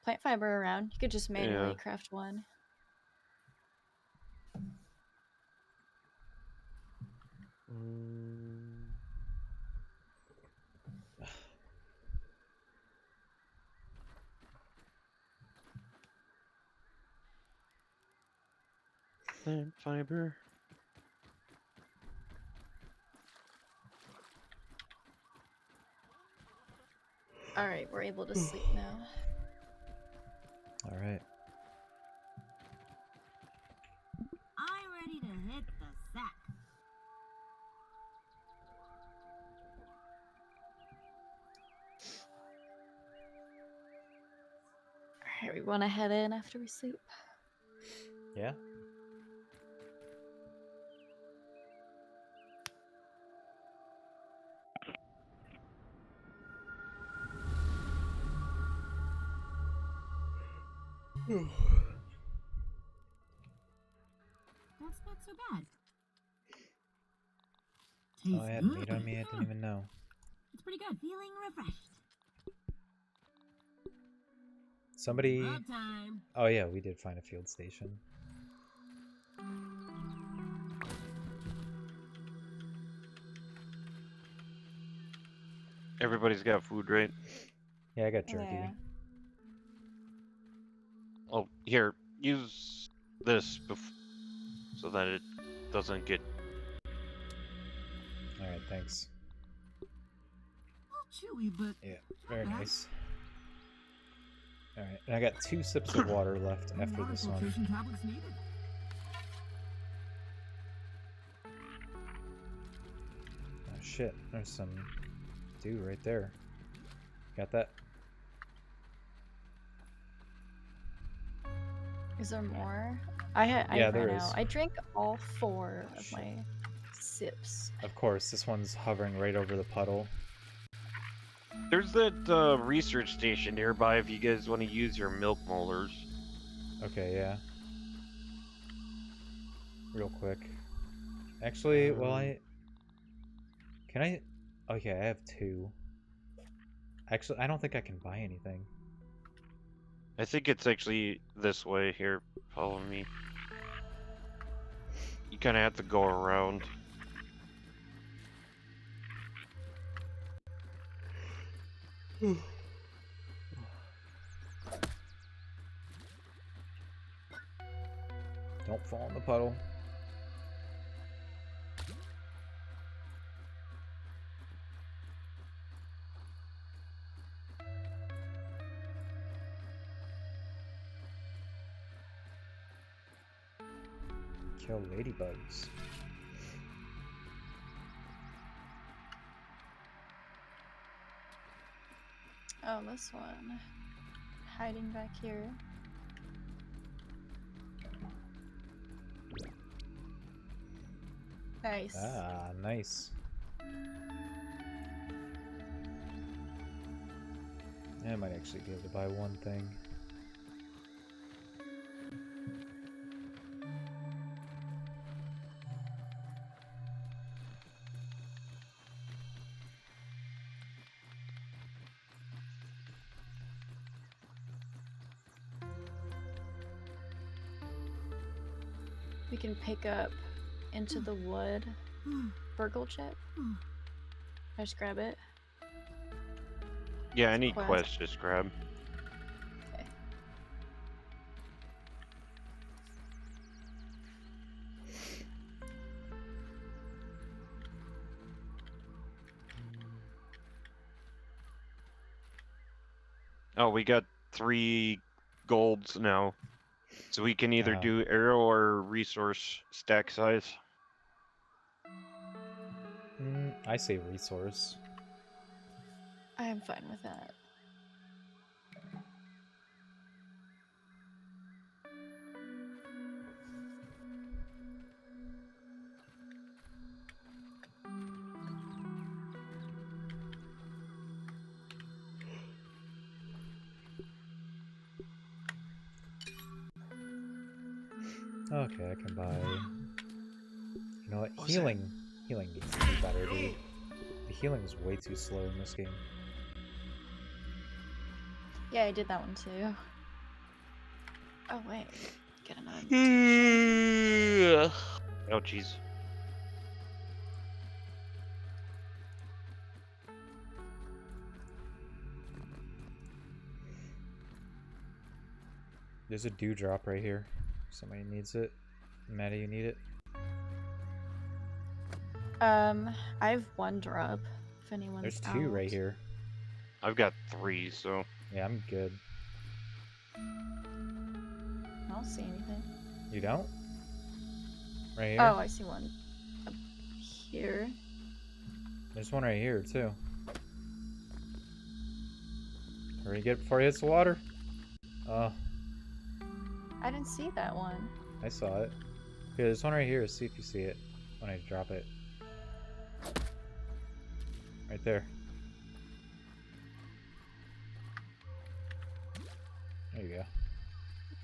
plant fiber around. You could just manually Yeah. craft one. Plant fiber. Alright, we're able to sleep now. All right. I'm ready to hit the sack. Alright, we want to head in after we sleep. Yeah. That's not so bad. Oh, Tastes I had good. meat on me. I didn't even know. It's pretty good. Feeling refreshed. Somebody. About time. Oh yeah, we did find a field station. Everybody's got food, right? Yeah, I got jerky. Yeah. Oh, here, use this so that it doesn't get. All right, thanks. A little chewy, but Yeah, not very bad. nice. All right, and I got 2 sips of water left No after water this one. filtration tablets needed. Oh shit, there's some dew right there. Got that? Is there more? I Yeah, ran there out. is. I drank all 4 of Shit. my sips. Of course, this one's hovering right over the puddle. There's that research station nearby if you guys want to use your milk molars. Okay, yeah. Real quick. Actually, well, Can I... Okay, I have 2. Actually, I don't think I can buy anything. I think it's actually this way. Here, follow me. You kind of have to go around. Don't fall in the puddle. Kill ladybugs. Oh, this one. Hiding back here. Nice. Ah, nice. I might actually be able to buy one thing. We can pick up into the wood burgle chip. I just grab it. Yeah, any Quest. quest, just grab. Okay. Oh, we got 3 golds now. So we can either Uh-huh. do arrow or resource stack size. I say resource. I am fine with that. Okay, I can buy... You know what? What's Healing. Healing needs to be better, dude. The healing is way too slow in this game. Yeah, I did that one too. Oh wait, get another. Oh, jeez. There's a dewdrop right here. Somebody needs it. Maddie, you need it? I have 1 drop. If anyone's There's 2 right out. here. I've got 3, so. Yeah, I'm good. I don't see anything. You don't? Right here? Oh, I see one up here. There's one right here, too. Hurry, get it before he hits the water. Oh, I didn't see that one. I saw it. Here, there's one right here. See if you see it when I drop it. Right there. There you go.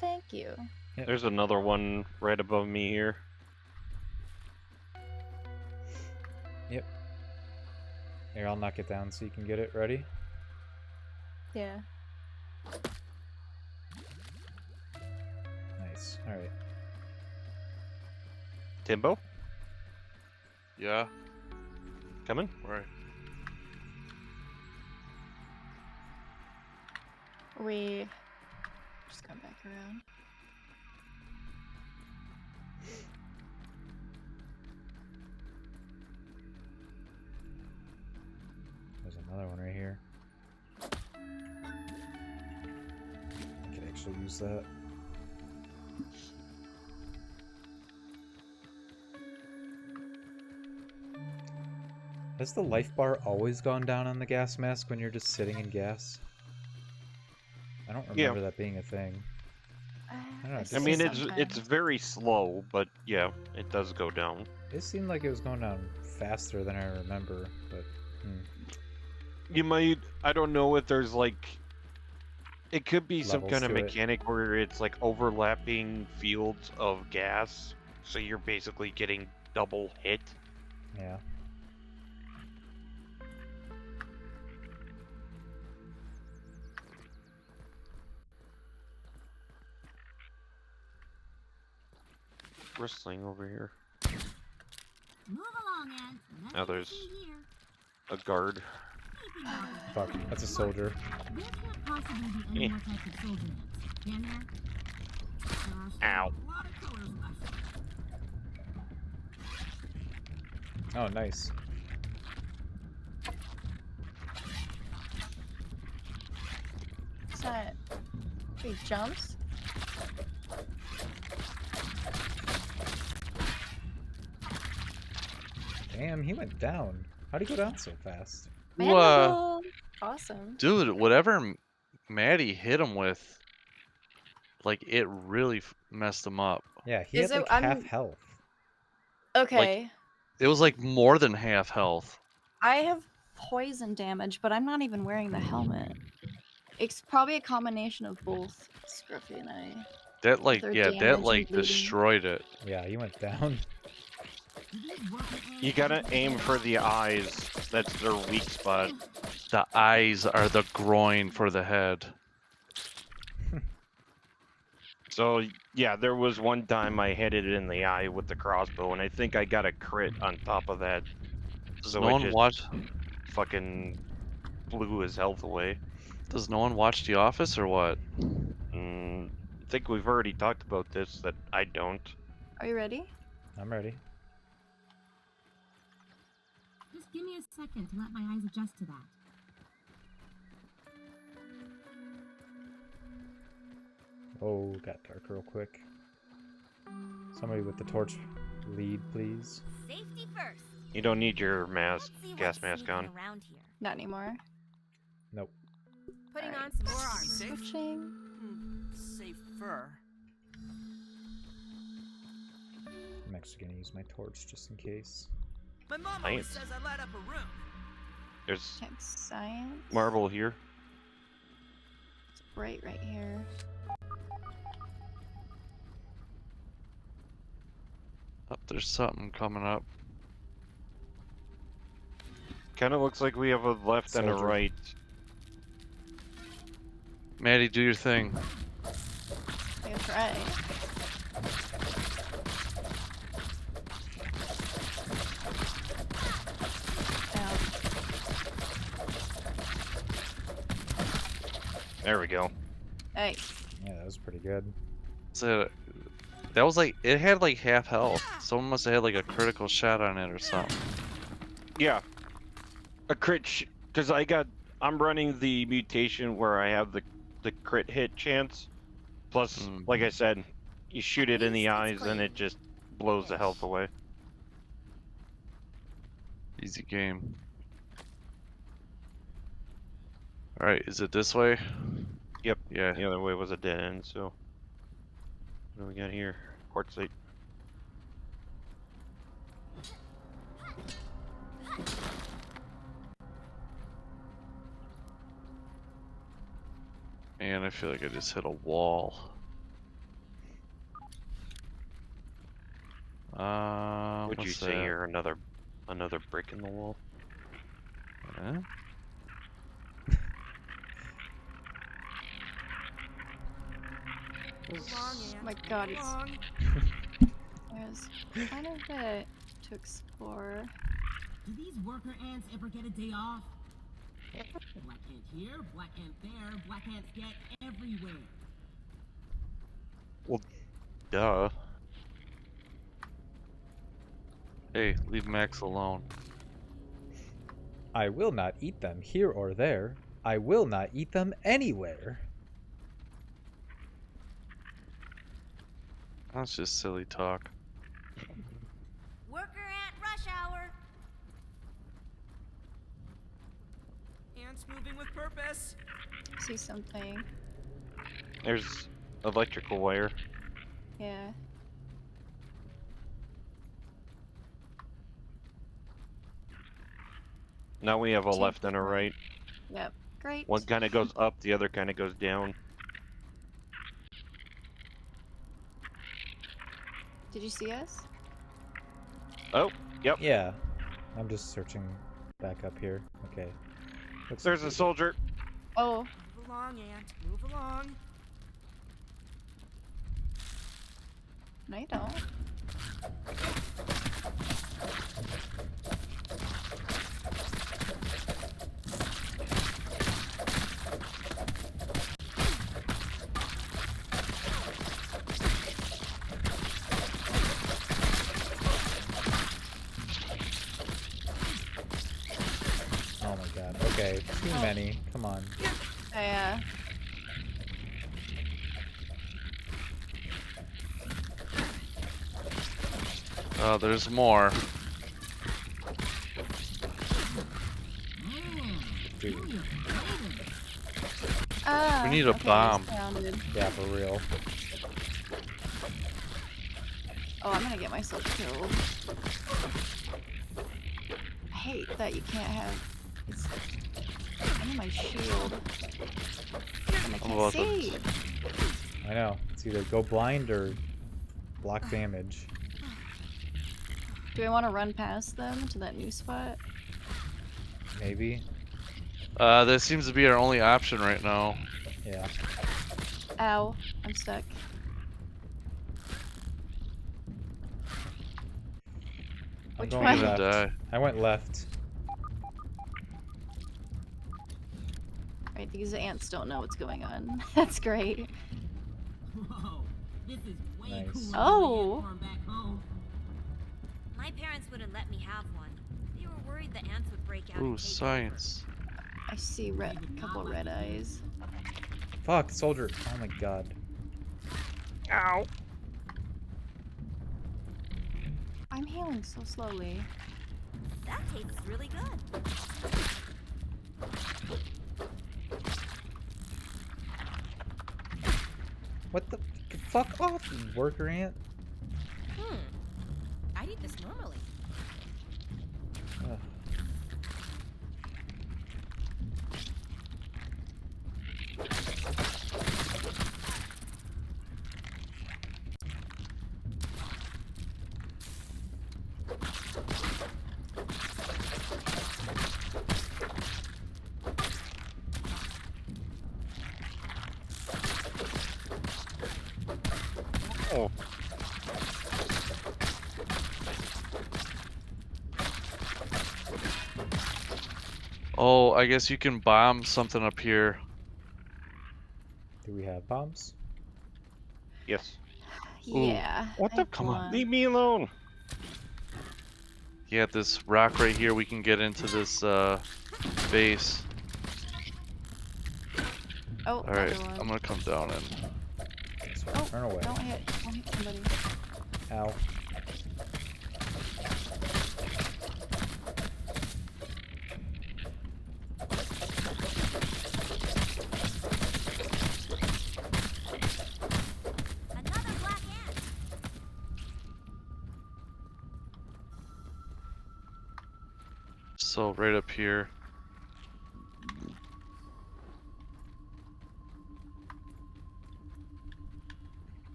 Thank you. Yep. There's another one right above me here. Yep. Here, I'll knock it down so you can get it. Ready? Yeah. Nice. Alright. Timbo, Yeah. coming? Right. We just come back around. There's another one right here. I could actually use that. Has the life bar always gone down on the gas mask when you're just sitting in gas? I don't Yeah. remember that being a thing. don't know, I Just mean, sometimes. it's very slow, but yeah, it does go down. It seemed like it was going down faster than I remember, but You might, I don't know if there's like, it could be some Levels kind of to it. mechanic where it's like overlapping fields of gas, so you're basically getting double hit. yeah. Bristling over here. Move along, Ant. Nothing Now to there's see here. a guard. Keeping up. Fuck, that's a soldier. There can't possibly be any more types of soldier nets, can there? There are still Ow. a lot of colors left. Oh, nice. Is that he jumps? Damn, he went down. How'd he go down so fast? Mandible. Awesome. Dude, whatever Maddie hit him with, like, it really messed him up. Yeah, he Is had it- like I'm- half health. Okay. It was like more than half health. I have poison damage, but I'm not even wearing the helmet. It's probably a combination of both Scruffy and I. That like, Their yeah, damage that and like bleeding. destroyed it. Yeah, he went down. You gotta aim for the eyes. That's their weak spot. The eyes are the groin for the head. So yeah, there was one time I hit it in the eye with the crossbow, and I think I got a crit on top of that. Does So no it one just watch? fucking blew his health away. Does no one watch The Office or what? I think we've already talked about this, that I don't. Are you ready? I'm ready. Just give me a second to let my eyes adjust to that. Oh, got dark real quick. Somebody with the torch lead, please. Safety first. You don't need your mask, Let's see gas what's mask sneaking on. around here. Not anymore. Nope. Putting Alright. on some more armor. Safe? Switching. Safer. I'm actually gonna use my torch just in case. My mom always says I light up a room. There's Check science. marble here. It's bright right here. Oh, there's something coming up. Kind of looks like we have a left and a Soldier. right. Maddie, do your thing. I can try. Ow. There we go. Hey. Yeah, that was pretty good. So that was like, it had like half health. Someone must have had like a critical shot on it or something. Yeah. A crit, because I'm running the mutation where I have the crit hit chance. Plus, like I said, you shoot it in the eyes and it just blows the health away. Easy game. Alright, is it this way? Yep. Yeah. The other way was a dead end, so. What do we got here? Quartzite. Man, I feel like I just hit a wall. Would you what's say that? you're another brick in the wall? Huh? Move along, Oh Ant. my god, Move it's along. there's quite a bit to explore. Do these worker ants ever get a day off? Black ant here, black ant there, black ants get everywhere. Well, duh. Hey, leave Max alone. I will not eat them here or there. I will not eat them anywhere. That's just silly talk. Worker ant rush hour. Ants moving with purpose. See something. There's electrical wire. Yeah. Now we have a Two left and a people. right. Yep. Great. One kind of goes up, the other kind of goes down. Did you see us? Oh, yep. Yeah. I'm just searching back up here. Okay. Looks There's a good. soldier. Oh, Move along, Ant. Move along. no you don't. Oh my god. Okay. Too many. Come on. Yeah. Oh, there's more. Dude. Ah, We need a okay, bomb. surrounded. Yeah, for real. Oh, I'm gonna get myself killed. I hate that you can't have. It's... I need my shield. And I I'm can't about to- see. I know. It's either go blind or block damage. Do I want to run past them to that new spot? Maybe. That seems to be our only option right now. Yeah. Ow, I'm stuck. I'm Which going one? You're gonna left. die. I went left. Right, these ants don't know what's going on. That's great. Whoa, this is way Nice. cooler Oh. than the ant farm back home. My parents wouldn't let me have one. They were worried the ants would break out Ooh, and take science. I see couple red eyes. Fuck, soldier. Oh my god. Ow. I'm healing so slowly. over. That tastes really good. What the? Fuck off, you worker ant. I'd eat this normally. Ugh. Oh. Oh, I guess you can bomb something up here. Do we have bombs? Yes. Ooh, Yeah. What I the? have Come on. one. Leave me alone. Yeah, this rock right here, we can get into this base. Oh, Alright, another one. I'm gonna come down and This way. Oh, Turn away. Don't hit somebody. Ow. Another black ant. so right up here.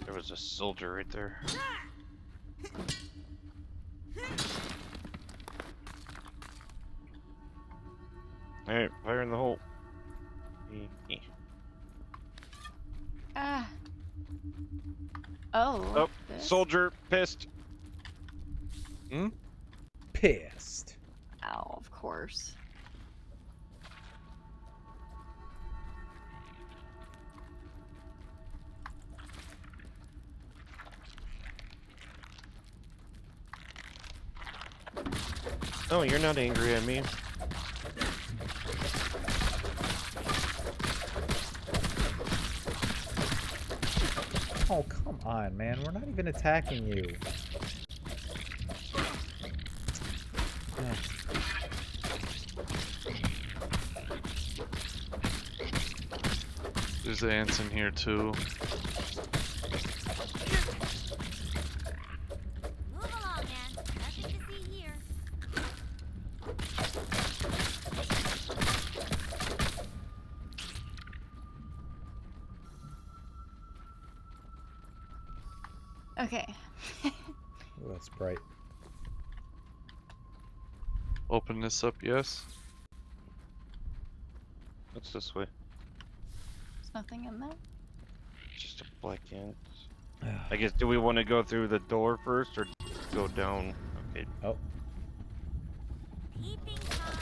There was a soldier right there. All right, fire in the hole. Ah. Oh. Oh, this? soldier pissed. Pissed. Ow, of course. Oh, you're not angry at me. Oh, come on, man. We're not even attacking you. Ugh. There's ants in here too. Move along, man. Nothing to see here. Okay. Ooh, that's bright. Open this up, yes. What's this way? There's nothing in there. Just a black ant. I guess, do we want to go through the door first or go down? Okay. Oh, Peeping time.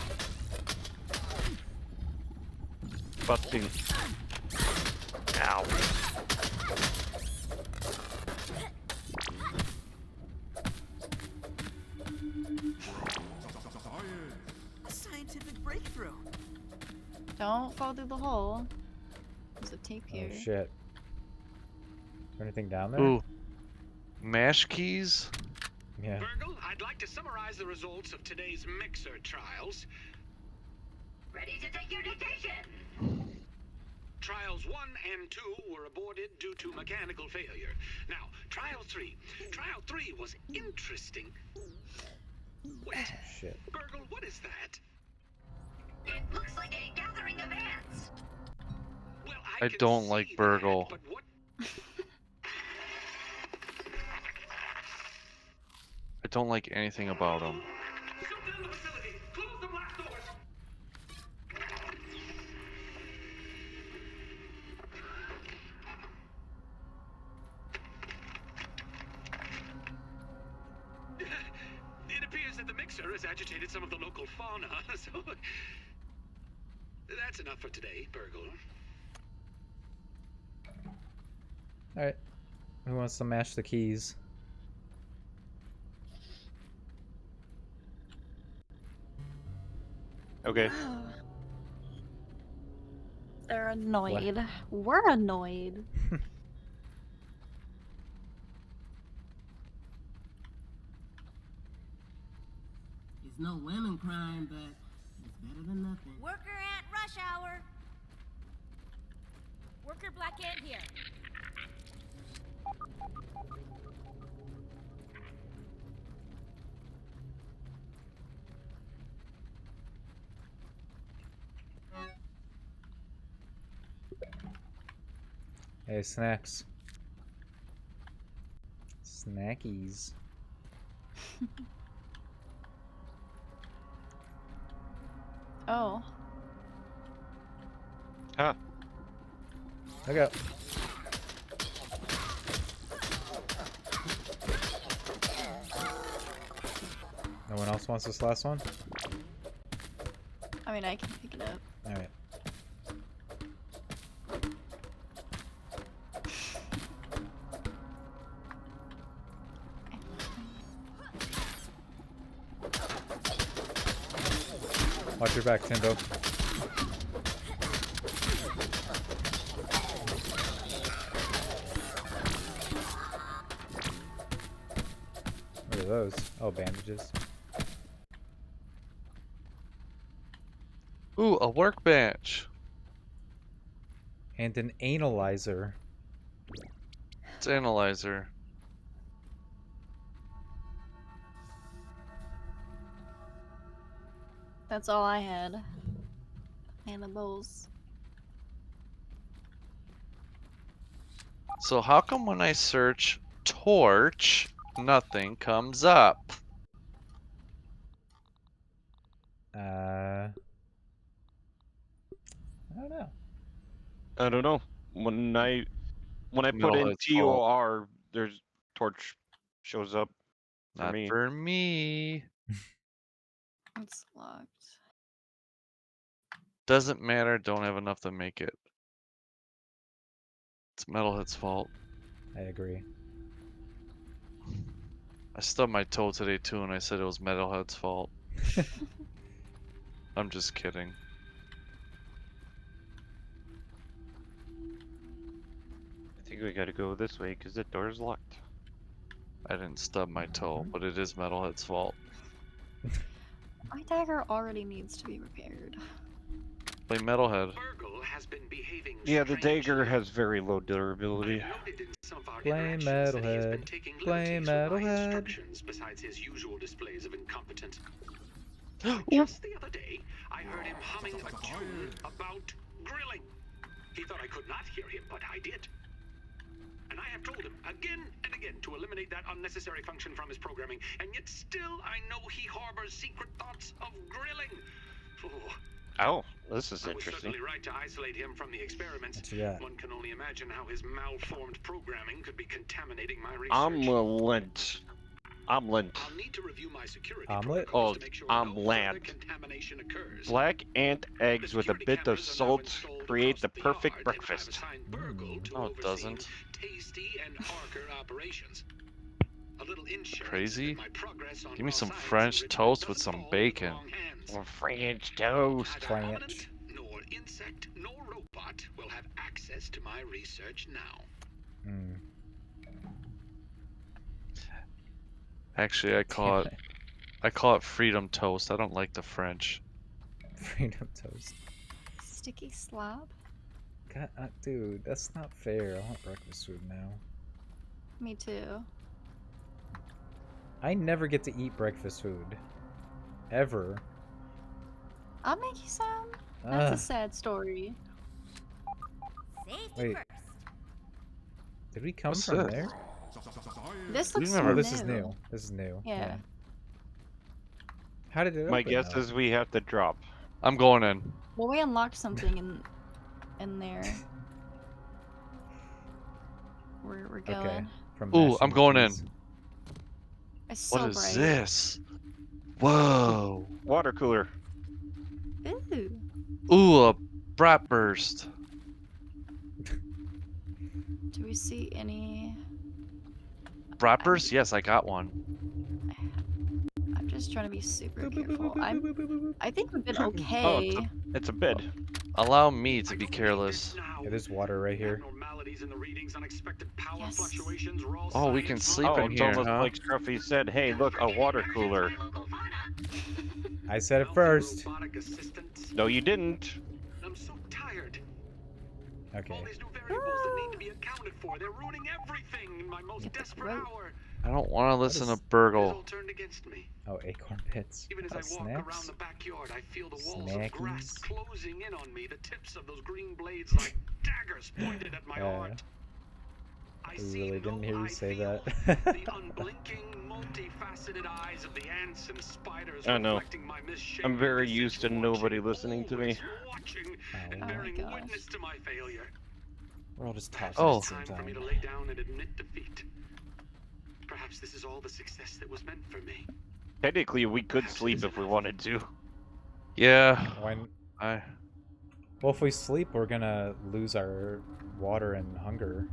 Busting. Ow. A scientific breakthrough. Don't fall through the hole. There's a tape oh here. shit. Is there anything down there? Ooh. Mash keys? Yeah. Virgil, I'd like to summarize the results of today's mixer trials. Ready to take your dictation. Trials 1 and 2 were aborted due to mechanical failure. Now, Trial 3. Trial 3 was interesting. Wait, Shit. Virgil, what is that? It looks like a gathering of ants. Well, I can don't see like that, Burgle. but what? I don't like anything about them. Shut down the facility. Close the blast doors. It appears that the mixer has agitated some of the local fauna, so that's enough for today, Burgle. Alright. Who wants to mash the keys? Okay. They're annoyed. We're annoyed. It's no lemon crime, but it's better than nothing. Worker ant rush hour. Worker black ant here. Hey, snacks. Snackies. Oh. Huh. Look out. No one else wants this last one? I mean, I can pick it up. Alright. Watch your back, Timbo. What are those? Oh, bandages. Ooh, a workbench. And an analyzer. It's analyzer. That's all I had. Animals. So how come when I search torch, Nothing comes up. I don't know. I don't know. When I put in Metalhead's fault. TOR, there's torch shows up for Not me. for me. It's locked. Doesn't matter. Don't have enough to make it. It's Metalhead's fault. I agree. I stubbed my toe today too, and I said it was Metalhead's fault. I'm just kidding. I think we gotta go this way because the door's locked. I didn't stub my toe, but it is Metalhead's fault. My dagger already needs to be repaired. Play Metalhead. Burgle has been behaving Yeah, the strangely. dagger has very low durability. I've noted in some of our Blame interactions that he has been Metalhead. taking Blame liberties with my Metalhead. instructions besides his usual displays of incompetence. Just the other day, I heard him humming a tune about grilling. He thought I could not hear him, but I did. And I have told him again and again to eliminate that unnecessary function from his programming, and yet still I know he harbors secret thoughts of grilling. Oh, Oh, this is I was interesting. certainly right to isolate him from the experiment. What you got? One can only imagine how his malformed programming could be contaminating my research. Omelet. Omelet. I'll need to review my security Omelet? protocols Oh, to make sure omelet. no further contamination occurs. Black ant eggs with a Security bit of cameras are now salt installed create the across perfect yard, and I've breakfast. assigned Burgle to No, it oversee doesn't. Tasty and Harker operations. A little insurance Crazy. that my progress on Give me raw some science French enrichment toast with doesn't some fall into the bacon. wrong hands. Or French toast. Neither French. hominid, nor insect, nor robot will have access to my research now. Hmm. Actually, I call it freedom toast. I don't like the French. Freedom toast. Sticky slob? God, dude, that's not fair. I want breakfast food now. Me too. I never get to eat breakfast food. Ever. I'll make you some. That's Ugh. a sad story. Safety Wait. first. Did we come What's from this? there? This We've looks never- Oh, new. this is new. This is new. Yeah. How did it My open, guess though? is we have to drop. I'm going in. Well, we unlocked something in there. We're going. Okay. From Ooh, mashing I'm the going in. keys. It's so What is bright. this? Whoa. Water cooler. Ooh. Ooh, a bratwurst. Do we see any? Bratwurst? Yes, I got one. I'm just trying to be super careful. I think we've been Oh, okay. it's a bed. Allow me to I be don't need careless. this now. Yeah, there's water right here. Abnormalities in the readings, unexpected power Yes. fluctuations, raw Oh, we can science, sleep Oh, in it's here, almost huh? like Scruffy said, hey, look, a water cooler. I said it wealthy first. robotic assistants. No, you didn't. I'm so tired. Okay. All these new variables that need to be accounted for. They're ruining everything in my most Get the desperate throat. hour. I don't want to listen is- to It has all Burgle. turned against me. Oh, acorn pits. Even as Oh, I walk around snacks. the backyard, I feel the walls of grass Snackies. closing in on me, the tips of those green blades like daggers pointed at my heart. I I see really no didn't hear you I say feel. that. The unblinking, multifaceted eyes of the ants and spiders I know. reflecting my misshapen I'm very visage, used to nobody watching, listening to me. always watching, and Oh. bearing Oh my gosh. witness to my failure. We're all just Perhaps talking Oh. at it's the same time for me to time. lay down and admit defeat. Perhaps this is all the success that was meant for me. Technically, we could sleep if we wanted to. Yeah. When, I. well, if we sleep, we're gonna lose our water and hunger.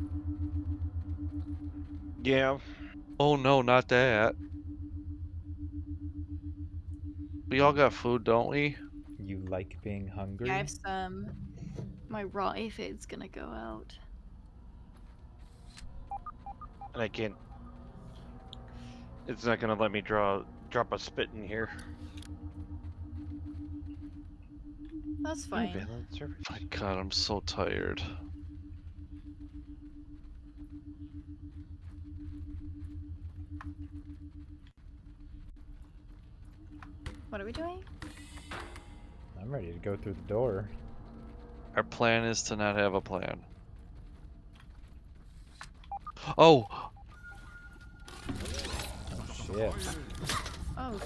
Yeah. Oh no, not that. We all got food, don't we? You like being hungry? Yeah, I have some. My raw aphid's gonna go out. And I can't. It's not gonna let me drop a spit in here. That's fine. My God, I'm so tired. What are we doing? I'm ready to go through the door. Our plan is to not have a plan. Oh! Shit. Oh.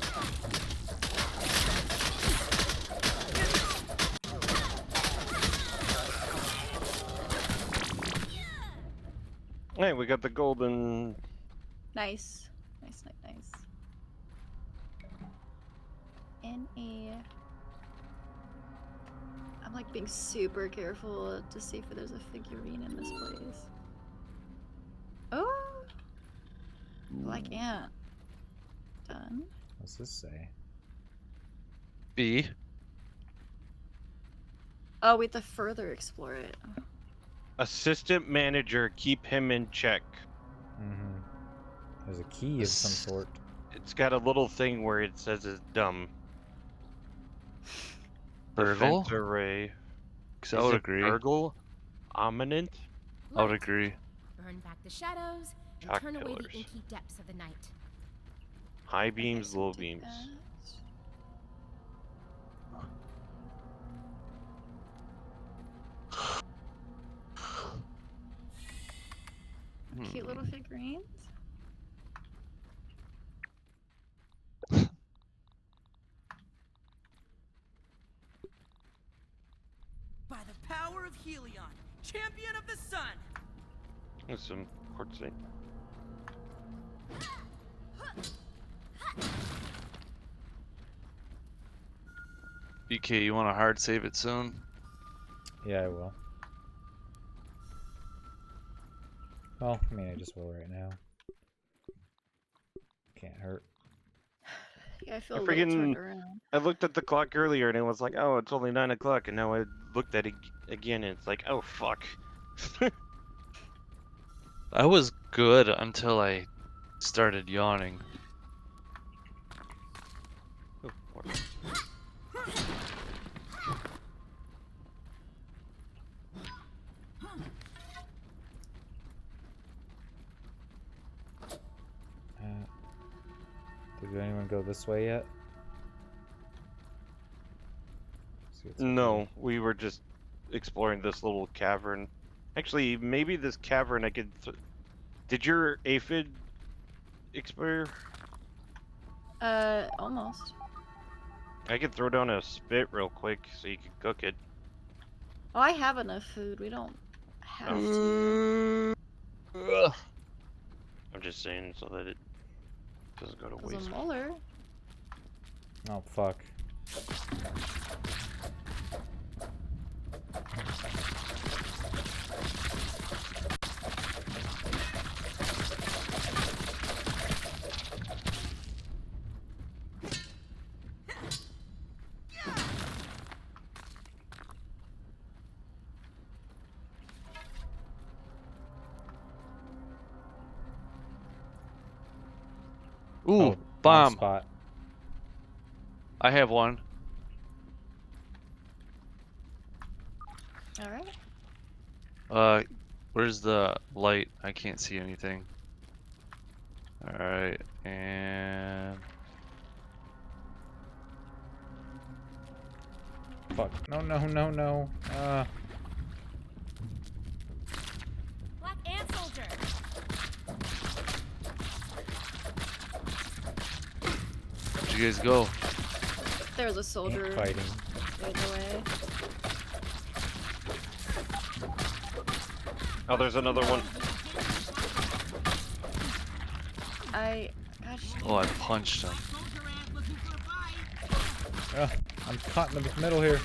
Hey, we got the golden. Nice. Nice, nice, nice. I'm like being super careful to see if there's a figurine in this place. Oh! Black ant. Done. What's this say? B. Oh, we have to further explore it. Assistant manager, keep him in check. Mm-hmm. There's a key of some sort. It's got a little thing where it says it's dumb. Burgle? Defense array. 'Cause I Is would it agree. Burgle? Ominent? I would Light. agree. Burn back the shadows and Shock turn away killers. the inky depths of the night. High beams, so low take beams. that. Cute little figurines. By the power of Helion, champion of the sun! There's some quartzite. BK, you want to hard save it soon? Yeah, I will. Well, I mean, I just will right now. Can't hurt. Yeah, I feel I a little freaking- turned around. I looked at the clock earlier and it was like, oh, it's only 9 o'clock. And now I looked at it again and it's like, oh, fuck. I was good until I started yawning. Oh, what? Did anyone go this way yet? See what's up No, here. we were just exploring this little cavern. Actually, maybe this cavern I could. Did your aphid expire? Almost. I could throw down a spit real quick so you could cook it. Oh, I have enough food. We don't have to. I'm just saying so that it doesn't go to There's waste. a molar. Oh, fuck. Ooh, Oh, wrong bomb! spot. I have one. Alright. Where's the light? I can't see anything. Alright, and... Fuck. No, no, no, no. Black ant soldier. Where'd you guys go? There's a soldier Ant fighting. right away. Oh, there's another one. Gosh. Oh, I punched him. I'm caught in the middle here.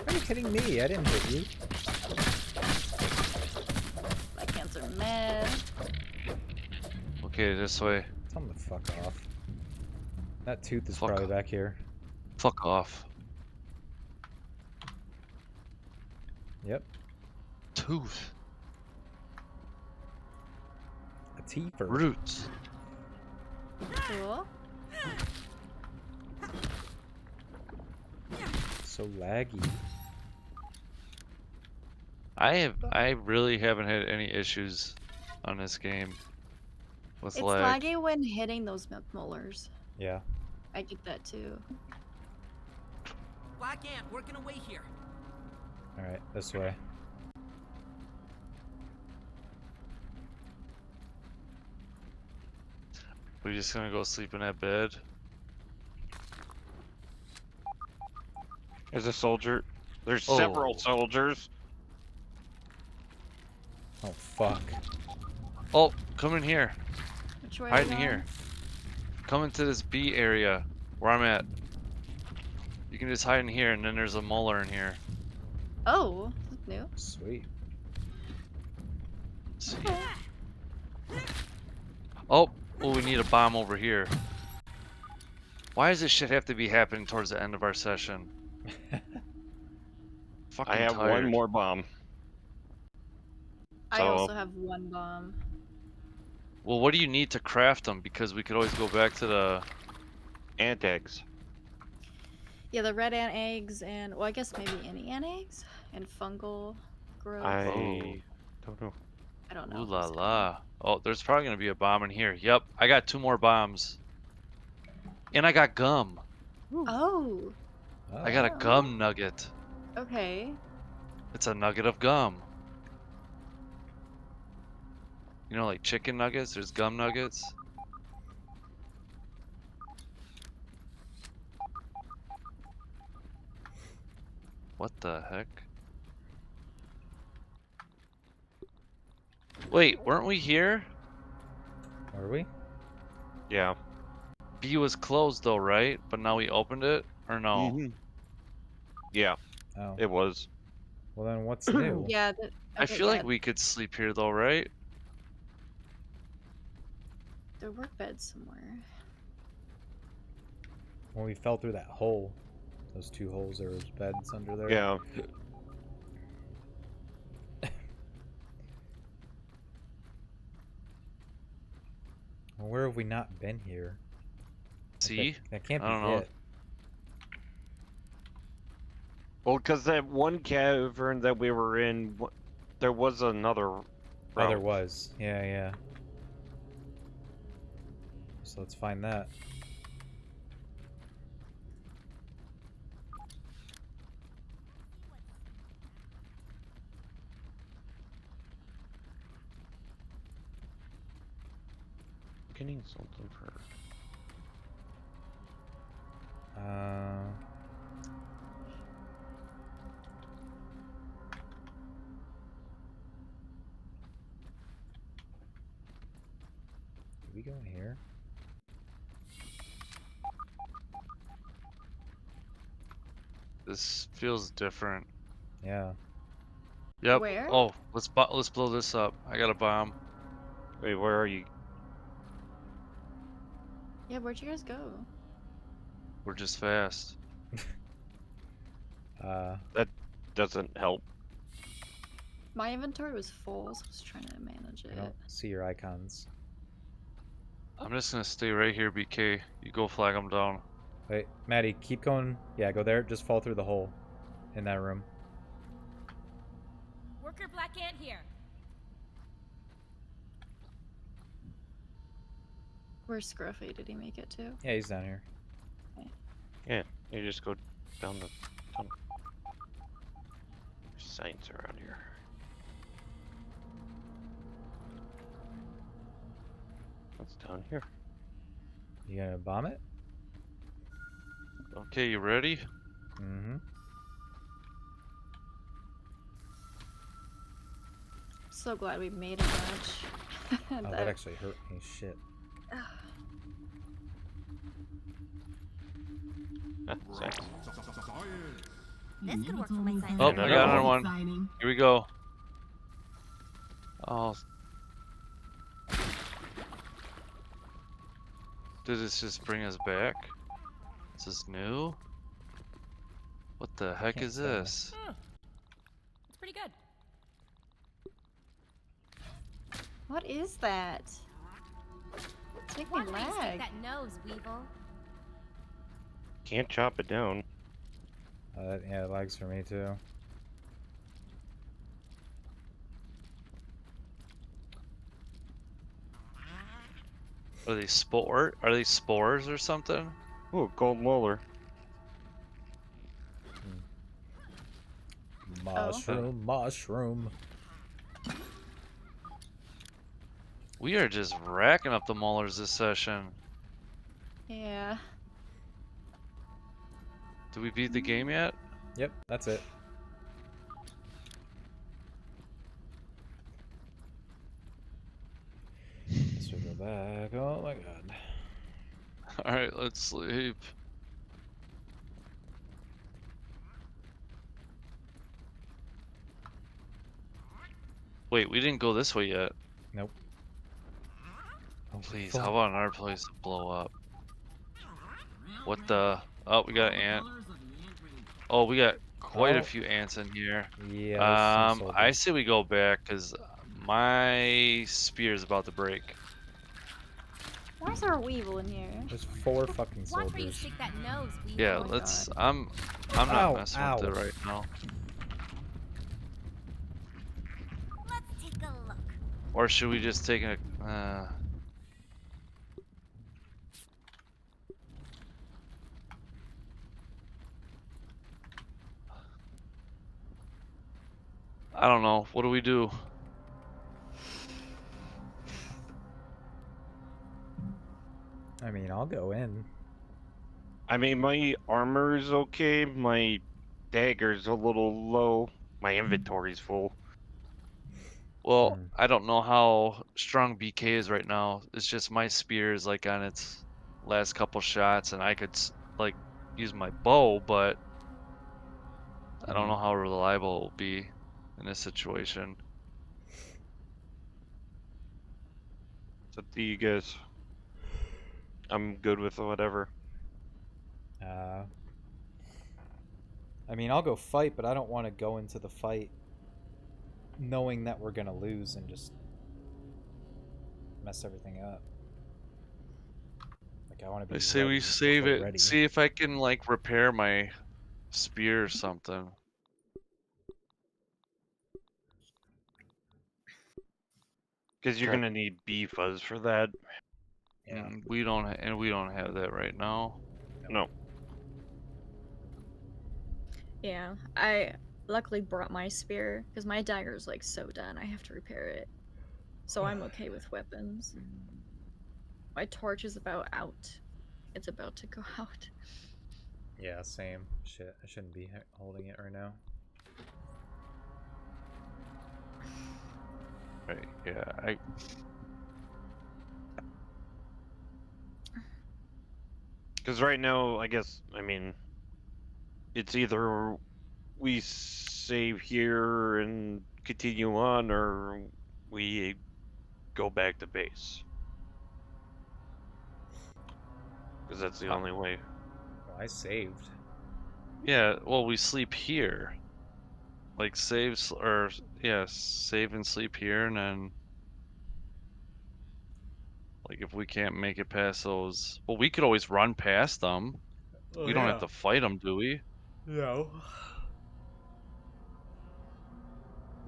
Are you kidding me? I didn't hit you. My hands are mad. Okay, this way. Tell him to fuck off. That tooth is Fuck probably off. back here. Fuck off. Yep. Tooth. A teeper. Roots. Cool. So laggy. I really haven't had any issues on this game. with It's lag. laggy when hitting those milk molars. Yeah. I get that too. Black Ant working away here. All right, this way. We're just gonna go sleep in that bed. There's a soldier. There's Oh. several soldiers. Oh fuck. Oh, come in here. Which way? Hide are in we here. Come into this B area where I'm at. You can just hide in here, and then there's a molar in here. going? Oh, that's new. Sweet. See. Oh, we need a bomb over here. Why does this shit have to be happening towards the end of our session? Fucking I have tired. one more bomb. I So- also have one bomb. Well, what do you need to craft them? Because we could always go back to the. Ant eggs. Yeah, the red ant eggs and well, I guess maybe any ant eggs and fungal growth. I Oh. don't know. I don't know. Ooh if la it's gonna- la. Oh, there's probably gonna be a bomb in here. Yep, I got 2 more bombs. And I got gum. Oh, I got a Oh. gum nugget. okay. It's a nugget of gum. You know, like chicken nuggets, there's gum nuggets. What the heck? Wait, weren't we here? Are we? Yeah. B was closed though, right? But now we opened it? Or no? Mhm. Yeah, Oh. it was. Well then, what's new? Yeah. I okay, feel yeah, like we could sleep here though, right? there were beds somewhere. When we fell through that hole, those 2 holes, there was beds under there. Yeah. Well, where have we not been here? Like, See? That can't I be don't know. it. Well, because that one cavern that we were in, there was another route. Oh, there was. Yeah, yeah. So let's find that. Getting something for. Uh, did we go in here? This feels different. Yeah. Yep. Where? Oh, let's blow this up. I got a bomb. Wait, where are you? Yeah, where'd you guys go? We're just fast. Doesn't help. My inventory was full, so I was trying to manage I it. don't see your icons. I'm just gonna stay right here, BK. You go flag them down. Wait, Maddie, keep going. Yeah, go there. Just fall through the hole in that room. Worker Black Ant here. Where's Scruffy? Did he make it too? Yeah, he's down here. Yeah, you just go down the tunnel. There's signs around here. What's down here? You gonna bomb it? Okay, you ready? Mm-hmm. So glad we made a bunch. Oh, that actually hurt me. Shit. Signs. This could work for my science. Oh, I Another got another one. one. Here we go. Oh. Did this just bring us back? Is this new? What the heck Can't is say. this? It's pretty good. What is that? It's making me Watch where you stick lag. that nose, Weevil. Can't chop it down. Yeah, it lags for me too. Are they spore? Are they spores or something? Oh, gold molar. Mushroom, mushroom. We are just racking up the molars this session. Yeah. Did we beat the game yet? Yep, that's it. Let's go back. Oh my god. All right, let's sleep. Wait, we didn't go this way yet. Nope. Oh, Please, fuck. how about our place to blow up? What the? Oh, we got an ant. Oh, we got quite a Oh. few ants in here. Yeah, there's some I soldiers. say we go back because my spear is about to break. Why is there a weevil in here? There's 4 fucking Watch where you soldiers. stick that nose, Weevil. Yeah, Oh my let's. God. I'm not Ow, messing ow. with it right now. Let's take a look. Or should we just take a? I don't know. What do we do? I mean, I'll go in. I mean, my armor's okay. My dagger's a little low. My inventory's full. Well, I don't know how strong BK is right now. It's just my spear is like on its last couple shots, and I could like use my bow, but I don't know how reliable it will be in this situation. It's up to you guys. I'm good with whatever. I mean, I'll go fight, but I don't want to go into the fight knowing that we're gonna lose and just mess everything up. Like, I want to be I say ready. we save it. Ready. See if I can like repair my spear or something. Because you're Okay. gonna need bee fuzz for that. Yeah. We don't, and we don't have that right now. No. Yeah, I luckily brought my spear because my dagger's like so done. I have to repair it, so I'm okay with weapons. My torch is about out. It's about to go out. Yeah, same. Shit, I shouldn't be holding it right now. Right? Yeah. Because right now, I guess, I mean, it's either we save here and continue on, or we go back to base. Because that's the only way. Well, I saved. Yeah. Well, we sleep here. Like save or yeah, save and sleep here, and then like if we can't make it past those, well, we could always run past them. Oh, We don't have yeah. to fight them, do we? No.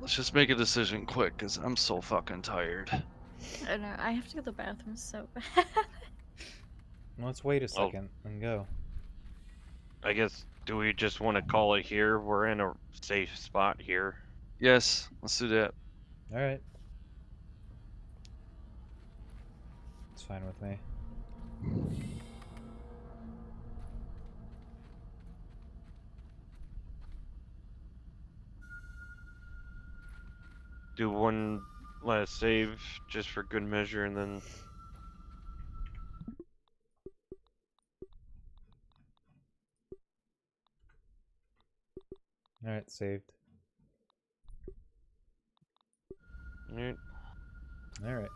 Let's just make a decision quick, cause I'm so fucking tired. I know, I have to go to the bathroom so bad. Well, let's wait a second and go. I guess, do we just want to call it here? We're in a safe spot here. Yes, let's do that. All right. It's fine with me. Do one last save just for good measure, and then All right, saved. Alright. All right.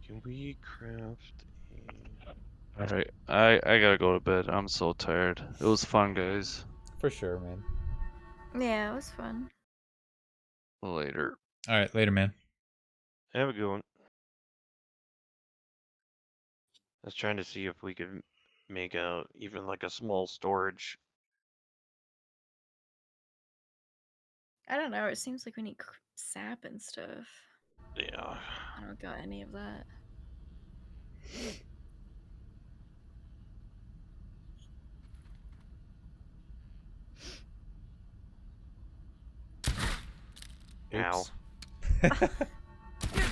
Can we craft a... All right, I gotta go to bed. I'm so tired. It was fun, guys. For sure, man. Yeah, it was fun. Later. All right, later, man. Have a good one. I was trying to see if we could make a even like a small storage. I don't know. It seems like we need sap and stuff. Yeah. I don't got any of that. Ow. Oops.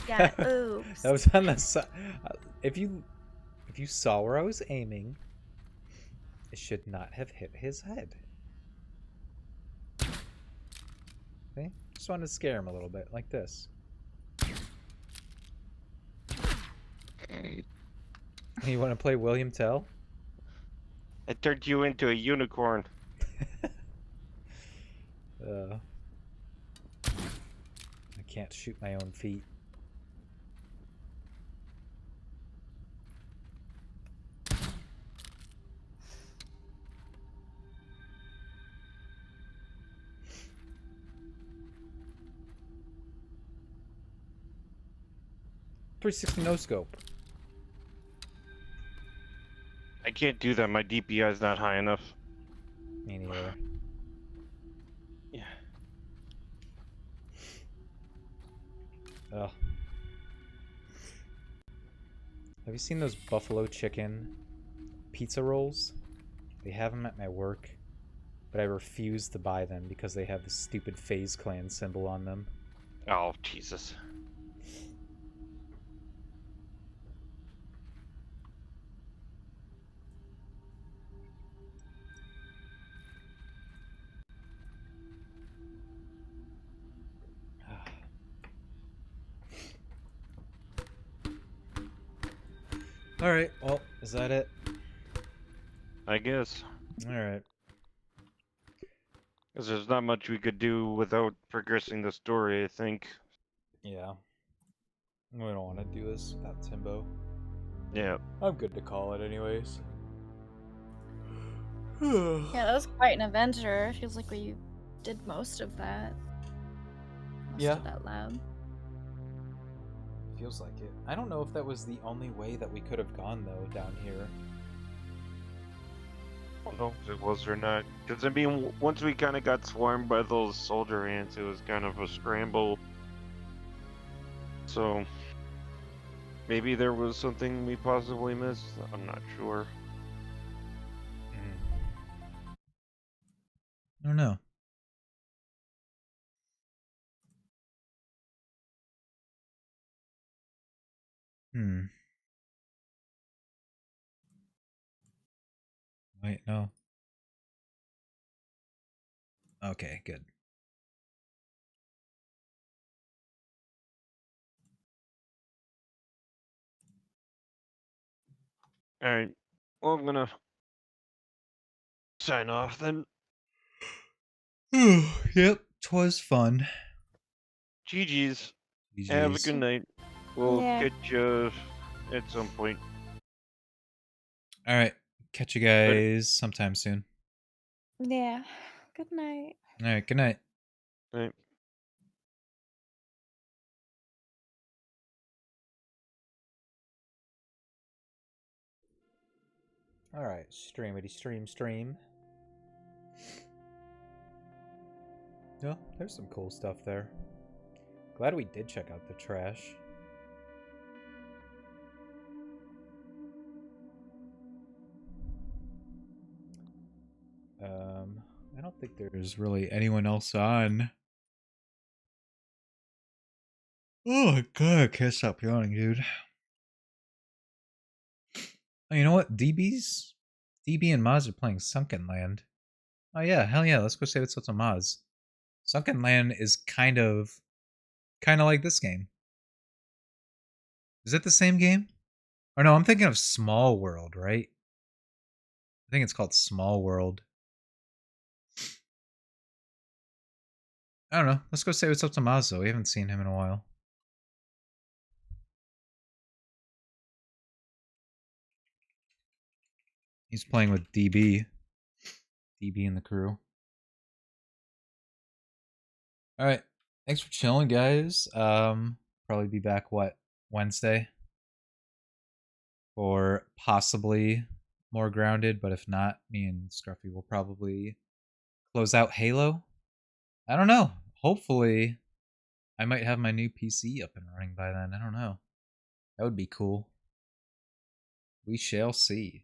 Yeah, oops. That was on the side. If you saw where I was aiming, it should not have hit his head. See? Just wanted to scare him a little bit, like this. You want to play William Tell? I turned you into a unicorn. I can't shoot my own feet. .360 no scope. I can't do that. My DPI is not high enough. Me neither. Yeah. Ugh. Have you seen those buffalo chicken pizza rolls? They have them at my work, but I refuse to buy them because they have the stupid FaZe Clan symbol on them. Oh, Jesus. Alright, well, is that it? I guess. Alright. Because there's not much we could do without progressing the story, I think. Yeah. We don't want to do this without Timbo. Yeah. I'm good to call it anyways. Yeah, that was quite an adventure. Feels like we did most of that. Most of that lab. Feels like it. I don't know if that was the only way that we could have gone, though, down here. I don't know if it was or not. Because, I mean, once we kind of got swarmed by those soldier ants, it was kind of a scramble. So, maybe there was something we possibly missed. I'm not sure. I don't know. Wait, no. Okay, good. Alright. Well, I'm gonna sign off then. Yep, 'twas fun. GG's. GG's. Have a good night. We'll Yeah. catch you at some point. Alright, catch you guys sometime soon. Yeah. Good night. Alright, good night. Right. Alright, streamity stream. Yeah, there's some cool stuff there. Glad we did check out the trash. I don't think there's really anyone else on. Oh my god, I can't stop yawning, dude. Oh, you know what? DB and Maz are playing Sunken Land. Oh yeah, hell yeah, let's go say what's up to Maz. Sunken Land is kind of like this game. Is it the same game? Or no, I'm thinking of Small World, right? I think it's called Small World. I don't know. Let's go say what's up to Maz, though. We haven't seen him in a while. He's playing with DB. DB and the crew. Alright. Thanks for chilling, guys. Probably be back, what, Wednesday? Or possibly more grounded, but if not, me and Scruffy will probably close out Halo. I don't know. Hopefully, I might have my new PC up and running by then. I don't know. That would be cool. We shall see.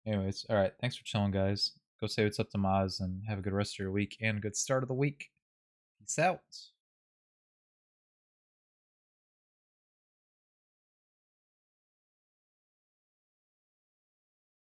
Anyways, alright. Thanks for chilling, guys. Go say what's up to Maz and have a good rest of your week and a good start of the week. Peace out.